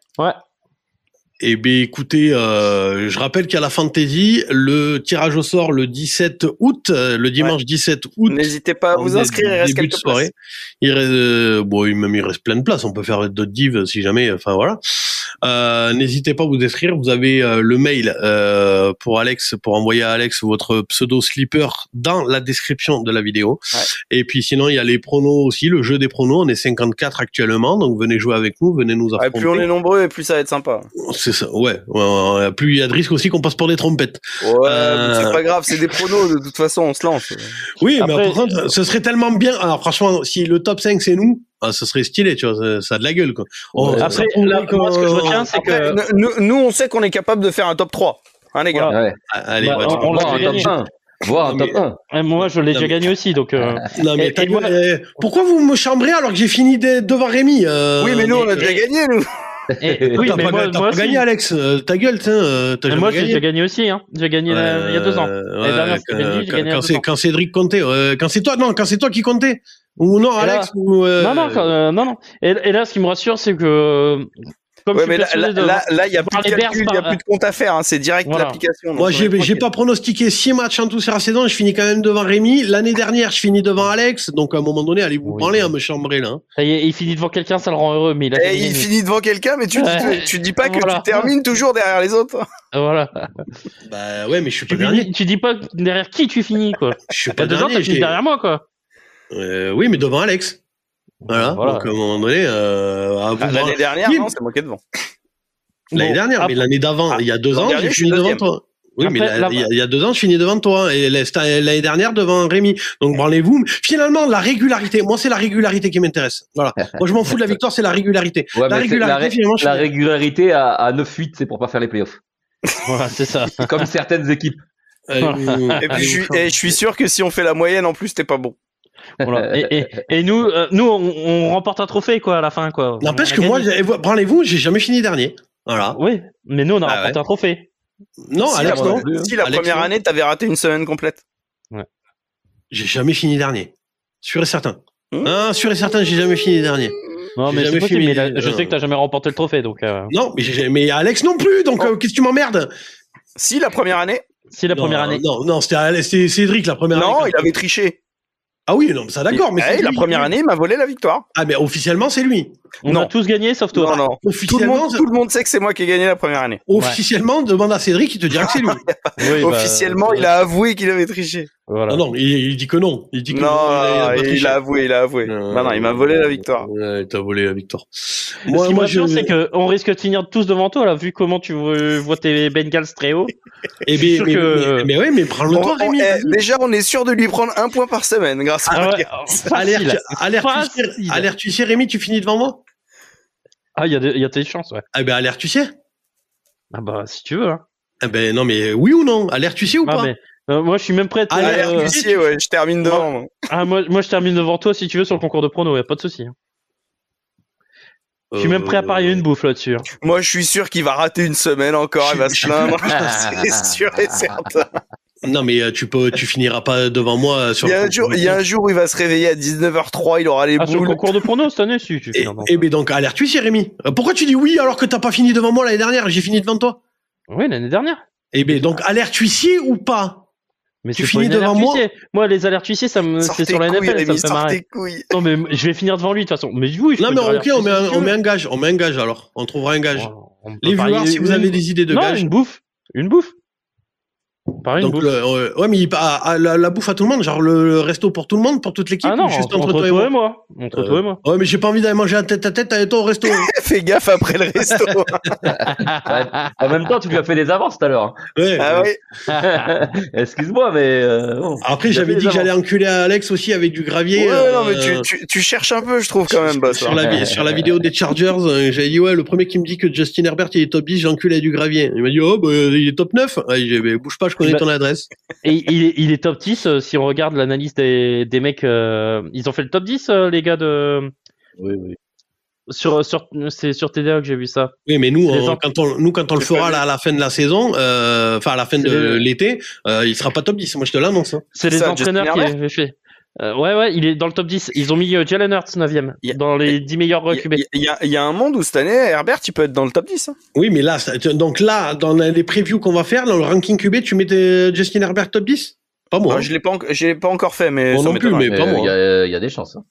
Et ben écoutez, je rappelle qu'à la Fantasy, le tirage au sort le 17 août, le dimanche 17 août. N'hésitez pas à vous inscrire, il reste quelques places. Il reste, il reste plein de places. On peut faire d'autres divs si jamais. Enfin voilà. N'hésitez pas à vous inscrire. Vous avez le mail pour Alex, pour envoyer à Alex votre pseudo slipper dans la description de la vidéo. Ouais. Et puis sinon il y a les pronos aussi, le jeu des pronos. On est 54 actuellement, donc venez jouer avec nous, venez nous affronter. Plus on est nombreux et plus ça va être sympa. C'est ça, ouais. Plus il y a de risques aussi qu'on passe pour des trompettes. Ouais, c'est pas grave, c'est des pronos, de toute façon on se lance. Oui, après, mais par contre, ce serait tellement bien. Alors franchement, si le top 5 c'est nous, ce serait stylé, tu vois, ça a de la gueule, quoi. Après, là, moi, ce que je retiens, c'est que... Nous, on sait qu'on est capable de faire un top 3. Hein, les gars? Ouais. Allez, on l'a déjà gagné. Voir un top 1. Moi, je l'ai déjà gagné aussi, donc... Non, mais pourquoi vous me chambrez alors que j'ai fini devant Rémi Oui, mais nous, on a déjà gagné, nous. Oui, mais moi, t'as pas gagné, Alex. Ta gueule, moi, j'ai déjà gagné aussi, hein. J'ai gagné il y a 2 ans. Quand Cédric comptait. Quand c'est toi qui comptais. Ou non, Alex. Non. Et là, ce qui me rassure, c'est que... Mais là, il n'y a plus de calcul, il n'y a plus de compte à faire. Hein, c'est direct l'application. Moi, j'ai pas pronostiqué 6 matchs en tout sur la saison. Je finis quand même devant Rémi. L'année dernière, je finis devant Alex. Donc, à un moment donné, allez vous parler, me chambrer, là. Hein. Ça y est, il finit devant quelqu'un, ça le rend heureux. Mais il finit devant quelqu'un, mais tu dis pas que tu termines toujours derrière les autres. Voilà. Bah ouais, mais je suis pas dernier. Tu dis pas derrière qui tu finis, quoi. Je suis pas dernier. Tu finis derrière moi, quoi. Oui, mais devant Alex. Voilà. Donc, à un moment donné, l'année dernière, non, c'est moi qui est devant. L'année dernière, mais l'année d'avant, il y a 2 ans, j'ai fini devant toi. Oui, mais il y a 2 ans, je finis devant toi. Et l'année dernière, devant Rémi. Donc, branlez-vous. Finalement, la régularité. Moi, c'est la régularité qui m'intéresse. Voilà. Moi, je m'en fous de la victoire, c'est la régularité. Ouais, la régularité à 9-8, c'est pour pas faire les playoffs. Voilà, c'est ça. Comme certaines équipes. Et puis, je suis sûr que si on fait la moyenne, en plus, t'es pas bon. Voilà. Et nous, on remporte un trophée, quoi, à la fin, quoi. N'empêche que moi, branlez-vous, j'ai jamais fini dernier. Voilà. Oui, mais nous, on a remporté un trophée. Non, si Alex, non. Si la première année, t'avais raté une semaine complète. Ouais. J'ai jamais fini dernier. Sûr et certain. Sûr et certain, j'ai jamais fini dernier. Non, mais c'est possible, mais je sais que t'as jamais remporté le trophée, donc. Non, mais Alex non plus, donc qu'est-ce que tu m'emmerdes? Si, la première année. année. Non, c'était Cédric la première année. Non, il avait triché. Ah oui, non, ça d'accord, mais la première année, il m'a volé la victoire. Ah, mais officiellement, c'est lui. On a tous gagné, sauf toi. Non. Officiellement, tout le monde sait que c'est moi qui ai gagné la première année. Officiellement, demande à Cédric, il te dira que c'est lui. Officiellement, il a avoué qu'il avait triché. Voilà. Non, il dit que non. Il dit que il a avoué. Non, il m'a volé la victoire. Ouais, il t'a volé la victoire. Moi, ce qui m'assure, c'est qu'on risque de finir tous devant toi, là, vu comment tu vois tes Bengals très haut. Mais oui, mais prends-le toi, Rémi. Déjà, on est sûr de lui prendre 1 point par semaine grâce à Alerte, tu sais, Rémi, tu finis devant moi? Ah, il y a tes chances, ouais. Ah, ben, alerte, tu sais? Ah, bah, si tu veux, hein. Ah, ben, non, mais oui ou non? Alerte, tu sais ou pas? Mais, moi, je suis même prêt à alerte, tu sais, ouais, je termine devant. Moi, je termine devant toi si tu veux sur le concours de prono, y a pas de souci. Je suis même prêt à parier une bouffe là-dessus. Hein. Moi, je suis sûr qu'il va rater une semaine encore, il va se plaindre. C'est sûr et certain. Non, mais tu finiras pas devant moi sur il y a un jour où il va se réveiller à 19h03, il aura les boules. Sur le concours de prono cette année, si tu finis. Et ben donc, alerte, tu sais, Rémi. Pourquoi tu dis oui alors que t'as pas fini devant moi l'année dernière? J'ai fini devant toi. Oui, l'année dernière. Et ben donc, alerte huissier ou pas? Mais tu finis devant moi. Moi, les alertes huissiers, c'est sur la NFL, ça me fait marrer. Non, mais je vais finir devant lui de toute façon. Mais oui, non, mais ok, on met un gage. On met un gage alors. On trouvera un gage. Les viewers, si vous avez des idées de gage. Une bouffe. Pareil, donc ouais, mais la bouffe à tout le monde, genre le resto pour tout le monde, pour toute l'équipe. Ah non, juste entre toi et moi. Entre toi et moi. Ouais, mais j'ai pas envie d'aller manger à tête avec toi au resto. Fais gaffe après le resto. En même temps, tu lui as fait des avances tout à l'heure. Ouais. Ah oui. Excuse-moi, mais après j'avais dit que j'allais enculer Alex aussi avec du gravier. Ouais, non, mais tu cherches un peu, je trouve quand même, boss. Sur la vidéo des Chargers, j'avais dit le premier qui me dit que Justin Herbert il est top 10, j'encule avec du gravier. Il m'a dit il est top 9. J'ai dit bouge pas, je connais ton adresse. Et il est top 10 si on regarde l'analyse des mecs. Ils ont fait le top 10 les gars de. Oui. C'est sur TDA que j'ai vu ça. Oui, mais nous, quand on le fera là, à la fin de la saison, enfin à la fin de l'été, il sera pas top 10. Moi, je te l'annonce. Hein. C'est les entraîneurs qui ont fait. Ouais, il est dans le top 10. Ils ont mis Jalen Hurts 9e dans les 10 meilleurs QB. Il y a un monde où cette année, Herbert, il peut être dans le top 10. Hein. Oui, mais là, dans les previews qu'on va faire, dans le ranking QB, tu mets Justin Herbert top 10? Pas moi. Non, je l'ai pas encore fait, mais moi non plus, mais pas moi. Il y a des chances. Hein.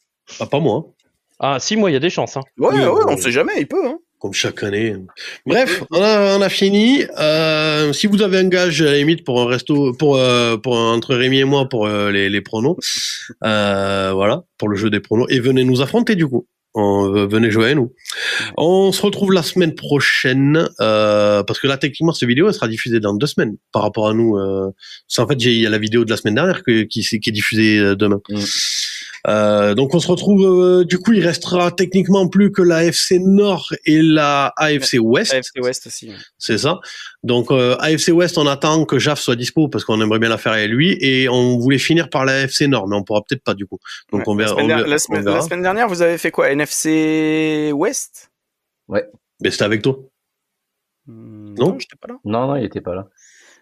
Pas moi. Ah, si, moi, il y a des chances. Hein. Ouais, on sait jamais, il peut. Hein. Comme chaque année. Bref, on a fini. Si vous avez un gage, à la limite, pour un resto, pour entre Rémi et moi, pour les pronos, voilà, pour le jeu des pronos, et venez nous affronter, du coup. Venez jouer à nous. On se retrouve la semaine prochaine, parce que là, techniquement, cette vidéo, elle sera diffusée dans 2 semaines, par rapport à nous. En fait, il y a la vidéo de la semaine dernière qui est diffusée demain. Donc on se retrouve, du coup il restera techniquement plus que la AFC Nord et la AFC Ouest. AFC Ouest aussi. C'est ça. Donc AFC Ouest, on attend que Jaf soit dispo parce qu'on aimerait bien la faire avec lui, et on voulait finir par la AFC Nord, mais on pourra peut-être pas du coup. Donc on verra. La semaine dernière, vous avez fait quoi? NFC Ouest? Ouais. Mais c'était avec toi. Non, j'étais pas là. Non, il était pas là.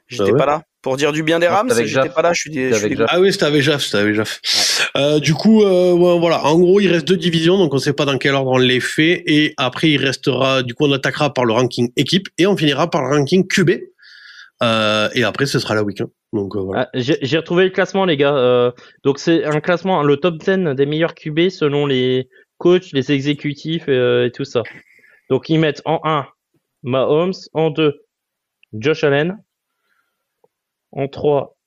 J'étais pas là. Pour dire du bien des Rams, j'étais pas là, je suis Ah oui, c'était avec Jaf. Ouais. Du coup, voilà. En gros, il reste 2 divisions, donc on sait pas dans quel ordre on les fait. Et après, il restera, du coup, on attaquera par le ranking équipe et on finira par le ranking QB. Et après, ce sera la week-end. Donc, voilà. J'ai retrouvé le classement, les gars. Donc, c'est un classement, le top 10 des meilleurs QB selon les coachs, les exécutifs et tout ça. Donc, ils mettent en 1 Mahomes, en 2 Josh Allen, en 3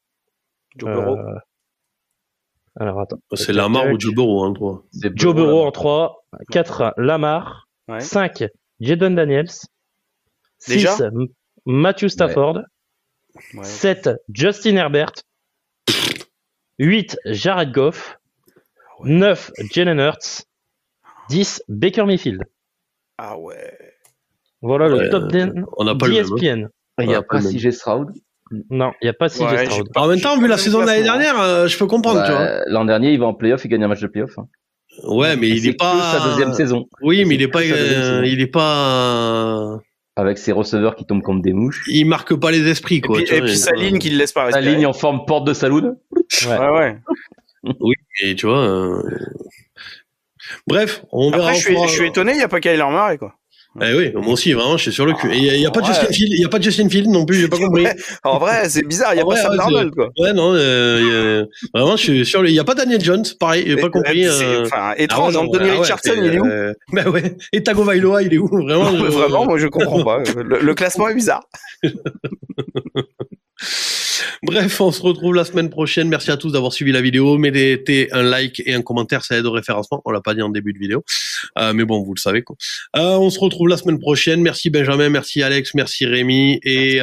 Joe Burrow. Alors, attends. C'est Lamar ou Joe Burrow en 3. Joe Burrow en 3. 4, Lamar. 5, Jayden Daniels. 6, Matthew Stafford. 7, Justin Herbert. 8, Jared Goff. 9, Jalen Hurts. 10, Baker Mayfield. Ah ouais. Voilà le top 10 d'ESPN. Il n'y a pas CJ Stroud. Non, il n'y a pas CJ Stroud. En même temps, vu la saison de l'année dernière, je peux comprendre, tu vois. L'an dernier, il va en playoff, il gagne un match de playoff. Hein. Ouais, mais il est pas. C'est sa deuxième saison. Oui, mais il est pas. Avec ses receveurs qui tombent comme des mouches. Il marque pas les esprits, quoi. Et puis sa ligne qui le laisse pas respirer. Sa ligne en forme porte de saloon. Ouais. Oui, mais tu vois. Bref, on verra. Après, je suis étonné, il n'y a pas Kyler Murray, quoi. Eh oui, moi aussi, vraiment, je suis sur le cul. Et il y a pas de Justin Field, il y a pas de Justin Field non plus, j'ai pas compris. En vrai, c'est bizarre, il y a pas Sam Darnold, quoi. Ouais, non, vraiment, je suis sur il y a pas Daniel Jones, pareil, j'ai pas compris. C'est étrange, Anthony Richardson, il est où? Bah ouais. Et Tagovailoa, il est où? Vraiment, vraiment, moi je comprends pas. Le classement est bizarre. Bref, on se retrouve la semaine prochaine. Merci à tous d'avoir suivi la vidéo. Mettez un like et un commentaire, ça aide au référencement. On l'a pas dit en début de vidéo. Mais bon, vous le savez, quoi. On se retrouve la semaine prochaine. Merci Benjamin, merci Alex, merci Rémi et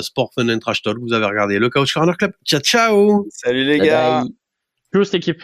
Sport Fun and Trash Talk. Vous avez regardé le Couch Corner Club. Ciao, ciao. Salut les gars. Plus l'équipe.